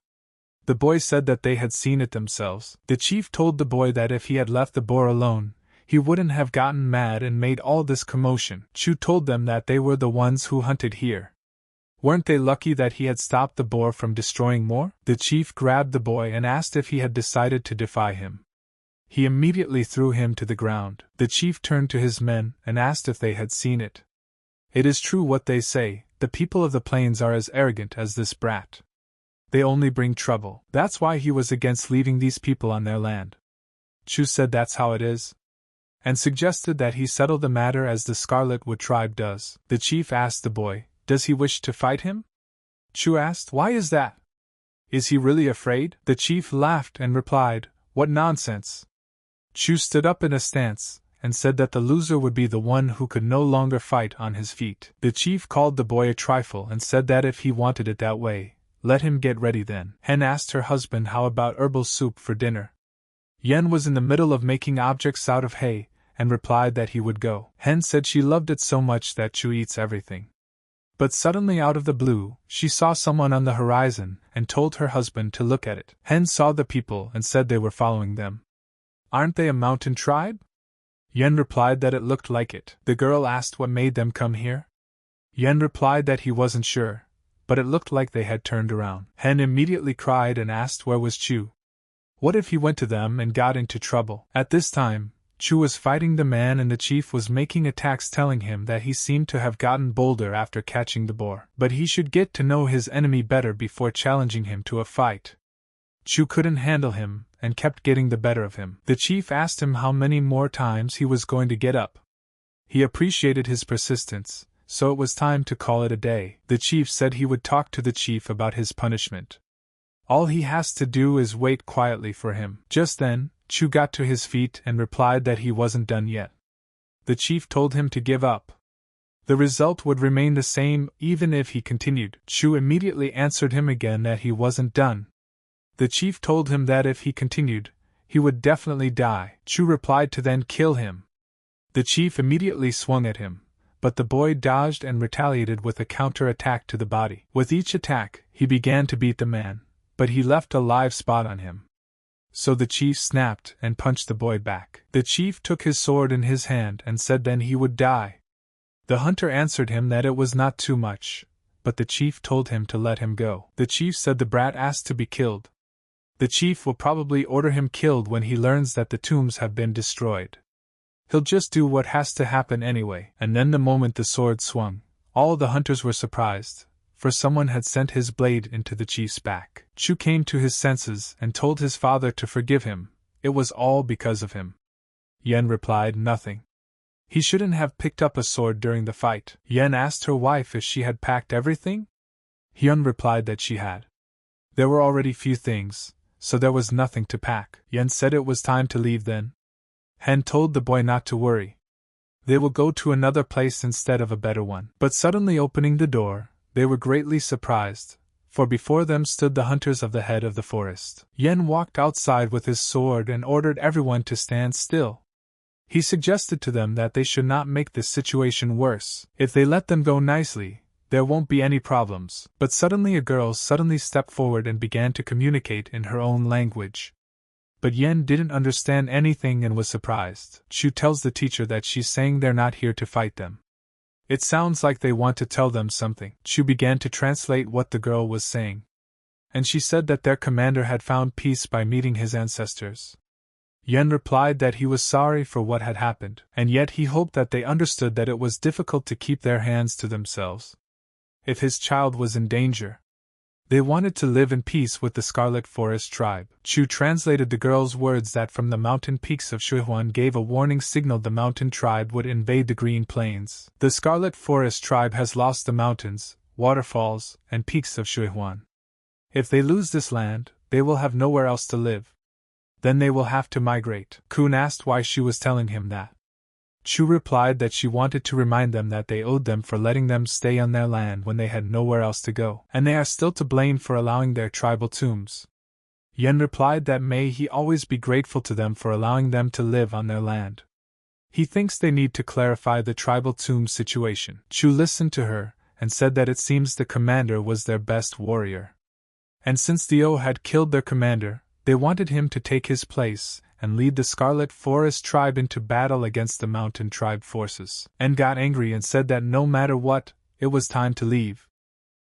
The boy said that they had seen it themselves. The chief told the boy that if he had left the boar alone, he wouldn't have gotten mad and made all this commotion. Chu told them that they were the ones who hunted here. Weren't they lucky that he had stopped the boar from destroying more? The chief grabbed the boy and asked if he had decided to defy him. He immediately threw him to the ground. The chief turned to his men and asked if they had seen it. It is true what they say, the people of the plains are as arrogant as this brat. They only bring trouble. That's why he was against leaving these people on their land. Chu said that's how it is, and suggested that he settle the matter as the Scarlet Wood tribe does. The chief asked the boy, does he wish to fight him? Chu asked, why is that? Is he really afraid? The chief laughed and replied, what nonsense. Chu stood up in a stance, and said that the loser would be the one who could no longer fight on his feet. The chief called the boy a trifle and said that if he wanted it that way, let him get ready then. Hen asked her husband how about herbal soup for dinner. Yen was in the middle of making objects out of hay, and replied that he would go. Hen said she loved it so much that Chu eats everything. But suddenly out of the blue, she saw someone on the horizon and told her husband to look at it. Hen saw the people and said they were following them. Aren't they a mountain tribe? Yen replied that it looked like it. The girl asked what made them come here. Yen replied that he wasn't sure, but it looked like they had turned around. Hen immediately cried and asked where was Chu. What if he went to them and got into trouble? At this time, Chu was fighting the man and the chief was making attacks, telling him that he seemed to have gotten bolder after catching the boar, but he should get to know his enemy better before challenging him to a fight. Chu couldn't handle him and kept getting the better of him. The chief asked him how many more times he was going to get up. He appreciated his persistence, so it was time to call it a day. The chief said he would talk to the chief about his punishment. All he has to do is wait quietly for him. Just then, Chu got to his feet and replied that he wasn't done yet. The chief told him to give up. The result would remain the same even if he continued. Chu immediately answered him again that he wasn't done. The chief told him that if he continued, he would definitely die. Chu replied to then kill him. The chief immediately swung at him, but the boy dodged and retaliated with a counter-attack to the body. With each attack, he began to beat the man, but he left a live spot on him. So the chief snapped and punched the boy back. The chief took his sword in his hand and said then he would die. The hunter answered him that it was not too much, but the chief told him to let him go. The chief said the brat asked to be killed. The chief will probably order him killed when he learns that the tombs have been destroyed. He'll just do what has to happen anyway. And then the moment the sword swung, all the hunters were surprised, for someone had sent his blade into the chief's back. Chu came to his senses and told his father to forgive him. It was all because of him. Yen replied nothing. He shouldn't have picked up a sword during the fight. Yen asked her wife if she had packed everything. Hyun replied that she had. There were already few things, so there was nothing to pack. Yen said it was time to leave then. Hen told the boy not to worry. They will go to another place instead of a better one. But suddenly opening the door, they were greatly surprised, for before them stood the hunters of the head of the forest. Yen walked outside with his sword and ordered everyone to stand still. He suggested to them that they should not make this situation worse. If they let them go nicely, there won't be any problems. But suddenly a girl stepped forward and began to communicate in her own language. But Yen didn't understand anything and was surprised. Chu tells the teacher that she's saying they're not here to fight them. It sounds like they want to tell them something. Chu began to translate what the girl was saying. And she said that their commander had found peace by meeting his ancestors. Yen replied that he was sorry for what had happened, and yet he hoped that they understood that it was difficult to keep their hands to themselves. If his child was in danger, they wanted to live in peace with the Scarlet Forest tribe. Chu translated the girl's words that from the mountain peaks of Shuhuan gave a warning signal the mountain tribe would invade the Green Plains. The Scarlet Forest tribe has lost the mountains, waterfalls, and peaks of Shuhuan. If they lose this land, they will have nowhere else to live. Then they will have to migrate. Kun asked why she was telling him that. Chu replied that she wanted to remind them that they owed them for letting them stay on their land when they had nowhere else to go, and they are still to blame for allowing their tribal tombs. Yen replied that may he always be grateful to them for allowing them to live on their land. He thinks they need to clarify the tribal tomb situation. Chu listened to her and said that it seems the commander was their best warrior. And since Dio had killed their commander, they wanted him to take his place and lead the Scarlet Forest tribe into battle against the mountain tribe forces, and got angry and said that no matter what, it was time to leave.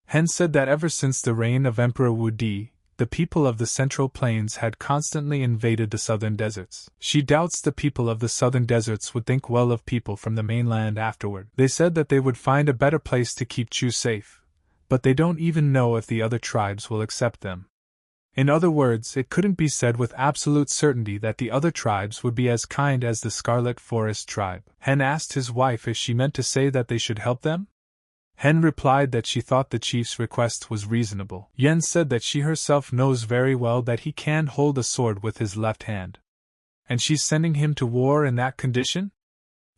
Hen said that ever since the reign of Emperor Wu Di, the people of the Central Plains had constantly invaded the southern deserts. She doubts the people of the southern deserts would think well of people from the mainland afterward. They said that they would find a better place to keep Chu safe, but they don't even know if the other tribes will accept them. In other words, it couldn't be said with absolute certainty that the other tribes would be as kind as the Scarlet Forest tribe. Hen asked his wife if she meant to say that they should help them. Hen replied that she thought the chief's request was reasonable. Yen said that she herself knows very well that he can't hold a sword with his left hand. And she's sending him to war in that condition?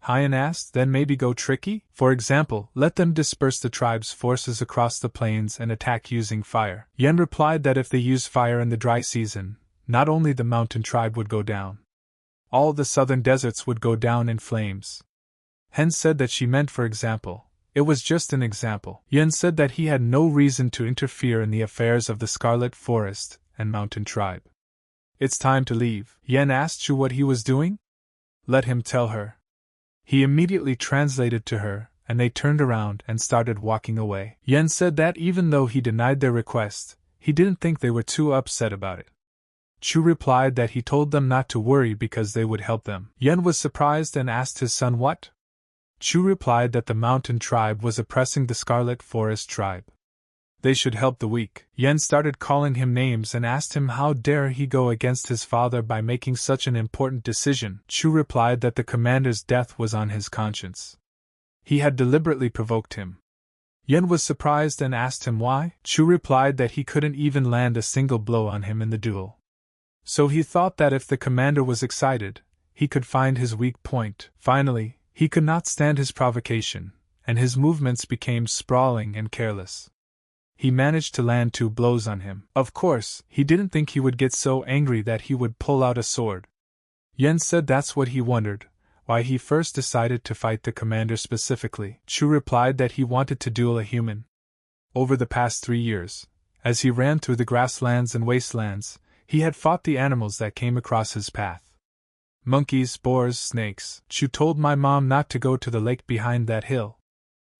Hyen asked, then maybe go tricky? For example, let them disperse the tribe's forces across the plains and attack using fire. Yen replied that if they use fire in the dry season, not only the mountain tribe would go down, all the southern deserts would go down in flames. Hen said that she meant, for example, It was just an example. Yen said that he had no reason to interfere in the affairs of the Scarlet Forest and Mountain Tribe. It's time to leave. Yen asked Chu what he was doing? Let him tell her. He immediately translated to her, and they turned around and started walking away. Yen said that even though he denied their request, he didn't think they were too upset about it. Chu replied that he told them not to worry because they would help them. Yen was surprised and asked his son what? Chu replied that the Mountain Tribe was oppressing the Scarlet Forest Tribe. They should help the weak. Yen started calling him names and asked him how dare he go against his father by making such an important decision. Chu replied that the commander's death was on his conscience. He had deliberately provoked him. Yen was surprised and asked him why. Chu replied that he couldn't even land a single blow on him in the duel. So he thought that if the commander was excited, he could find his weak point. Finally, he could not stand his provocation, and his movements became sprawling and careless. He managed to land 2 blows on him. Of course, he didn't think he would get so angry that he would pull out a sword. Yen said that's what he wondered, why he first decided to fight the commander specifically. Chu replied that he wanted to duel a human. Over the past 3 years, as he ran through the grasslands and wastelands, he had fought the animals that came across his path. Monkeys, boars, snakes. Chu told my mom not to go to the lake behind that hill.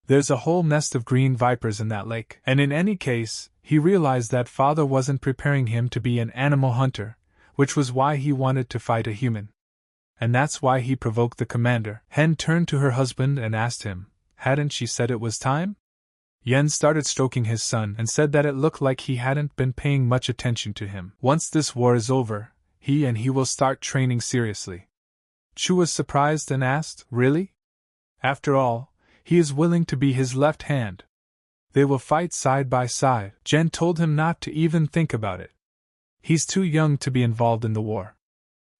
There's a whole nest of green vipers in that lake. And in any case, he realized that father wasn't preparing him to be an animal hunter, which was why he wanted to fight a human. And that's why he provoked the commander. Hen turned to her husband and asked him, hadn't she said it was time? Yen started stroking his son and said that it looked like he hadn't been paying much attention to him. Once this war is over, he will start training seriously. Chu was surprised and asked, really? After all, he is willing to be his left hand. They will fight side by side. Jen told him not to even think about it. He's too young to be involved in the war.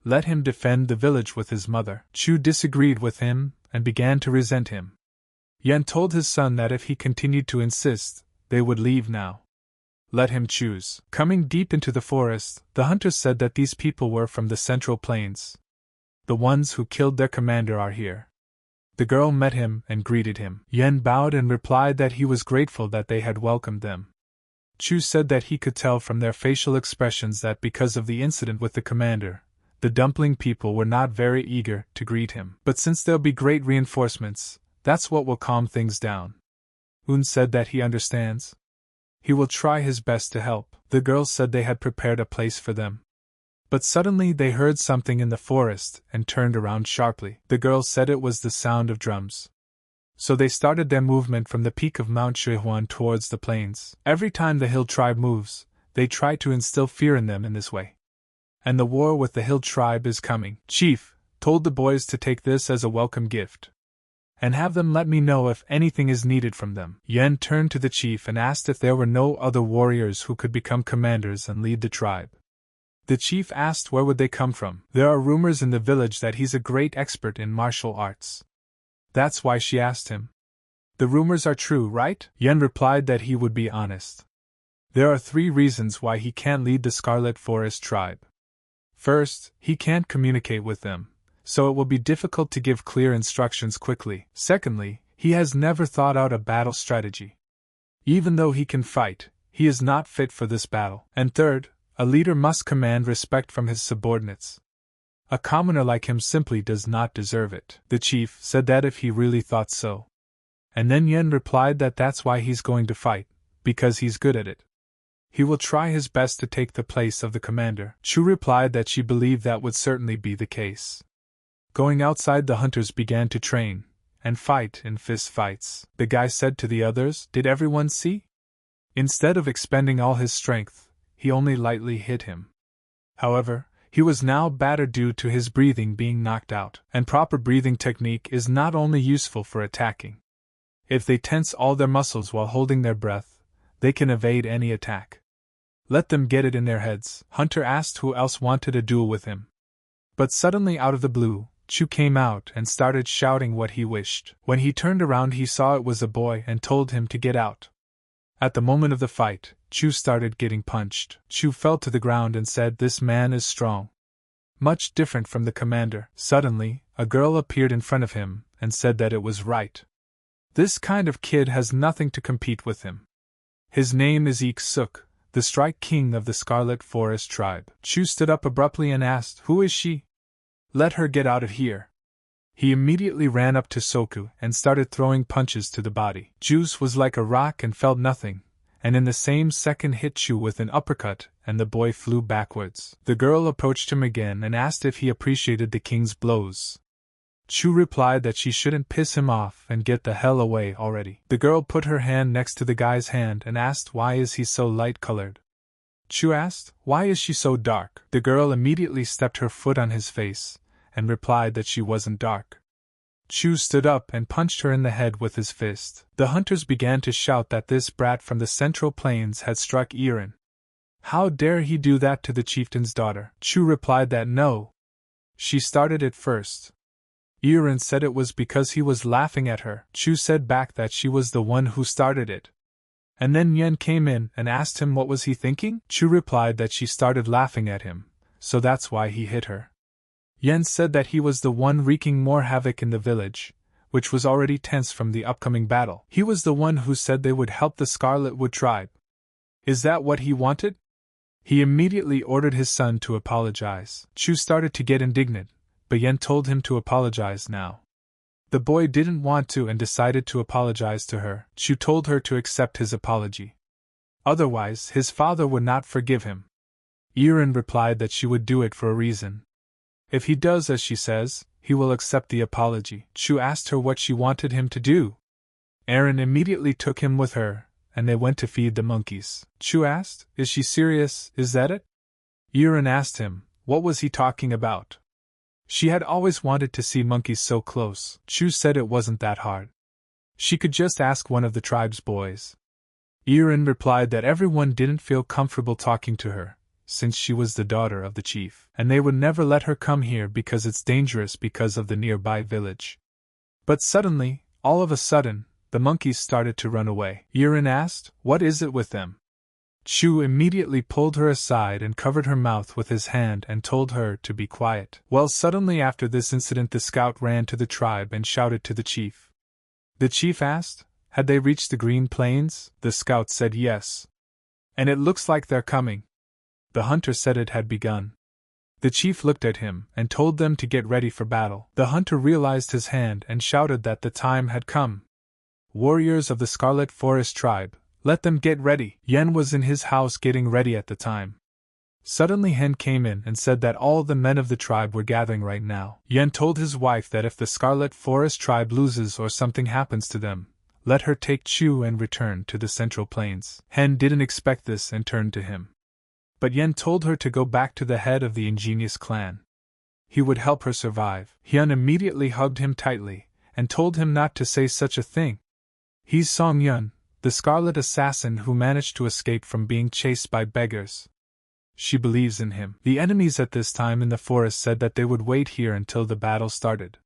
Let him defend the village with his mother. Chu disagreed with him and began to resent him. Yen told his son that if he continued to insist, they would leave now. Let him choose. Coming deep into the forest, the hunters said that these people were from the Central Plains. The ones who killed their commander are here. The girl met him and greeted him. Yen bowed and replied that he was grateful that they had welcomed them. Chu said that he could tell from their facial expressions that because of the incident with the commander, the dumpling people were not very eager to greet him. But since there'll be great reinforcements, that's what will calm things down. Un said that he understands. He will try his best to help. The girls said they had prepared a place for them. But suddenly they heard something in the forest and turned around sharply. The girls said it was the sound of drums. So they started their movement from the peak of Mount Shihuan towards the plains. Every time the hill tribe moves, they try to instill fear in them in this way. And the war with the hill tribe is coming. Chief told the boys to take this as a welcome gift. And have them let me know if anything is needed from them. Yen turned to the chief and asked if there were no other warriors who could become commanders and lead the tribe. The chief asked where would they come from. There are rumors in the village that he's a great expert in martial arts. That's why she asked him. The rumors are true, right? Yen replied that he would be honest. There are 3 reasons why he can't lead the Scarlet Forest tribe. First, he can't communicate with them, so it will be difficult to give clear instructions quickly. Secondly, he has never thought out a battle strategy. Even though he can fight, he is not fit for this battle. And third, a leader must command respect from his subordinates. A commoner like him simply does not deserve it. The chief said that if he really thought so. And then Yen replied that that's why he's going to fight, because he's good at it. He will try his best to take the place of the commander. Chu replied that she believed that would certainly be the case. Going outside, the hunters began to train and fight in fist fights. The guy said to the others, "Did everyone see?" Instead of expending all his strength, he only lightly hit him. However, he was now battered due to his breathing being knocked out. And proper breathing technique is not only useful for attacking. If they tense all their muscles while holding their breath, they can evade any attack. Let them get it in their heads. Hunter asked who else wanted a duel with him. But suddenly out of the blue, Chu came out and started shouting what he wished. When he turned around, he saw it was a boy and told him to get out. At the moment of the fight, Chu started getting punched. Chu fell to the ground and said, "This man is strong." Much different from the commander. Suddenly, a girl appeared in front of him and said that it was right. This kind of kid has nothing to compete with him. His name is Ik-suk, the Strike King of the Scarlet Forest tribe. Chu stood up abruptly and asked, "Who is she? Let her get out of here." He immediately ran up to Soku and started throwing punches to the body. Juice was like a rock and felt nothing, and in the same second hit Chu with an uppercut, and the boy flew backwards. The girl approached him again and asked if he appreciated the king's blows. Chu replied that she shouldn't piss him off and get the hell away already. The girl put her hand next to the guy's hand and asked why is he so light-colored. Chu asked, "Why is she so dark?" The girl immediately stepped her foot on his face and replied that she wasn't dark. Chu stood up and punched her in the head with his fist. The hunters began to shout that this brat from the Central Plains had struck Irin. How dare he do that to the chieftain's daughter? Chu replied that no. She started it first. Irin said it was because he was laughing at her. Chu said back that she was the one who started it. And then Yen came in and asked him what was he thinking? Chu replied that she started laughing at him, so that's why he hit her. Yen said that he was the one wreaking more havoc in the village, which was already tense from the upcoming battle. He was the one who said they would help the Scarlet Wood tribe. Is that what he wanted? He immediately ordered his son to apologize. Chu started to get indignant, but Yen told him to apologize now. The boy didn't want to and decided to apologize to her. Chu told her to accept his apology. Otherwise, his father would not forgive him. Irin replied that she would do it for a reason. If he does as she says, he will accept the apology. Chu asked her what she wanted him to do. Erin immediately took him with her, and they went to feed the monkeys. Chu asked, "Is she serious, is that it?" Irin asked him, what was he talking about? She had always wanted to see monkeys so close. Chu said it wasn't that hard. She could just ask one of the tribe's boys. Irin replied that everyone didn't feel comfortable talking to her, since she was the daughter of the chief, and they would never let her come here because it's dangerous because of the nearby village. But suddenly, all of a sudden, the monkeys started to run away. Irin asked, "What is it with them?" Chu immediately pulled her aside and covered her mouth with his hand and told her to be quiet. Well, suddenly after this incident the scout ran to the tribe and shouted to the chief. The chief asked, had they reached the Green Plains? The scout said yes. And it looks like they're coming. The hunter said it had begun. The chief looked at him and told them to get ready for battle. The hunter realized his hand and shouted that the time had come. Warriors of the Scarlet Forest tribe, let them get ready. Yen was in his house getting ready at the time. Suddenly Hen came in and said that all the men of the tribe were gathering right now. Yen told his wife that if the Scarlet Forest tribe loses or something happens to them, let her take Chu and return to the Central Plains. Hen didn't expect this and turned to him. But Yen told her to go back to the head of the ingenious clan. He would help her survive. Hyun immediately hugged him tightly and told him not to say such a thing. He's Song Yun, the Scarlet Assassin who managed to escape from being chased by beggars. She believes in him. The enemies at this time in the forest said that they would wait here until the battle started.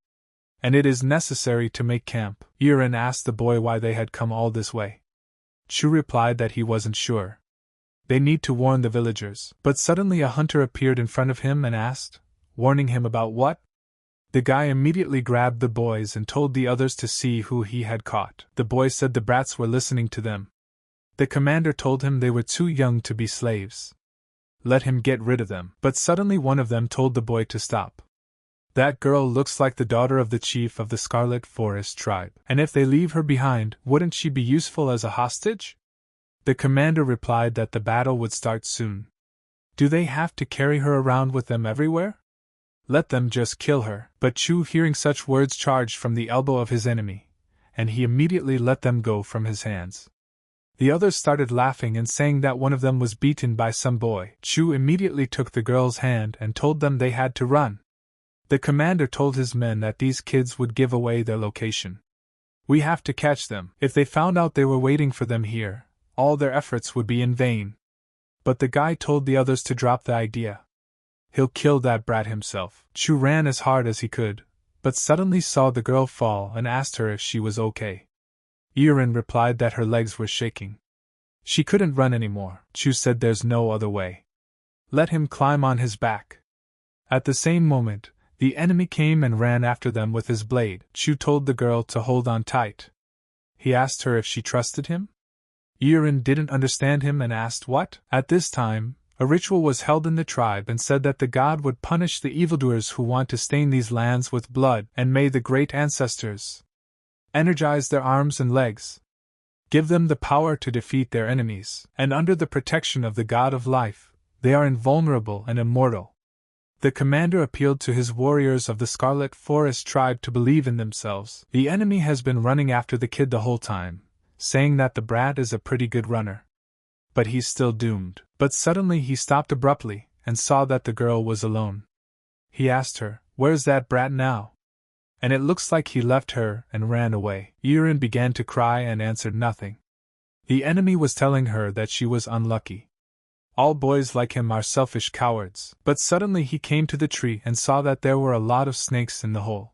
And it is necessary to make camp. Irin asked the boy why they had come all this way. Chu replied that he wasn't sure. They need to warn the villagers. But suddenly a hunter appeared in front of him and asked, warning him about what? The guy immediately grabbed the boys and told the others to see who he had caught. The boys said the brats were listening to them. The commander told him they were too young to be slaves. Let him get rid of them. But suddenly one of them told the boy to stop. That girl looks like the daughter of the chief of the Scarlet Forest tribe. And if they leave her behind, wouldn't she be useful as a hostage? The commander replied that the battle would start soon. Do they have to carry her around with them everywhere? Let them just kill her. But Chu, hearing such words, charged from the elbow of his enemy, and he immediately let them go from his hands. The others started laughing and saying that one of them was beaten by some boy. Chu immediately took the girl's hand and told them they had to run. The commander told his men that these kids would give away their location. We have to catch them. If they found out they were waiting for them here, all their efforts would be in vain. But the guy told the others to drop the idea. He'll kill that brat himself. Chu ran as hard as he could, but suddenly saw the girl fall and asked her if she was okay. Irin replied that her legs were shaking. She couldn't run anymore. Chu said there's no other way. Let him climb on his back. At the same moment, the enemy came and ran after them with his blade. Chu told the girl to hold on tight. He asked her if she trusted him? Yiren didn't understand him and asked what? At this time, a ritual was held in the tribe and said that the god would punish the evildoers who want to stain these lands with blood, and may the great ancestors energize their arms and legs, give them the power to defeat their enemies, and under the protection of the god of life, they are invulnerable and immortal. The commander appealed to his warriors of the Scarlet Forest tribe to believe in themselves. The enemy has been running after the kid the whole time, saying that the brat is a pretty good runner. But he's still doomed. But suddenly he stopped abruptly, and saw that the girl was alone. He asked her, "Where's that brat now?" And it looks like he left her and ran away. Yiren began to cry and answered nothing. The enemy was telling her that she was unlucky. All boys like him are selfish cowards. But suddenly he came to the tree and saw that there were a lot of snakes in the hole.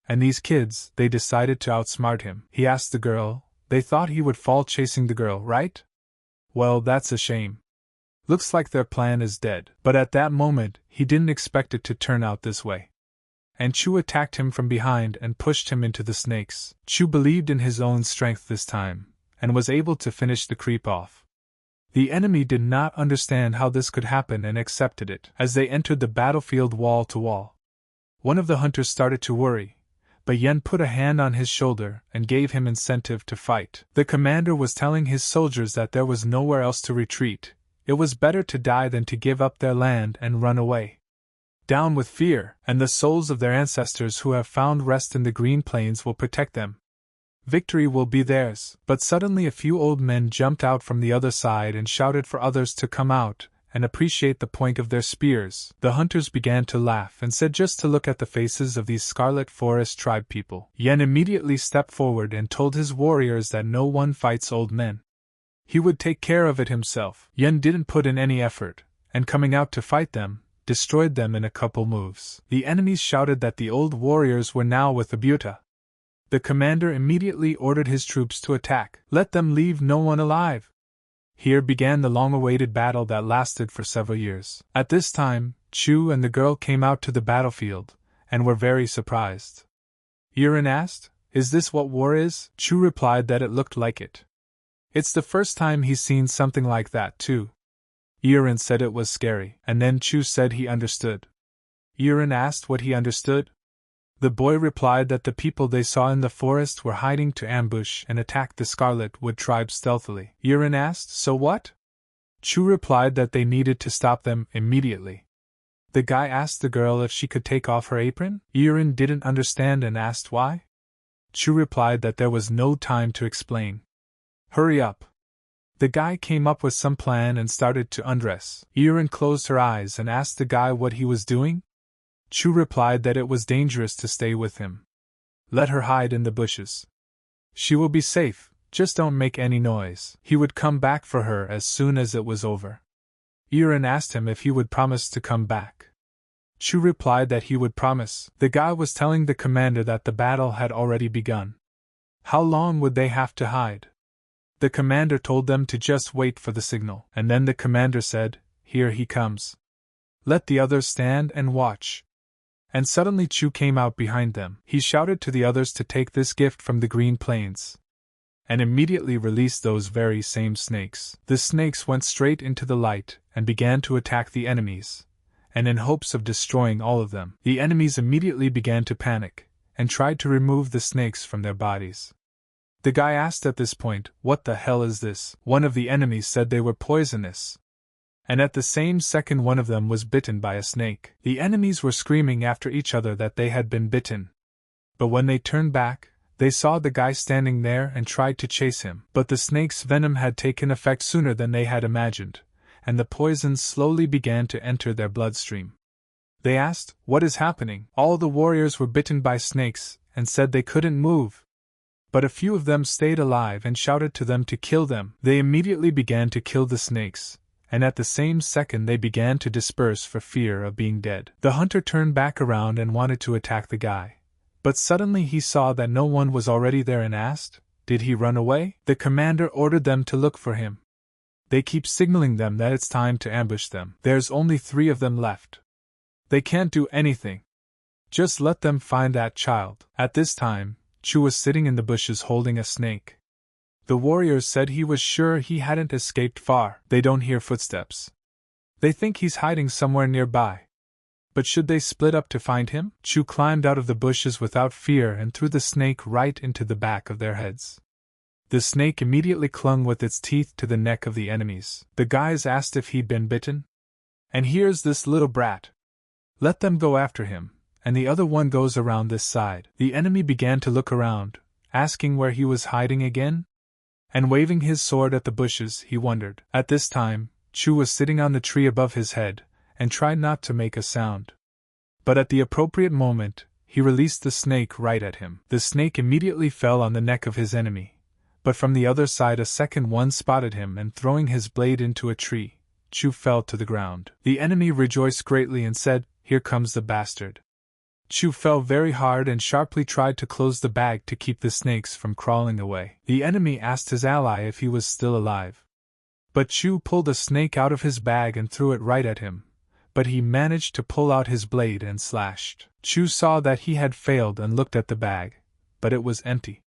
And these kids, they decided to outsmart him. He asked the girl, they thought he would fall chasing the girl, right? Well, that's a shame. Looks like their plan is dead. But at that moment, he didn't expect it to turn out this way. And Chu attacked him from behind and pushed him into the snakes. Chu believed in his own strength this time, and was able to finish the creep off. The enemy did not understand how this could happen and accepted it. As they entered the battlefield wall to wall, one of the hunters started to worry, but Yen put a hand on his shoulder and gave him incentive to fight. The commander was telling his soldiers that there was nowhere else to retreat. It was better to die than to give up their land and run away. Down with fear, and the souls of their ancestors who have found rest in the green plains will protect them. Victory will be theirs. But suddenly a few old men jumped out from the other side and shouted for others to come out and appreciate the point of their spears. The hunters began to laugh and said just to look at the faces of these Scarlet Forest tribe people. Yen immediately stepped forward and told his warriors that no one fights old men. He would take care of it himself. Yen didn't put in any effort, and coming out to fight them, destroyed them in a couple moves. The enemies shouted that the old warriors were now with the Buta. The commander immediately ordered his troops to attack. Let them leave no one alive. Here began the long-awaited battle that lasted for several years. At this time, Chu and the girl came out to the battlefield, and were very surprised. Yiren asked, "Is this what war is?" Chu replied that it looked like it. It's the first time he's seen something like that, too. Yiren said it was scary, and then Chu said he understood. Yiren asked what he understood. The boy replied that the people they saw in the forest were hiding to ambush and attack the Scarlet Wood tribe stealthily. Yiren asked, "So what?" Chu replied that they needed to stop them immediately. The guy asked the girl if she could take off her apron. Yiren didn't understand and asked why. Chu replied that there was no time to explain. "Hurry up." The guy came up with some plan and started to undress. Yiren closed her eyes and asked the guy what he was doing. Chu replied that it was dangerous to stay with him. Let her hide in the bushes. She will be safe, just don't make any noise. He would come back for her as soon as it was over. Yiren asked him if he would promise to come back. Chu replied that he would promise. The guy was telling the commander that the battle had already begun. How long would they have to hide? The commander told them to just wait for the signal, and then the commander said, "Here he comes. Let the others stand and watch." And suddenly Chu came out behind them. He shouted to the others to take this gift from the green plains, and immediately released those very same snakes. The snakes went straight into the light and began to attack the enemies, and in hopes of destroying all of them. The enemies immediately began to panic, and tried to remove the snakes from their bodies. The guy asked at this point, "What the hell is this?" One of the enemies said they were poisonous. And at the same second one of them was bitten by a snake. The enemies were screaming after each other that they had been bitten. But when they turned back, they saw the guy standing there and tried to chase him. But the snake's venom had taken effect sooner than they had imagined, and the poison slowly began to enter their bloodstream. They asked, "What is happening?" All the warriors were bitten by snakes, and said they couldn't move. But a few of them stayed alive and shouted to them to kill them. They immediately began to kill the snakes, and at the same second they began to disperse for fear of being dead. The hunter turned back around and wanted to attack the guy, but suddenly he saw that no one was already there and asked, "Did he run away?" The commander ordered them to look for him. They keep signaling them that it's time to ambush them. There's only 3 of them left. They can't do anything. Just let them find that child. At this time, Chu was sitting in the bushes holding a snake. The warriors said he was sure he hadn't escaped far. They don't hear footsteps. They think he's hiding somewhere nearby. But should they split up to find him? Chu climbed out of the bushes without fear and threw the snake right into the back of their heads. The snake immediately clung with its teeth to the neck of the enemies. The guys asked if he'd been bitten. And here's this little brat. Let them go after him, and the other one goes around this side. The enemy began to look around, asking where he was hiding again. And waving his sword at the bushes, he wondered. At this time, Chu was sitting on the tree above his head, and tried not to make a sound. But at the appropriate moment, he released the snake right at him. The snake immediately fell on the neck of his enemy, but from the other side a second one spotted him and throwing his blade into a tree, Chu fell to the ground. The enemy rejoiced greatly and said, "Here comes the bastard." Chu fell very hard and sharply tried to close the bag to keep the snakes from crawling away. The enemy asked his ally if he was still alive. But Chu pulled a snake out of his bag and threw it right at him, but he managed to pull out his blade and slashed. Chu saw that he had failed and looked at the bag, but it was empty.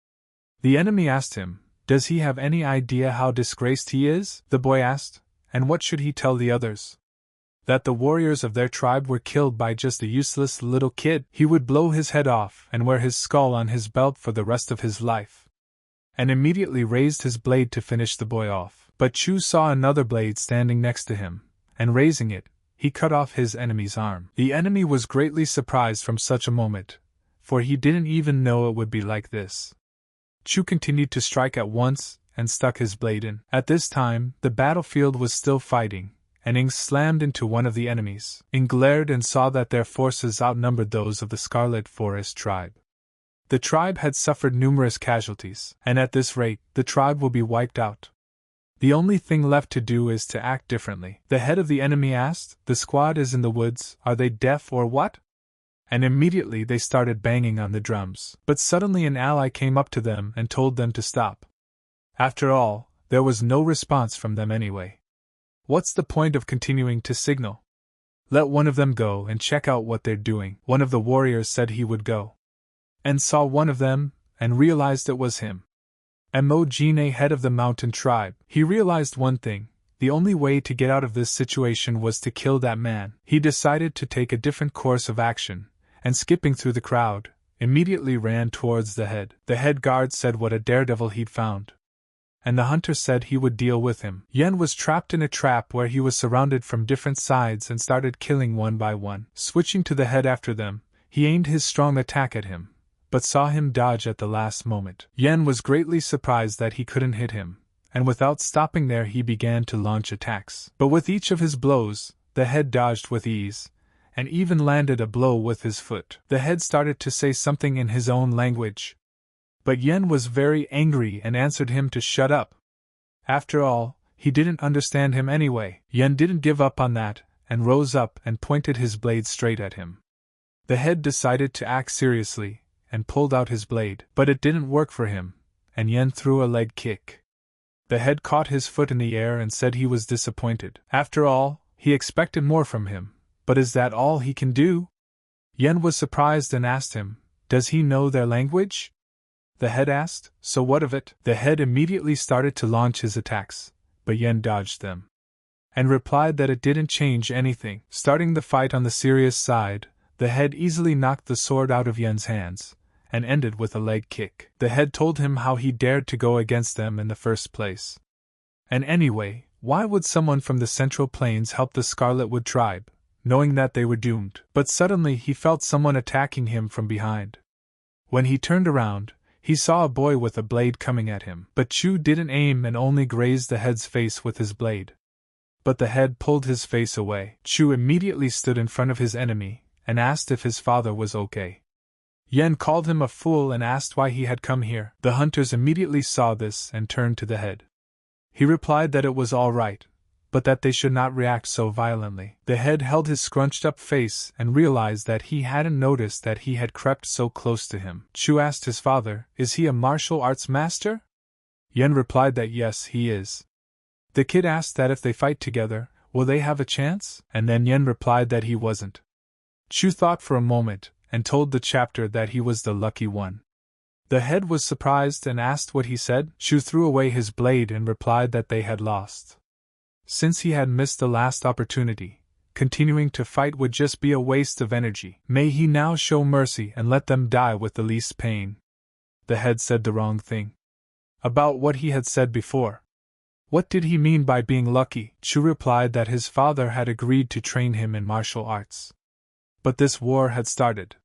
The enemy asked him, "Does he have any idea how disgraced he is?" The boy asked, "And what should he tell the others? That the warriors of their tribe were killed by just a useless little kid? He would blow his head off and wear his skull on his belt for the rest of his life." And immediately raised his blade to finish the boy off. But Chu saw another blade standing next to him, and raising it, he cut off his enemy's arm. The enemy was greatly surprised from such a moment, for he didn't even know it would be like this. Chu continued to strike at once, and stuck his blade in. At this time, the battlefield was still fighting, and Ing slammed into one of the enemies. Ing glared and saw that their forces outnumbered those of the Scarlet Forest tribe. The tribe had suffered numerous casualties, and at this rate, the tribe will be wiped out. The only thing left to do is to act differently. The head of the enemy asked, "The squad is in the woods, are they deaf or what?" And immediately they started banging on the drums. But suddenly an ally came up to them and told them to stop. After all, there was no response from them anyway. What's the point of continuing to signal? Let one of them go and check out what they're doing. One of the warriors said he would go. And saw one of them, and realized it was him. Mo-Jine, head of the mountain tribe. He realized one thing: the only way to get out of this situation was to kill that man. He decided to take a different course of action, and skipping through the crowd, immediately ran towards the head. The head guard said what a daredevil he'd found. And the hunter said he would deal with him. Yen was trapped in a trap where he was surrounded from different sides and started killing one by one. Switching to the head after them, he aimed his strong attack at him, but saw him dodge at the last moment. Yen was greatly surprised that he couldn't hit him, and without stopping there he began to launch attacks. But with each of his blows, the head dodged with ease, and even landed a blow with his foot. The head started to say something in his own language, but Yen was very angry and answered him to shut up. After all, he didn't understand him anyway. Yen didn't give up on that, and rose up and pointed his blade straight at him. The head decided to act seriously, and pulled out his blade. But it didn't work for him, and Yen threw a leg kick. The head caught his foot in the air and said he was disappointed. After all, he expected more from him, but is that all he can do? Yen was surprised and asked him, "Does he know their language?" The head asked, "So what of it?" The head immediately started to launch his attacks, but Yen dodged them, and replied that it didn't change anything. Starting the fight on the serious side, the head easily knocked the sword out of Yen's hands, and ended with a leg kick. The head told him how he dared to go against them in the first place. And anyway, why would someone from the Central Plains help the Scarlet Wood tribe, knowing that they were doomed? But suddenly he felt someone attacking him from behind. When he turned around, he saw a boy with a blade coming at him. But Chu didn't aim and only grazed the head's face with his blade. But the head pulled his face away. Chu immediately stood in front of his enemy, and asked if his father was okay. Yen called him a fool and asked why he had come here. The hunters immediately saw this and turned to the head. He replied that it was all right, but that they should not react so violently. The head held his scrunched-up face and realized that he hadn't noticed that he had crept so close to him. Chu asked his father, "Is he a martial arts master?" Yen replied that yes, he is. The kid asked that if they fight together, will they have a chance? And then Yen replied that he wasn't. Chu thought for a moment, and told the chapter that he was the lucky one. The head was surprised and asked what he said. Chu threw away his blade and replied that they had lost. Since he had missed the last opportunity, continuing to fight would just be a waste of energy. May he now show mercy and let them die with the least pain. The head said the wrong thing about what he had said before. What did he mean by being lucky? Chu replied that his father had agreed to train him in martial arts. But this war had started.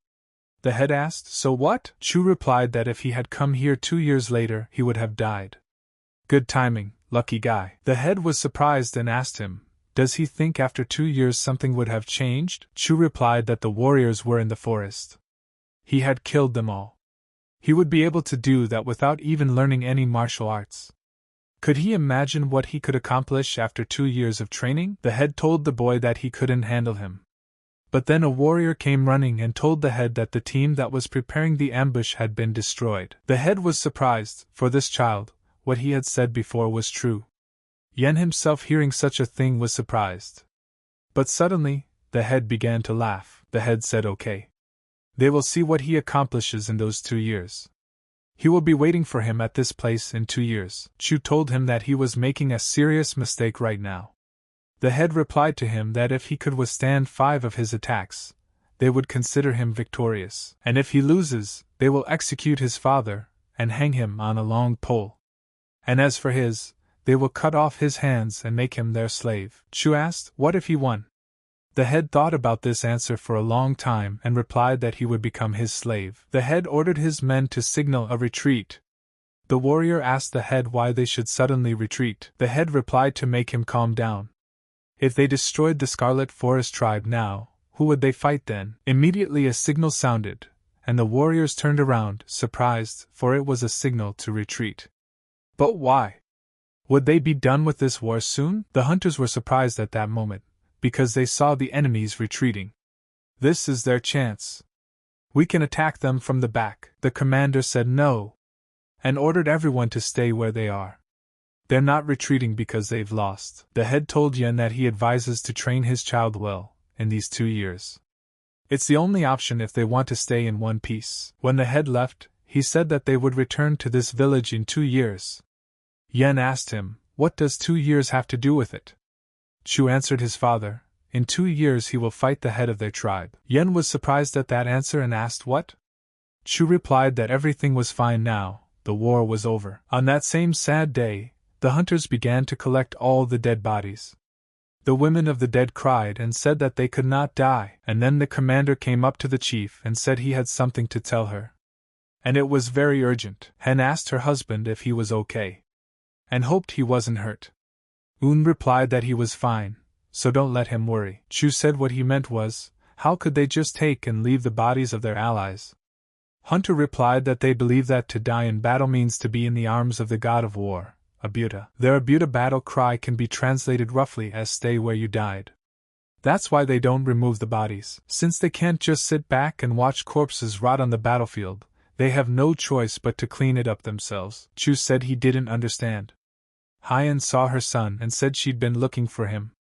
The head asked, so what? Chu replied that if he had come here 2 years later, he would have died. Good timing, lucky guy. The head was surprised and asked him, does he think after 2 years something would have changed? Chu replied that the warriors were in the forest. He had killed them all. He would be able to do that without even learning any martial arts. Could he imagine what he could accomplish after 2 years of training? The head told the boy that he couldn't handle him. But then a warrior came running and told the head that the team that was preparing the ambush had been destroyed. The head was surprised, for this child, what he had said before was true. Yen himself hearing such a thing was surprised. But suddenly, the head began to laugh. The head said okay. They will see what he accomplishes in those 2 years. He will be waiting for him at this place in 2 years. Chu told him that he was making a serious mistake right now. The head replied to him that if he could withstand 5 of his attacks, they would consider him victorious, and if he loses, they will execute his father and hang him on a long pole. And as for they will cut off his hands and make him their slave. Chu asked, what if he won? The head thought about this answer for a long time and replied that he would become his slave. The head ordered his men to signal a retreat. The warrior asked the head why they should suddenly retreat. The head replied to make him calm down. If they destroyed the Scarlet Forest tribe now, who would they fight then? Immediately a signal sounded, and the warriors turned around, surprised, for it was a signal to retreat. But why? Would they be done with this war soon? The hunters were surprised at that moment, because they saw the enemies retreating. This is their chance. We can attack them from the back. The commander said no, and ordered everyone to stay where they are. They're not retreating because they've lost. The head told Yen that he advises to train his child well, in these 2 years. It's the only option if they want to stay in one piece. When the head left, he said that they would return to this village in 2 years. Yen asked him, what does 2 years have to do with it? Chu answered his father, in 2 years he will fight the head of their tribe. Yen was surprised at that answer and asked what? Chu replied that everything was fine now, the war was over. On that same sad day, the hunters began to collect all the dead bodies. The women of the dead cried and said that they could not die, and then the commander came up to the chief and said he had something to tell her. And it was very urgent. Hen asked her husband if he was okay, and hoped he wasn't hurt. Un replied that he was fine, so don't let him worry. Chu said what he meant was, how could they just take and leave the bodies of their allies? Hunter replied that they believe that to die in battle means to be in the arms of the god of war. Abuta. Their Abuta battle cry can be translated roughly as stay where you died. That's why they don't remove the bodies. Since they can't just sit back and watch corpses rot on the battlefield, they have no choice but to clean it up themselves. Chu said he didn't understand. Hyen saw her son and said she'd been looking for him.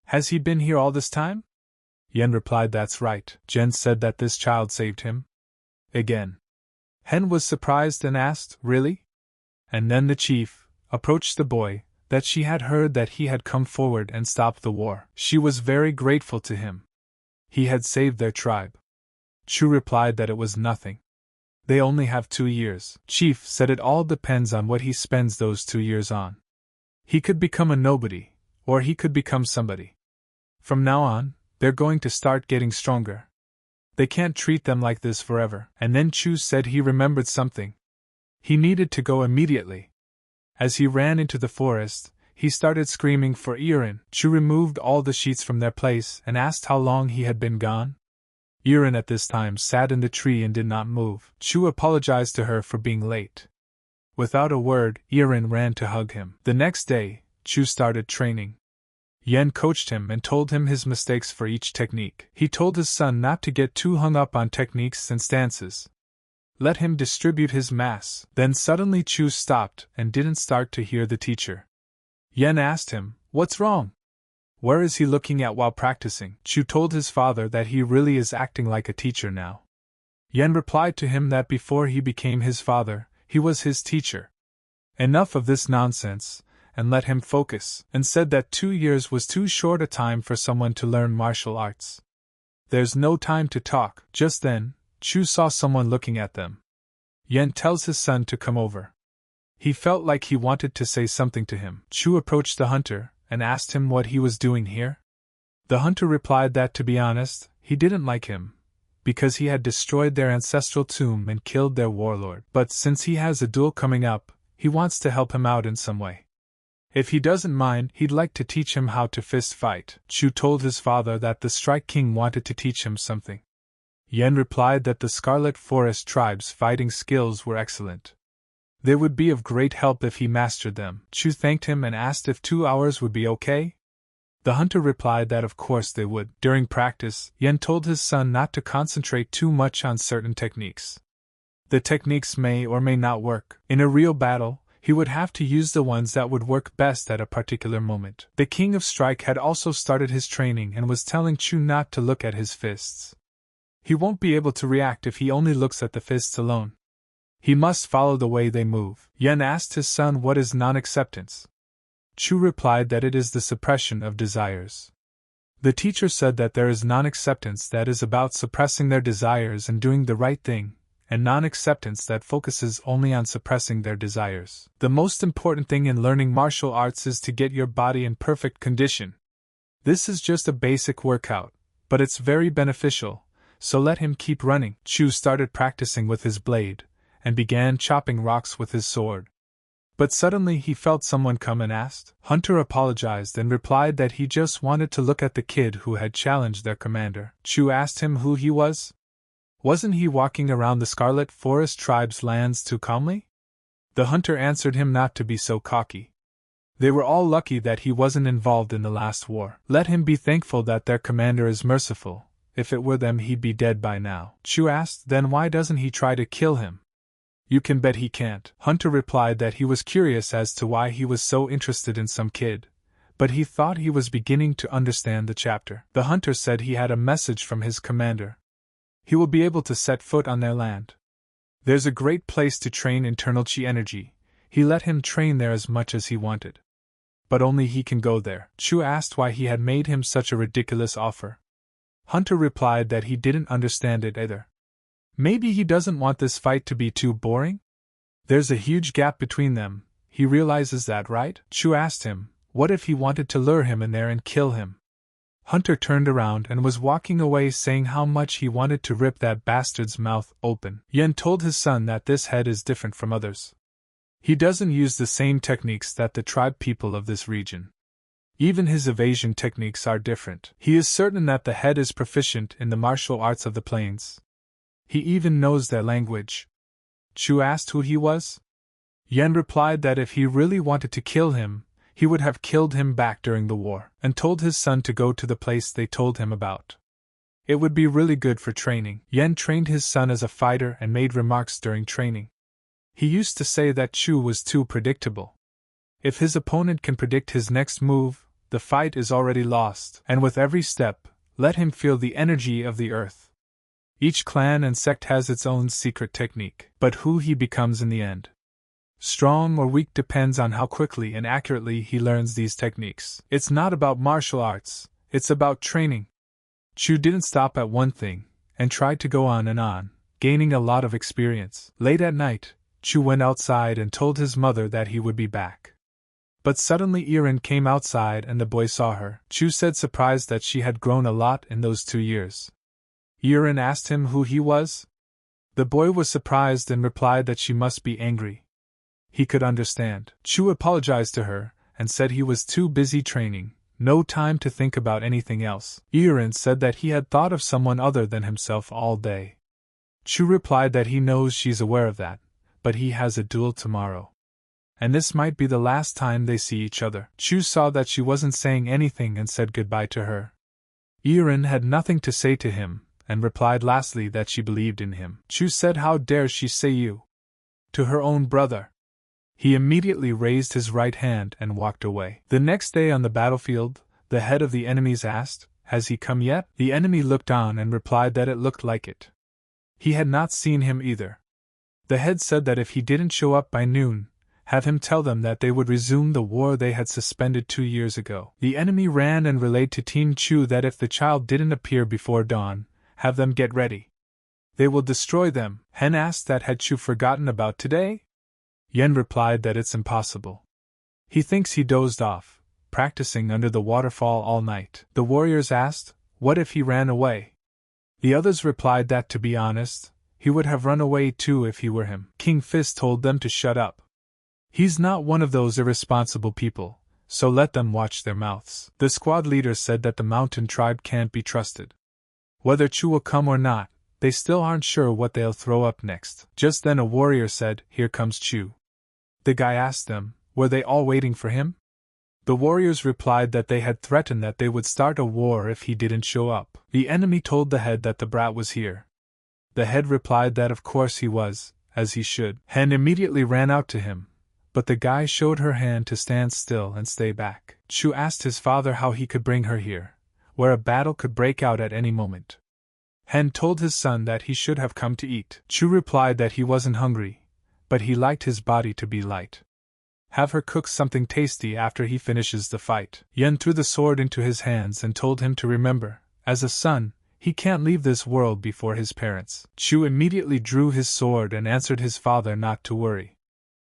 Has he been here all this time? Yen replied that's right. Jen said that this child saved him. Again. Hen was surprised and asked, really? And then the chief approached the boy, that she had heard that he had come forward and stopped the war. She was very grateful to him. He had saved their tribe. Chu replied that it was nothing. They only have 2 years. Chief said it all depends on what he spends those 2 years on. He could become a nobody, or he could become somebody. From now on, they're going to start getting stronger. They can't treat them like this forever. And then Chu said he remembered something. He needed to go immediately. As he ran into the forest, he started screaming for Irin. Chu removed all the sheets from their place and asked how long he had been gone. Irin at this time sat in the tree and did not move. Chu apologized to her for being late. Without a word, Irin ran to hug him. The next day, Chu started training. Yen coached him and told him his mistakes for each technique. He told his son not to get too hung up on techniques and stances. Let him distribute his mass. Then suddenly Chu stopped and didn't start to hear the teacher. Yen asked him, what's wrong? Where is he looking at while practicing? Chu told his father that he really is acting like a teacher now. Yen replied to him that before he became his father, he was his teacher. Enough of this nonsense, and let him focus, and said that 2 years was too short a time for someone to learn martial arts. There's no time to talk. Just then, Chu saw someone looking at them. Yen tells his son to come over. He felt like he wanted to say something to him. Chu approached the hunter, and asked him what he was doing here. The hunter replied that, to be honest, he didn't like him, because he had destroyed their ancestral tomb and killed their warlord. But since he has a duel coming up, he wants to help him out in some way. If he doesn't mind, he'd like to teach him how to fist fight. Chu told his father that the Strike King wanted to teach him something. Yen replied that the Scarlet Forest tribe's fighting skills were excellent. They would be of great help if he mastered them. Chu thanked him and asked if 2 hours would be okay. The hunter replied that of course they would. During practice, Yen told his son not to concentrate too much on certain techniques. The techniques may or may not work. In a real battle, he would have to use the ones that would work best at a particular moment. The King of Strike had also started his training and was telling Chu not to look at his fists. He won't be able to react if he only looks at the fists alone. He must follow the way they move. Yen asked his son what is non-acceptance. Chu replied that it is the suppression of desires. The teacher said that there is non-acceptance that is about suppressing their desires and doing the right thing, and non-acceptance that focuses only on suppressing their desires. The most important thing in learning martial arts is to get your body in perfect condition. This is just a basic workout, but it's very beneficial, so let him keep running. Chu started practicing with his blade, and began chopping rocks with his sword. But suddenly he felt someone come and asked. Hunter apologized and replied that he just wanted to look at the kid who had challenged their commander. Chu asked him who he was. Wasn't he walking around the Scarlet Forest tribe's lands too calmly? The hunter answered him not to be so cocky. They were all lucky that he wasn't involved in the last war. Let him be thankful that their commander is merciful. If it were them, he'd be dead by now. Chu asked, then why doesn't he try to kill him? You can bet he can't. Hunter replied that he was curious as to why he was so interested in some kid, but he thought he was beginning to understand the chapter. The hunter said he had a message from his commander. He will be able to set foot on their land. There's a great place to train internal chi energy. He let him train there as much as he wanted. But only he can go there. Chu asked why he had made him such a ridiculous offer. Hunter replied that he didn't understand it either. Maybe he doesn't want this fight to be too boring? There's a huge gap between them, he realizes that, right? Chu asked him, what if he wanted to lure him in there and kill him? Hunter turned around and was walking away saying how much he wanted to rip that bastard's mouth open. Yen told his son that this head is different from others. He doesn't use the same techniques that the tribe people of this region. Even his evasion techniques are different. He is certain that the head is proficient in the martial arts of the plains. He even knows their language. Chu asked who he was. Yen replied that if he really wanted to kill him, he would have killed him back during the war, and told his son to go to the place they told him about. It would be really good for training. Yen trained his son as a fighter and made remarks during training. He used to say that Chu was too predictable. If his opponent can predict his next move, the fight is already lost, and with every step, let him feel the energy of the earth. Each clan and sect has its own secret technique, but who he becomes in the end, strong or weak, depends on how quickly and accurately he learns these techniques. It's not about martial arts, it's about training. Chu didn't stop at one thing, and tried to go on, gaining a lot of experience. Late at night, Chu went outside and told his mother that he would be back. But suddenly Irin came outside and the boy saw her. Chu said surprised that she had grown a lot in those 2 years. Irin asked him who he was. The boy was surprised and replied that she must be angry. He could understand. Chu apologized to her, and said he was too busy training, no time to think about anything else. Irin said that he had thought of someone other than himself all day. Chu replied that he knows she's aware of that, but he has a duel tomorrow, and this might be the last time they see each other. Chu saw that she wasn't saying anything and said goodbye to her. Irin had nothing to say to him, and replied lastly that she believed in him. Chu said, how dare she say you? To her own brother. He immediately raised his right hand and walked away. The next day on the battlefield, the head of the enemies asked, has he come yet? The enemy looked on and replied that it looked like it. He had not seen him either. The head said that if he didn't show up by noon, have him tell them that they would resume the war they had suspended 2 years ago. The enemy ran and relayed to Team Chu that if the child didn't appear before dawn, have them get ready. They will destroy them. Hen asked that had Chu forgotten about today? Yen replied that it's impossible. He thinks he dozed off, practicing under the waterfall all night. The warriors asked, what if he ran away? The others replied that to be honest, he would have run away too if he were him. King Fist told them to shut up. He's not one of those irresponsible people, so let them watch their mouths. The squad leader said that the mountain tribe can't be trusted. Whether Chu will come or not, they still aren't sure what they'll throw up next. Just then a warrior said, here comes Chu. The guy asked them, were they all waiting for him? The warriors replied that they had threatened that they would start a war if he didn't show up. The enemy told the head that the brat was here. The head replied that of course he was, as he should. Hen immediately ran out to him, but the guy showed her hand to stand still and stay back. Chu asked his father how he could bring her here, where a battle could break out at any moment. Hen told his son that he should have come to eat. Chu replied that he wasn't hungry, but he liked his body to be light. Have her cook something tasty after he finishes the fight. Yen threw the sword into his hands and told him to remember, as a son, he can't leave this world before his parents. Chu immediately drew his sword and answered his father not to worry.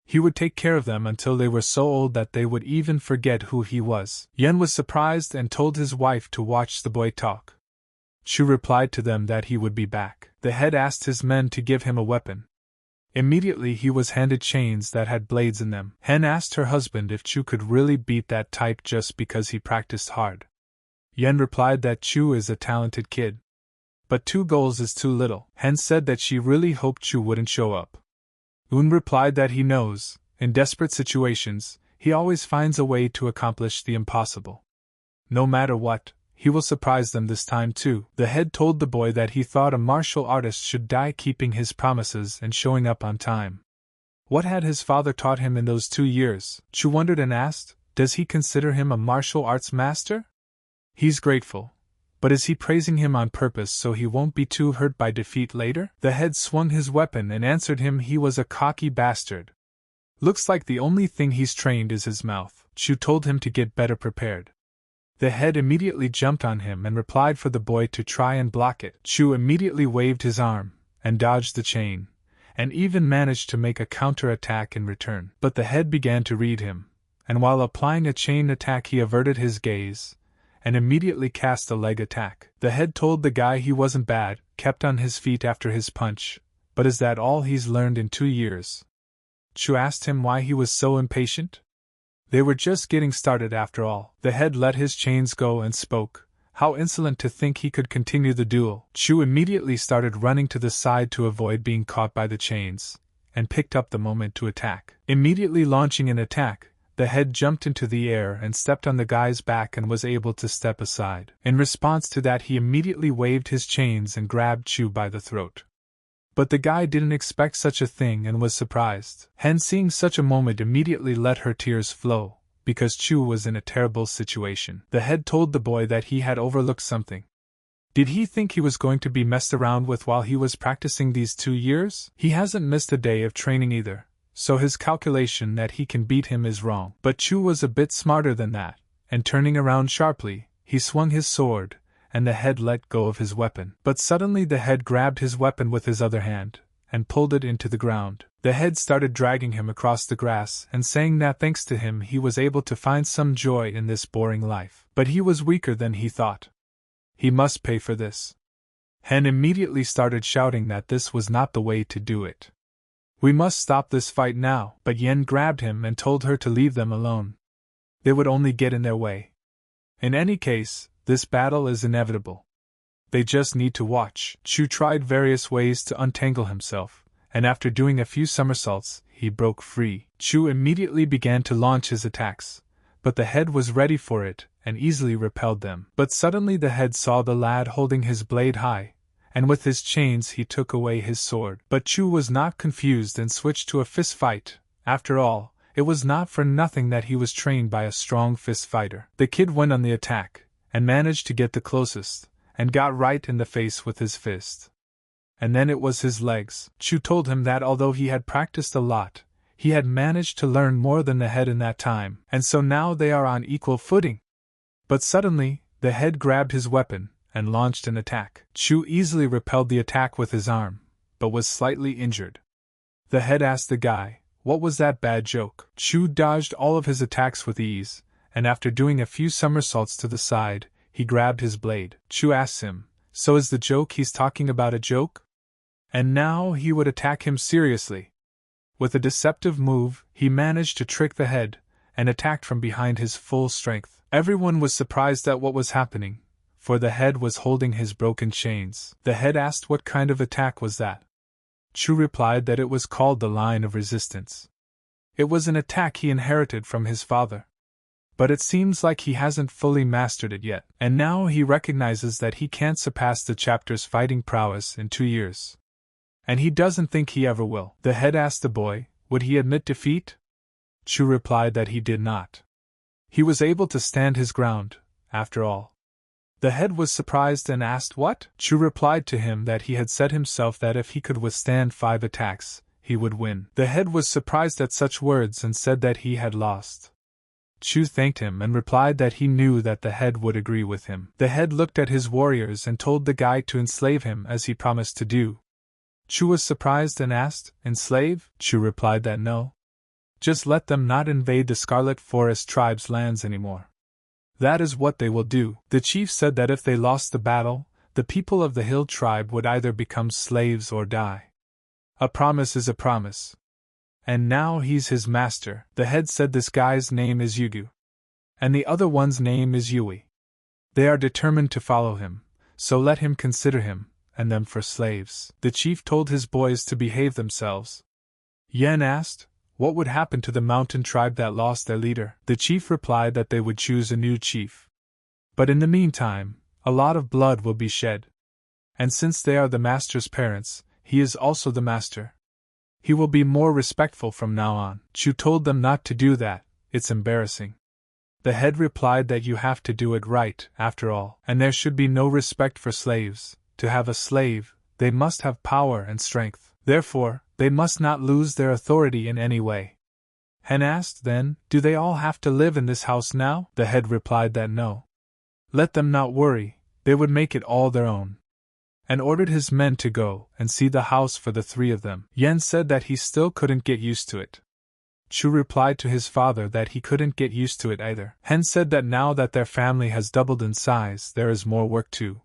He would take care of them until they were so old that they would even forget who he was. Yen was surprised and told his wife to watch the boy talk. Chu replied to them that he would be back. The head asked his men to give him a weapon. Immediately he was handed chains that had blades in them. Hen asked her husband if Chu could really beat that type just because he practiced hard. Yen replied that Chu is a talented kid. But 2 goals is too little. Hen said that she really hoped Chu wouldn't show up. Un replied that he knows, in desperate situations, he always finds a way to accomplish the impossible. No matter what, he will surprise them this time too. The head told the boy that he thought a martial artist should die keeping his promises and showing up on time. What had his father taught him in those 2 years? Chu wondered and asked, does he consider him a martial arts master? He's grateful. But is he praising him on purpose so he won't be too hurt by defeat later? The head swung his weapon and answered him he was a cocky bastard. Looks like the only thing he's trained is his mouth. Chu told him to get better prepared. The head immediately jumped on him and replied for the boy to try and block it. Chu immediately waved his arm and dodged the chain, and even managed to make a counter-attack in return. But the head began to read him, and while applying a chain attack he averted his gaze and immediately cast a leg attack. The head told the guy he wasn't bad, kept on his feet after his punch, but is that all he's learned in 2 years? Chu asked him why he was so impatient. They were just getting started after all. The head let his chains go and spoke. How insolent to think he could continue the duel. Chu immediately started running to the side to avoid being caught by the chains, and picked up the moment to attack. Immediately launching an attack, the head jumped into the air and stepped on the guy's back and was able to step aside. In response to that he immediately waved his chains and grabbed Chu by the throat. But the guy didn't expect such a thing and was surprised. Hen, seeing such a moment, immediately let her tears flow, because Chu was in a terrible situation. The head told the boy that he had overlooked something. Did he think he was going to be messed around with while he was practicing these 2 years? He hasn't missed a day of training either, so his calculation that he can beat him is wrong. But Chu was a bit smarter than that, and turning around sharply, he swung his sword, and the head let go of his weapon. But suddenly the head grabbed his weapon with his other hand, and pulled it into the ground. The head started dragging him across the grass and saying that thanks to him he was able to find some joy in this boring life. But he was weaker than he thought. He must pay for this. Hen immediately started shouting that this was not the way to do it. We must stop this fight now. But Yen grabbed him and told her to leave them alone. They would only get in their way. In any case, this battle is inevitable. They just need to watch. Chu tried various ways to untangle himself, and after doing a few somersaults, he broke free. Chu immediately began to launch his attacks, but the head was ready for it and easily repelled them. But suddenly the head saw the lad holding his blade high, and with his chains he took away his sword. But Chu was not confused and switched to a fist fight. After all, it was not for nothing that he was trained by a strong fist fighter. The kid went on the attack, and managed to get the closest, and got right in the face with his fist. And then it was his legs. Chu told him that although he had practiced a lot, he had managed to learn more than the head in that time, and so now they are on equal footing. But suddenly, the head grabbed his weapon and launched an attack. Chu easily repelled the attack with his arm, but was slightly injured. The head asked the guy, "What was that bad joke?" Chu dodged all of his attacks with ease, and after doing a few somersaults to the side, he grabbed his blade. Chu asked him, "So is the joke he's talking about a joke?" And now he would attack him seriously. With a deceptive move, he managed to trick the head, and attacked from behind his full strength. Everyone was surprised at what was happening, for the head was holding his broken chains. The head asked what kind of attack was that. Chu replied that it was called the line of resistance. It was an attack he inherited from his father. But it seems like he hasn't fully mastered it yet, and now he recognizes that he can't surpass the chapter's fighting prowess in 2 years. And he doesn't think he ever will. The head asked the boy, would he admit defeat? Chu replied that he did not. He was able to stand his ground, after all. The head was surprised and asked what? Chu replied to him that he had said himself that if he could withstand 5 attacks, he would win. The head was surprised at such words and said that he had lost. Chu thanked him and replied that he knew that the head would agree with him. The head looked at his warriors and told the guy to enslave him as he promised to do. Chu was surprised and asked, "Enslave?" Chu replied that no. Just let them not invade the Scarlet Forest tribe's lands anymore. That is what they will do. The chief said that if they lost the battle, the people of the hill tribe would either become slaves or die. A promise is a promise. And now he's his master. The head said this guy's name is Yugu. And the other one's name is Yui. They are determined to follow him, so let him consider him and them for slaves. The chief told his boys to behave themselves. Yen asked, what would happen to the mountain tribe that lost their leader? The chief replied that they would choose a new chief. But in the meantime, a lot of blood will be shed. And since they are the master's parents, he is also the master. He will be more respectful from now on. Chu told them not to do that, it's embarrassing. The head replied that you have to do it right, after all, and there should be no respect for slaves. To have a slave, they must have power and strength. Therefore, they must not lose their authority in any way. Hen asked then, do they all have to live in this house now? The head replied that no. Let them not worry, they would make it all their own. And ordered his men to go and see the house for the 3 of them. Yen said that he still couldn't get used to it. Chu replied to his father that he couldn't get used to it either. Hen said that now that their family has doubled in size, there is more work too.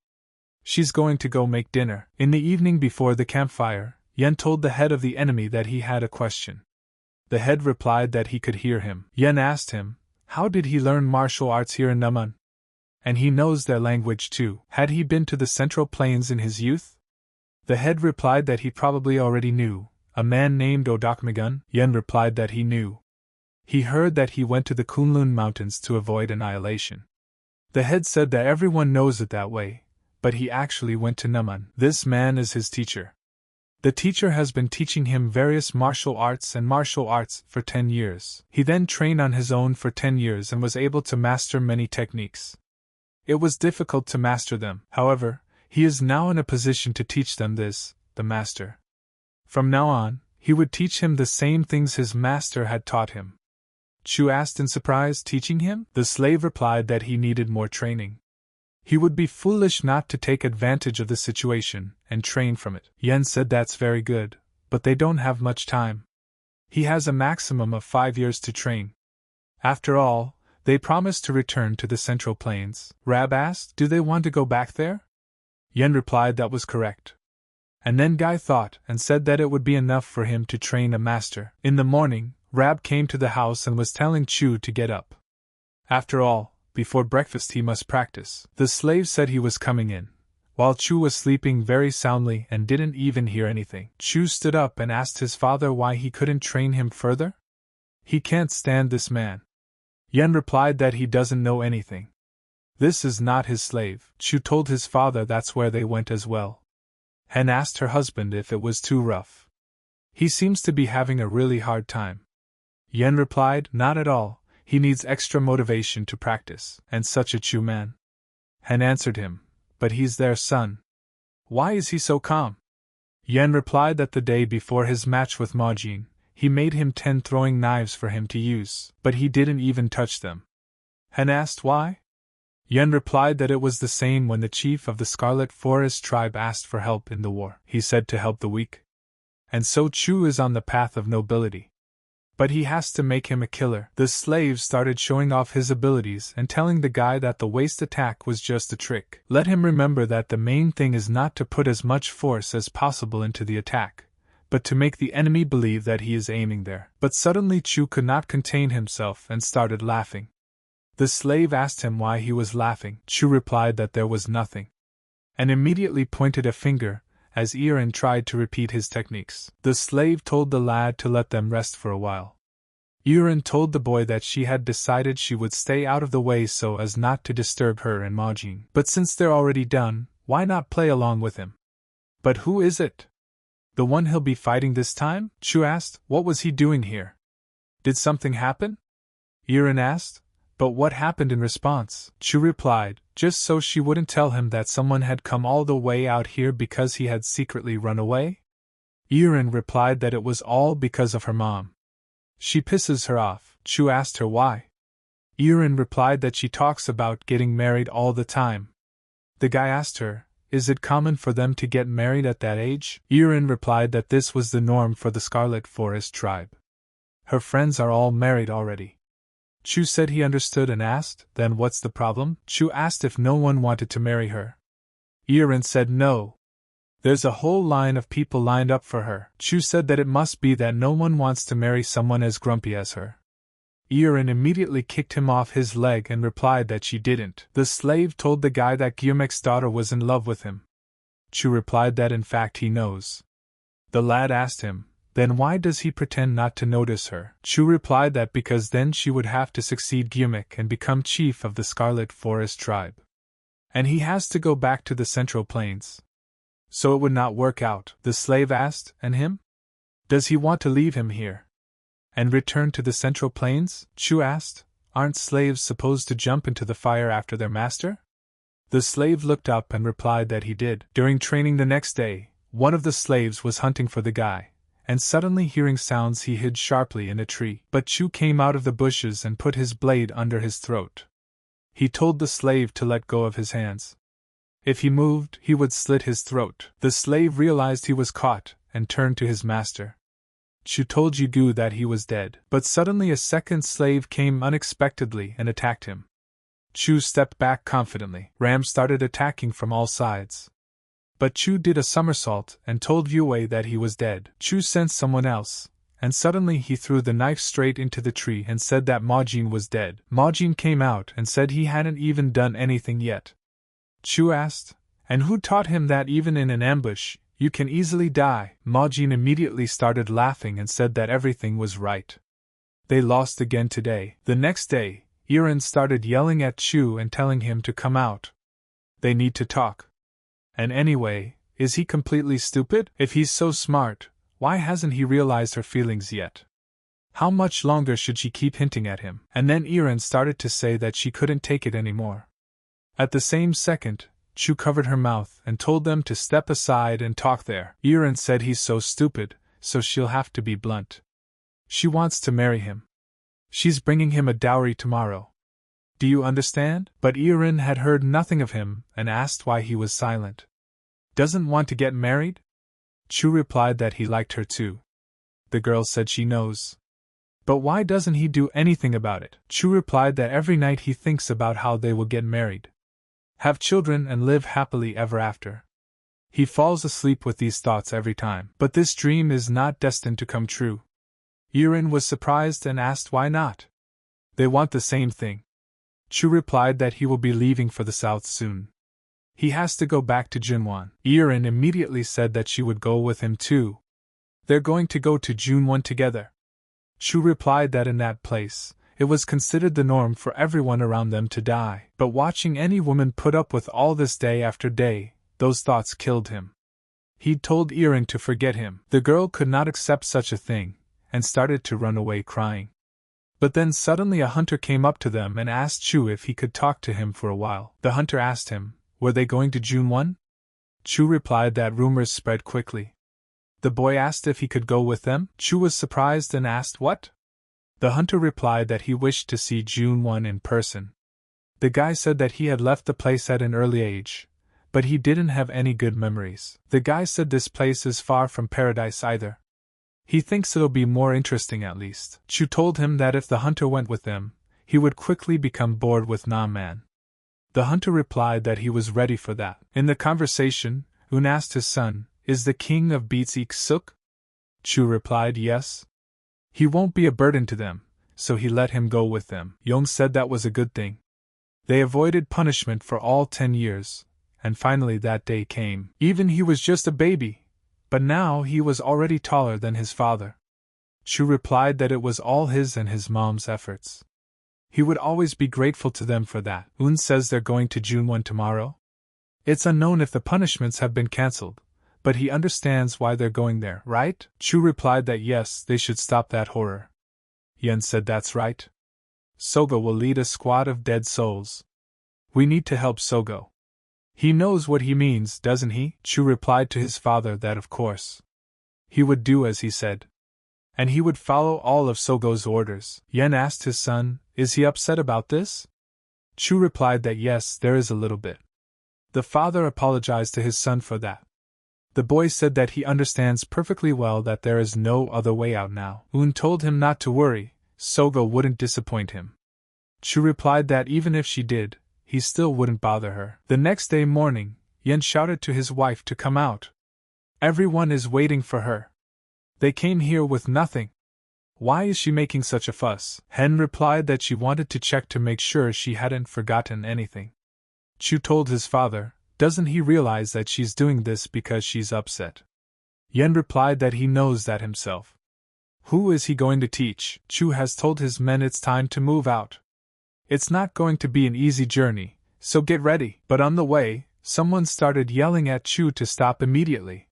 She's going to go make dinner. In the evening before the campfire, Yen told the head of the enemy that he had a question. The head replied that he could hear him. Yen asked him, how did he learn martial arts here in Naman? And he knows their language too. Had he been to the Central Plains in his youth? The head replied that he probably already knew. A man named Odakmagun? Yen replied that he knew. He heard that he went to the Kunlun Mountains to avoid annihilation. The head said that everyone knows it that way, but he actually went to Naman. This man is his teacher. The teacher has been teaching him various martial arts for 10 years. He then trained on his own for 10 years and was able to master many techniques. It was difficult to master them, however, he is now in a position to teach them this, the master. From now on, he would teach him the same things his master had taught him. Chu asked in surprise, teaching him? The slave replied that he needed more training. He would be foolish not to take advantage of the situation and train from it. Yen said that's very good, but they don't have much time. He has a maximum of 5 years to train. After all, they promised to return to the Central Plains. Rab asked, do they want to go back there? Yen replied that was correct. And then Guy thought and said that it would be enough for him to train a master. In the morning, Rab came to the house and was telling Chu to get up. After all, before breakfast he must practice. The slave said he was coming in, while Chu was sleeping very soundly and didn't even hear anything. Chu stood up and asked his father why he couldn't train him further. He can't stand this man. Yen replied that he doesn't know anything. This is not his slave. Chu told his father that's where they went as well. Hen asked her husband if it was too rough. He seems to be having a really hard time. Yen replied, not at all. He needs extra motivation to practice, and such a Chu man. Hen answered him, but he's their son. Why is he so calm? Yen replied that the day before his match with Majin, he made him 10 throwing knives for him to use, but he didn't even touch them. Han asked why? Yen replied that it was the same when the chief of the Scarlet Forest tribe asked for help in the war. He said to help the weak. And so Chu is on the path of nobility. But he has to make him a killer. The slave started showing off his abilities and telling the guy that the waist attack was just a trick. Let him remember that the main thing is not to put as much force as possible into the attack, but to make the enemy believe that he is aiming there. But suddenly Chu could not contain himself and started laughing. The slave asked him why he was laughing. Chu replied that there was nothing, and immediately pointed a finger, as Irin tried to repeat his techniques. The slave told the lad to let them rest for a while. Irin told the boy that she had decided she would stay out of the way so as not to disturb her and Majin. But since they're already done, why not play along with him? But who is it? The one he'll be fighting this time? Chu asked. What was he doing here? Did something happen? Irin asked. But what happened in response? Chu replied, just so she wouldn't tell him that someone had come all the way out here because he had secretly run away? Irin replied that it was all because of her mom. She pisses her off. Chu asked her why. Irin replied that she talks about getting married all the time. The guy asked her, is it common for them to get married at that age? Irin replied that this was the norm for the Scarlet Forest tribe. Her friends are all married already. Chu said he understood and asked, then what's the problem? Chu asked if no one wanted to marry her. Irin said no. There's a whole line of people lined up for her. Chu said that it must be that no one wants to marry someone as grumpy as her. Irin immediately kicked him off his leg and replied that she didn't. The slave told the guy that Gyumek's daughter was in love with him. Chu replied that in fact he knows. The lad asked him, then why does he pretend not to notice her? Chu replied that because then she would have to succeed Gyumek and become chief of the Scarlet Forest tribe. And he has to go back to the Central Plains. So it would not work out. The slave asked, and him? Does he want to leave him here and return to the Central Plains? Chu asked. Aren't slaves supposed to jump into the fire after their master? The slave looked up and replied that he did. During training the next day, one of the slaves was hunting for the guy, and suddenly hearing sounds he hid sharply in a tree. But Chu came out of the bushes and put his blade under his throat. He told the slave to let go of his hands. If he moved, he would slit his throat. The slave realized he was caught, and turned to his master. Chu told Yugu that he was dead, but suddenly a second slave came unexpectedly and attacked him. Chu stepped back confidently. Ram started attacking from all sides. But Chu did a somersault and told Yue that he was dead. Chu sensed someone else, and suddenly he threw the knife straight into the tree and said that Majin was dead. Majin came out and said he hadn't even done anything yet. Chu asked, and who taught him that even in an ambush, you can easily die? Majin immediately started laughing and said that everything was right. They lost again today. The next day, Irin started yelling at Chu and telling him to come out. They need to talk. And anyway, is he completely stupid? If he's so smart, why hasn't he realized her feelings yet? How much longer should she keep hinting at him? And then Irin started to say that she couldn't take it anymore. At the same second, Chu covered her mouth and told them to step aside and talk there. Irin said he's so stupid, so she'll have to be blunt. She wants to marry him. She's bringing him a dowry tomorrow. Do you understand? But Irin had heard nothing of him and asked why he was silent. Doesn't want to get married? Chu replied that he liked her too. The girl said she knows. But why doesn't he do anything about it? Chu replied that every night he thinks about how they will get married, have children and live happily ever after. He falls asleep with these thoughts every time. But this dream is not destined to come true. Irin was surprised and asked why not. They want the same thing. Chu replied that he will be leaving for the south soon. He has to go back to Junwan. Irin immediately said that she would go with him too. They're going to go to Junwan together. Chu replied that in that place, it was considered the norm for everyone around them to die. But watching any woman put up with all this day after day, those thoughts killed him. He'd told Irin to forget him. The girl could not accept such a thing, and started to run away crying. But then suddenly a hunter came up to them and asked Chu if he could talk to him for a while. The hunter asked him, were they going to Junwan? Chu replied that rumors spread quickly. The boy asked if he could go with them. Chu was surprised and asked what? The hunter replied that he wished to see June-won in person. The guy said that he had left the place at an early age, but he didn't have any good memories. The guy said this place is far from paradise either. He thinks it'll be more interesting at least. Chu told him that if the hunter went with them, he would quickly become bored with Na-man. The hunter replied that he was ready for that. In the conversation, Un asked his son, "Is the king of beats Ik-suk?" Chu replied yes. He won't be a burden to them, so he let him go with them. Yong said that was a good thing. They avoided punishment for all 10 years, and finally that day came. Even he was just a baby, but now he was already taller than his father. Chu replied that it was all his and his mom's efforts. He would always be grateful to them for that. Un says they're going to June-won tomorrow. It's unknown if the punishments have been cancelled, but he understands why they're going there, right? Chu replied that yes, they should stop that horror. Yen said that's right. Sogo will lead a squad of dead souls. We need to help Sogo. He knows what he means, doesn't he? Chu replied to his father that of course. He would do as he said. And he would follow all of Sogo's orders. Yen asked his son, is he upset about this? Chu replied that yes, there is a little bit. The father apologized to his son for that. The boy said that he understands perfectly well that there is no other way out now. Un told him not to worry, Sogo wouldn't disappoint him. Chu replied that even if she did, he still wouldn't bother her. The next day morning, Yen shouted to his wife to come out. Everyone is waiting for her. They came here with nothing. Why is she making such a fuss? Hen replied that she wanted to check to make sure she hadn't forgotten anything. Chu told his father, doesn't he realize that she's doing this because she's upset? Yen replied that he knows that himself. Who is he going to teach? Chu has told his men it's time to move out. It's not going to be an easy journey, so get ready. But on the way, someone started yelling at Chu to stop immediately.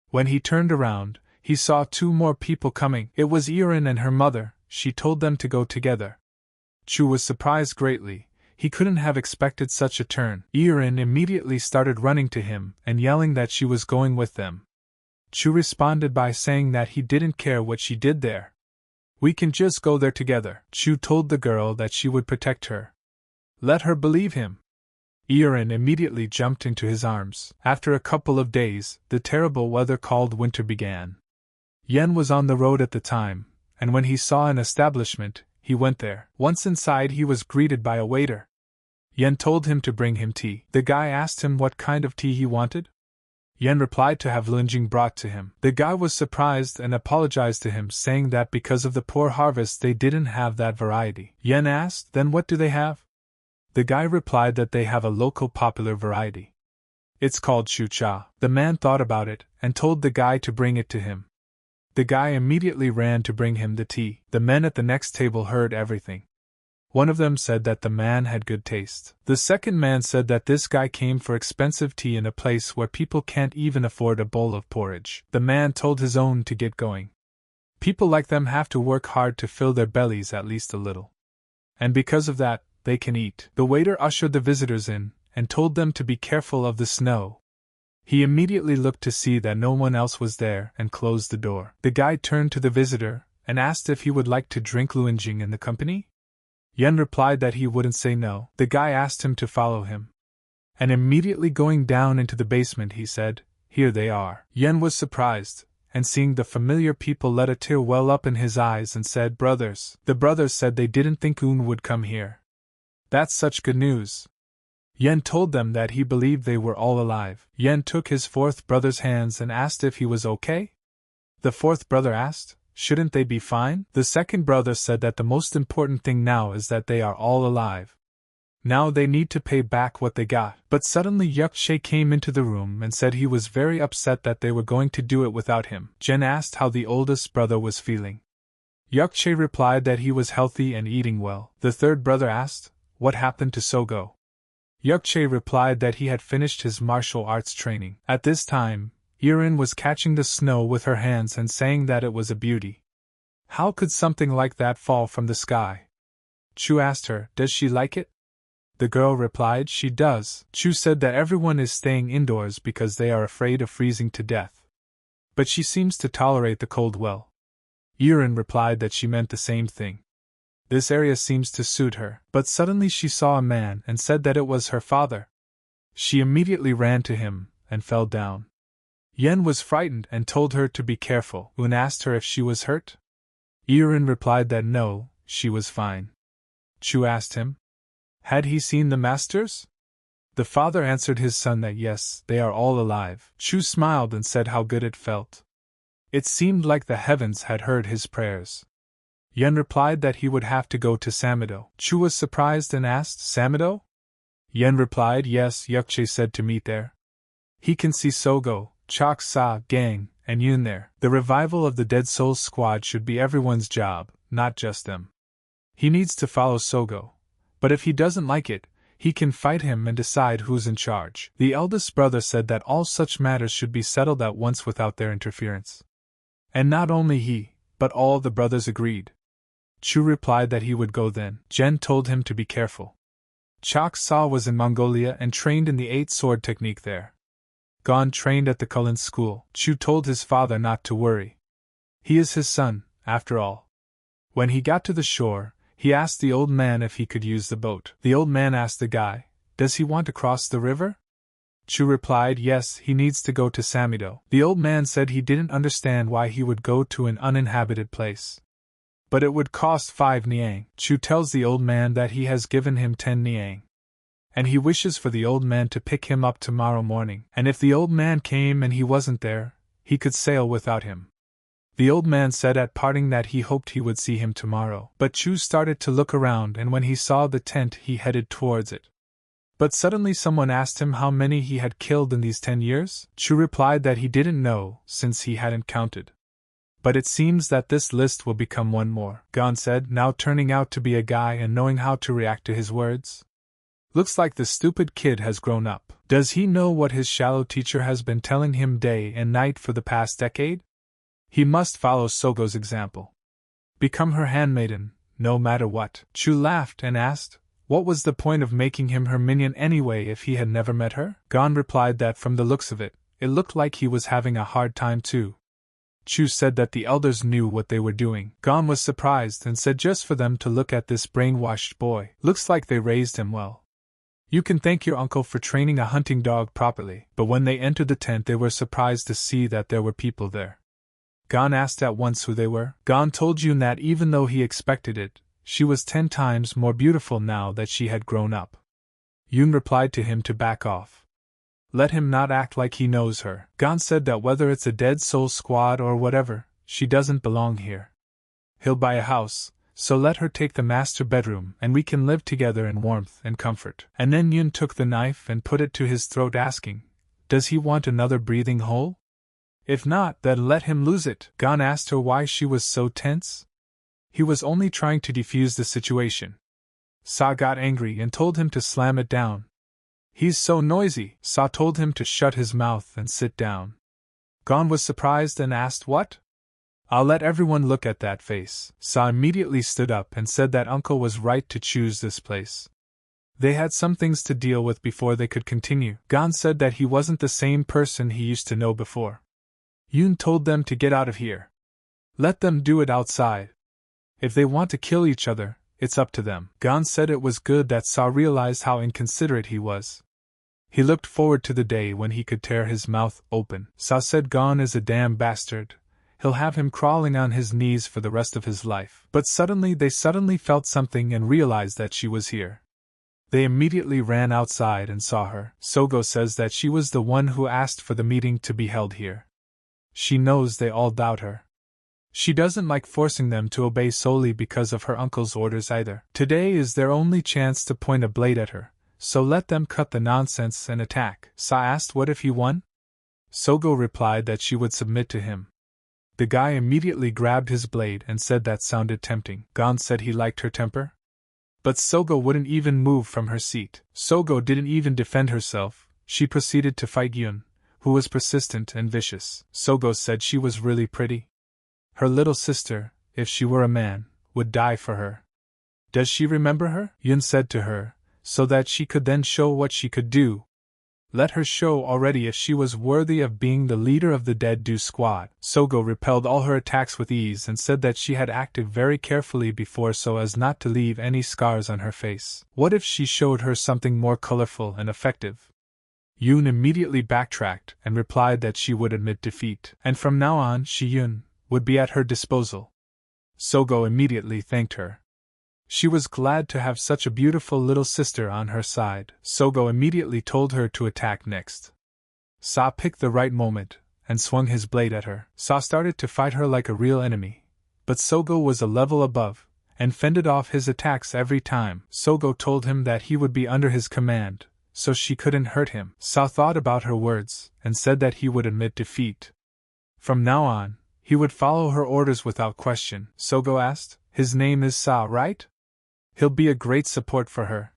When he turned around, he saw 2 more people coming. It was Irin and her mother. She told them to go together. Chu was surprised greatly. He couldn't have expected such a turn. Irin immediately started running to him and yelling that she was going with them. Chu responded by saying that he didn't care what she did there. We can just go there together. Chu told the girl that she would protect her. Let her believe him. Irin immediately jumped into his arms. After a couple of days, the terrible weather called winter began. Yen was on the road at the time, and when he saw an establishment, he went there. Once inside, he was greeted by a waiter. Yen told him to bring him tea. The guy asked him what kind of tea he wanted. Yen replied to have lunjing brought to him. The guy was surprised and apologized to him, saying that because of the poor harvest they didn't have that variety. Yen asked, then what do they have? The guy replied that they have a local popular variety. It's called shucha. The man thought about it and told the guy to bring it to him. The guy immediately ran to bring him the tea. The men at the next table heard everything. One of them said that the man had good taste. The second man said that this guy came for expensive tea in a place where people can't even afford a bowl of porridge. The man told his own to get going. People like them have to work hard to fill their bellies at least a little. And because of that, they can eat. The waiter ushered the visitors in and told them to be careful of the snow. He immediately looked to see that no one else was there and closed the door. The guy turned to the visitor and asked if he would like to drink lunjing in the company. Yen replied that he wouldn't say no. The guy asked him to follow him. And immediately going down into the basement, he said, "Here they are." Yen was surprised, and seeing the familiar people let a tear well up in his eyes and said, "Brothers." The brothers said they didn't think Un would come here. That's such good news. Yen told them that he believed they were all alive. Yen took his 4th brother's hands and asked if he was okay. The 4th brother asked, shouldn't they be fine? The 2nd brother said that the most important thing now is that they are all alive. Now they need to pay back what they got. But suddenly Yuk-chae came into the room and said he was very upset that they were going to do it without him. Jen asked how the oldest brother was feeling. Yuk-chae replied that he was healthy and eating well. The 3rd brother asked, what happened to Sogo? Yuk-chae replied that he had finished his martial arts training. At this time, Irin was catching the snow with her hands and saying that it was a beauty. How could something like that fall from the sky? Chu asked her, does she like it? The girl replied she does. Chu said that everyone is staying indoors because they are afraid of freezing to death. but she seems to tolerate the cold well. Yurin replied that she meant the same thing. This area seems to suit her, but suddenly she saw a man and said that it was her father. She immediately ran to him and fell down. Yen was frightened and told her to be careful. Yun asked her if she was hurt. Yurin replied that no, she was fine. Chu asked him, had he seen the masters? The father answered his son that yes, they are all alive. Chu smiled and said how good it felt. It seemed like the heavens had heard his prayers. Yen replied that he would have to go to Samido. Chu was surprised and asked, Samido? Yen replied yes, Yukche said to meet there. He can see Sogo, Chok Sa, Gang, and Yun there. The revival of the Dead Souls squad should be everyone's job, not just them. He needs to follow Sogo, but if he doesn't like it, he can fight him and decide who's in charge. The eldest brother said that all such matters should be settled at once without their interference. And not only he, but all the brothers agreed. Chu replied that he would go then. Jen told him to be careful. Chok Sa was in Mongolia and trained in the 8-sword technique there. Gon trained at the Kulin school. Chu told his father not to worry. He is his son, after all. When he got to the shore, he asked the old man if he could use the boat. The old man asked the guy, does he want to cross the river? Chu replied yes, he needs to go to Samido. The old man said he didn't understand why he would go to an uninhabited place. But it would cost 5 niang. Chu tells the old man that he has given him 10 niang. And he wishes for the old man to pick him up tomorrow morning. And if the old man came and he wasn't there, he could sail without him. The old man said at parting that he hoped he would see him tomorrow. But Chu started to look around, and when he saw the tent he headed towards it. But suddenly someone asked him how many he had killed in these 10 years. Chu replied that he didn't know, since he hadn't counted. But it seems that this list will become one more, Gon said, now turning out to be a guy and knowing how to react to his words. Looks like the stupid kid has grown up. Does he know what his shallow teacher has been telling him day and night for the past decade? He must follow Sogo's example. Become her handmaiden, no matter what. Chu laughed and asked, what was the point of making him her minion anyway if he had never met her? Gon replied that from the looks of it, it looked like he was having a hard time too. Chu said that the elders knew what they were doing. Gon was surprised and said just for them to look at this brainwashed boy. Looks like they raised him well. You can thank your uncle for training a hunting dog properly. But when they entered the tent they were surprised to see that there were people there. Gon asked at once who they were. Gon told Yun that even though he expected it, she was 10 times more beautiful now that she had grown up. Yun replied to him to back off. Let him not act like he knows her. Gon said that whether it's a Dead Soul squad or whatever, she doesn't belong here. He'll buy a house, so let her take the master bedroom and we can live together in warmth and comfort. And then Yun took the knife and put it to his throat asking, does he want another breathing hole? If not, then let him lose it. Gon asked her why she was so tense. He was only trying to defuse the situation. Sa got angry and told him to slam it down. He's so noisy. Sa told him to shut his mouth and sit down. Gon was surprised and asked what? I'll let everyone look at that face. Sa immediately stood up and said that uncle was right to choose this place. They had some things to deal with before they could continue. Gon said that he wasn't the same person he used to know before. Yun told them to get out of here. Let them do it outside. If they want to kill each other, it's up to them. Gon said it was good that Sa realized how inconsiderate he was. He looked forward to the day when he could tear his mouth open. Sa said Gon is a damn bastard. He'll have him crawling on his knees for the rest of his life. But they suddenly felt something and realized that she was here. They immediately ran outside and saw her. Sogo says that she was the one who asked for the meeting to be held here. She knows they all doubt her. She doesn't like forcing them to obey solely because of her uncle's orders either. Today is their only chance to point a blade at her, so let them cut the nonsense and attack. Sa asked what if he won? Sogo replied that she would submit to him. The guy immediately grabbed his blade and said that sounded tempting. Gon said he liked her temper. But Sogo wouldn't even move from her seat. Sogo didn't even defend herself. She proceeded to fight Yun, who was persistent and vicious. Sogo said she was really pretty. Her little sister, if she were a man, would die for her. Does she remember her? Yun said to her, so that she could then show what she could do. Let her show already if she was worthy of being the leader of the Dead Do Squad. Sogo repelled all her attacks with ease and said that she had acted very carefully before so as not to leave any scars on her face. What if she showed her something more colorful and effective? Yoon immediately backtracked and replied that she would admit defeat, and from now on Yoon would be at her disposal. Sogo immediately thanked her. She was glad to have such a beautiful little sister on her side. Sogo immediately told her to attack next. Sa picked the right moment and swung his blade at her. Sa started to fight her like a real enemy, but Sogo was a level above and fended off his attacks every time. Sogo told him that he would be under his command, so she couldn't hurt him. Sa thought about her words and said that he would admit defeat. From now on, he would follow her orders without question. Sogo asked, "His name is Sa, right? He'll be a great support for her.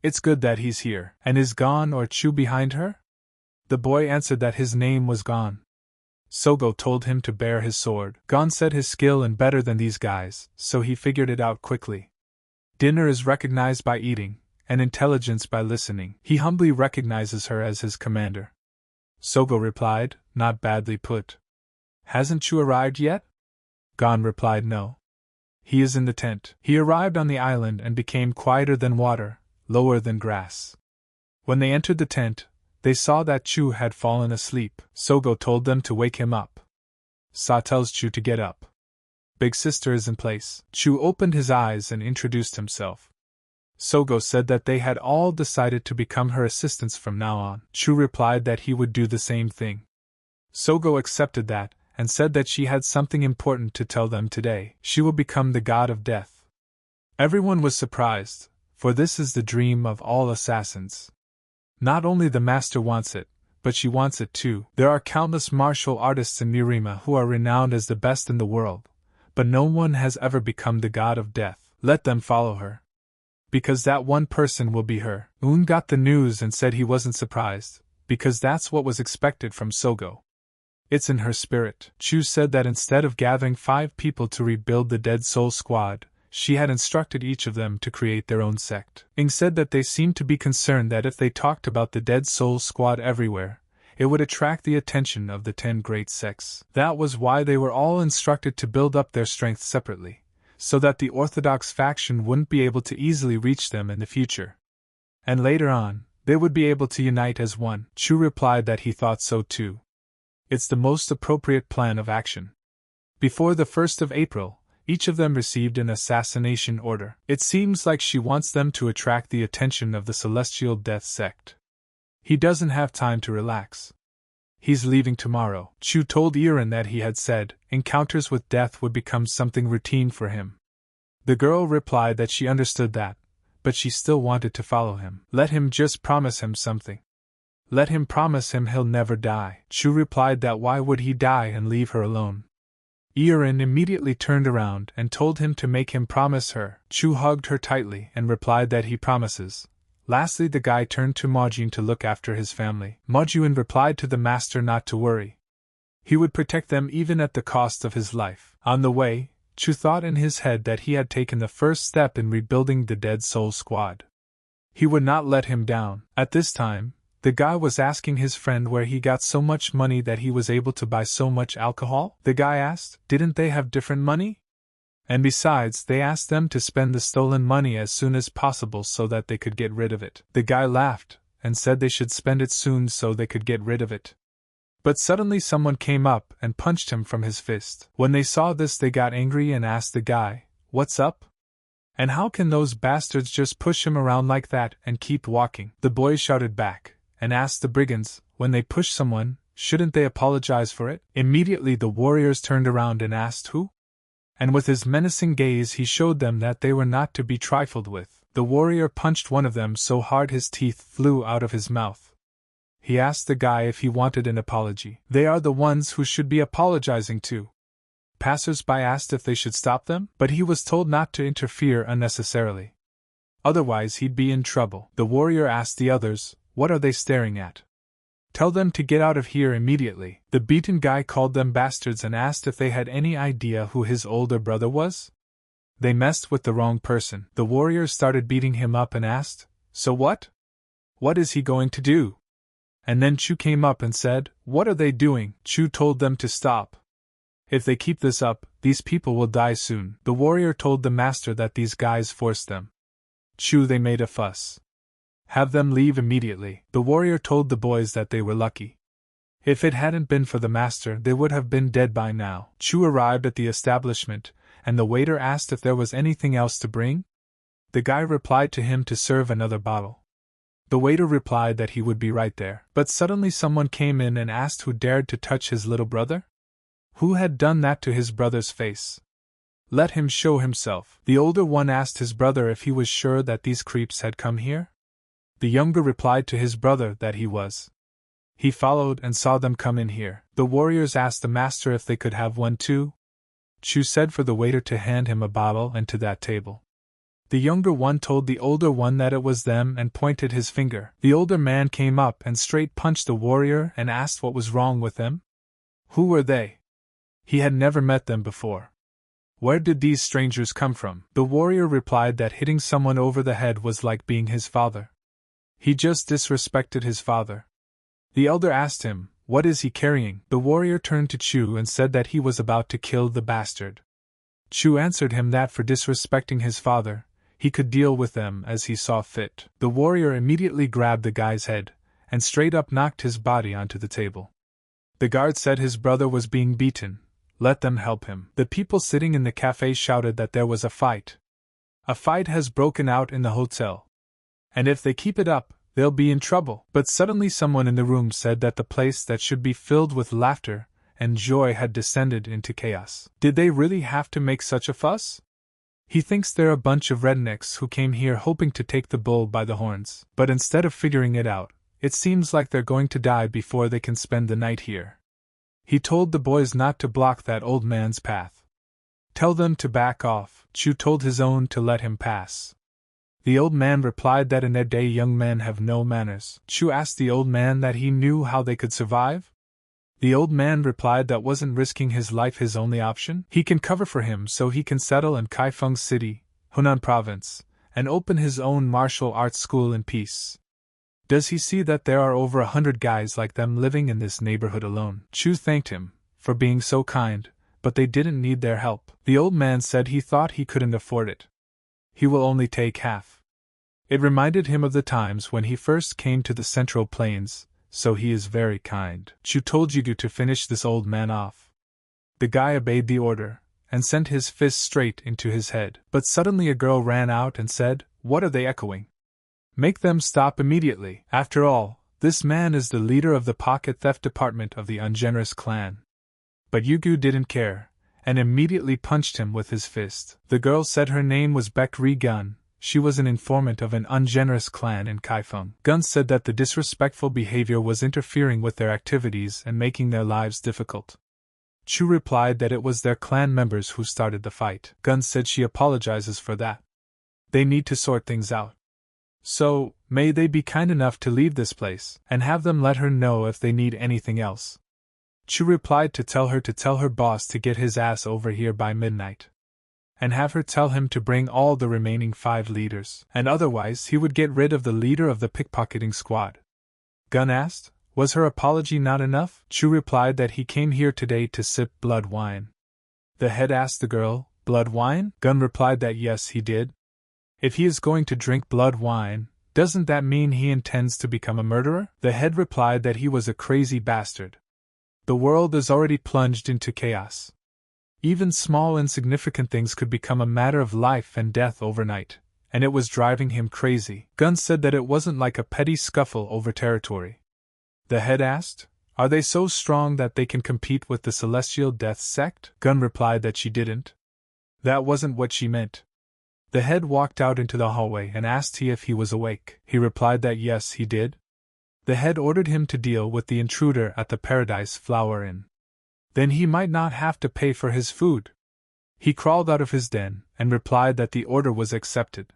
It's good that he's here." "And is Gon or Chu behind her?" The boy answered that his name was Gon. Sogo told him to bear his sword. Gon said his skill and better than these guys, so he figured it out quickly. Dinner is recognized by eating, and intelligence by listening. He humbly recognizes her as his commander. Sogo replied, "Not badly put." "Hasn't Chu arrived yet?" Gon replied, "No. He is in the tent." He arrived on the island and became quieter than water, lower than grass. When they entered the tent, they saw that Chu had fallen asleep. Sogo told them to wake him up. Sa tells Chu to get up. Big sister is in place. Chu opened his eyes and introduced himself. Sogo said that they had all decided to become her assistants from now on. Chu replied that he would do the same thing. Sogo accepted that, and said that she had something important to tell them today. She will become the god of death. Everyone was surprised, for this is the dream of all assassins. Not only the master wants it, but she wants it too. There are countless martial artists in Nirima who are renowned as the best in the world, but no one has ever become the god of death. Let them follow her, because that one person will be her. Un got the news and said he wasn't surprised, because that's what was expected from Sogo. It's in her spirit. Chu said that instead of gathering 5 people to rebuild the Dead Soul Squad, she had instructed each of them to create their own sect. Ing said that they seemed to be concerned that if they talked about the Dead Soul Squad everywhere, it would attract the attention of the 10 great sects. That was why they were all instructed to build up their strength separately, so that the Orthodox faction wouldn't be able to easily reach them in the future. And later on, they would be able to unite as one. Chu replied that he thought so too. It's the most appropriate plan of action. Before the 1st of April, each of them received an assassination order. It seems like she wants them to attract the attention of the Celestial Death Sect. He doesn't have time to relax. He's leaving tomorrow. Chu told Irin that he had said encounters with death would become something routine for him. The girl replied that she understood that, but she still wanted to follow him. Let him just promise him something. Let him promise him he'll never die. Chu replied that why would he die and leave her alone? Irin immediately turned around and told him to make him promise her. Chu hugged her tightly and replied that he promises. Lastly, the guy turned to Majin to look after his family. Majin replied to the master not to worry. He would protect them even at the cost of his life. On the way, Chu thought in his head that he had taken the first step in rebuilding the Dead Soul Squad. He would not let him down. At this time, the guy was asking his friend where he got so much money that he was able to buy so much alcohol. The guy asked, didn't they have different money? And besides, they asked them to spend the stolen money as soon as possible so that they could get rid of it. The guy laughed and said they should spend it soon so they could get rid of it. But suddenly someone came up and punched him from his fist. When they saw this, they got angry and asked the guy, "What's up? And how can those bastards just push him around like that and keep walking?" The boy shouted back and asked the brigands, when they push someone, shouldn't they apologize for it? Immediately the warriors turned around and asked who? And with his menacing gaze he showed them that they were not to be trifled with. The warrior punched one of them so hard his teeth flew out of his mouth. He asked the guy if he wanted an apology. They are the ones who should be apologizing to. Passers-by asked if they should stop them, but he was told not to interfere unnecessarily. Otherwise he'd be in trouble. The warrior asked the others, what are they staring at? Tell them to get out of here immediately. The beaten guy called them bastards and asked if they had any idea who his older brother was. They messed with the wrong person. The warriors started beating him up and asked, so what? What is he going to do? And then Chu came up and said, "What are they doing?" Chu told them to stop. "If they keep this up, these people will die soon." The warrior told the master that these guys forced them. Chu, they made a fuss. "Have them leave immediately." The warrior told the boys that they were lucky. If it hadn't been for the master, they would have been dead by now. Chu arrived at the establishment, and the waiter asked if there was anything else to bring. The guy replied to him to serve another bottle. The waiter replied that he would be right there. But suddenly someone came in and asked who dared to touch his little brother? Who had done that to his brother's face? Let him show himself. The older one asked his brother if he was sure that these creeps had come here. The younger replied to his brother that he was. He followed and saw them come in here. The warriors asked the master if they could have one too. Chu said for the waiter to hand him a bottle and to that table. The younger one told the older one that it was them and pointed his finger. The older man came up and straight punched the warrior and asked what was wrong with them. Who were they? He had never met them before. Where did these strangers come from? The warrior replied that hitting someone over the head was like being his father. He just disrespected his father. The elder asked him, "What is he carrying?" The warrior turned to Chu and said that he was about to kill the bastard. Chu answered him that for disrespecting his father, he could deal with them as he saw fit. The warrior immediately grabbed the guy's head, and straight up knocked his body onto the table. The guard said his brother was being beaten. Let them help him. The people sitting in the cafe shouted that there was a fight. A fight has broken out in the hotel. And if they keep it up, they'll be in trouble. But suddenly someone in the room said that the place that should be filled with laughter and joy had descended into chaos. Did they really have to make such a fuss? He thinks they're a bunch of rednecks who came here hoping to take the bull by the horns. But instead of figuring it out, it seems like they're going to die before they can spend the night here. He told the boys not to block that old man's path. Tell them to back off. Chu told his own to let him pass. The old man replied that in their day young men have no manners. Chu asked the old man that he knew how they could survive. The old man replied that wasn't risking his life his only option. He can cover for him so he can settle in Kaifeng City, Hunan Province, and open his own martial arts school in peace. Does he see that there are over 100 guys like them living in this neighborhood alone? Chu thanked him for being so kind, but they didn't need their help. The old man said he thought he couldn't afford it. He will only take half. It reminded him of the times when he first came to the Central Plains, so he is very kind. Chu told Yugu to finish this old man off. The guy obeyed the order, and sent his fist straight into his head. But suddenly a girl ran out and said, "What are they echoing? Make them stop immediately." After all, this man is the leader of the pocket theft department of the ungenerous clan. But Yugu didn't care, and immediately punched him with his fist. The girl said her name was Baekri Gun. She was an informant of an ungenerous clan in Kaifeng. Gun said that the disrespectful behavior was interfering with their activities and making their lives difficult. Chu replied that it was their clan members who started the fight. Gun said she apologizes for that. They need to sort things out. So, may they be kind enough to leave this place, and have them let her know if they need anything else. Chu replied to tell her boss to get his ass over here by midnight. And have her tell him to bring all the remaining 5 leaders, and otherwise he would get rid of the leader of the pickpocketing squad. Gun asked, was her apology not enough? Chu replied that he came here today to sip blood wine. The head asked the girl, blood wine? Gun replied that yes, he did. If he is going to drink blood wine, doesn't that mean he intends to become a murderer? The head replied that he was a crazy bastard. The world is already plunged into chaos. Even small insignificant things could become a matter of life and death overnight, and it was driving him crazy. Gun said that it wasn't like a petty scuffle over territory. The head asked, are they so strong that they can compete with the Celestial Death Sect? Gun replied that she didn't. That wasn't what she meant. The head walked out into the hallway and asked if he was awake. He replied that yes, he did. The head ordered him to deal with the intruder at the Paradise Flower Inn. Then he might not have to pay for his food. He crawled out of his den and replied that the order was accepted.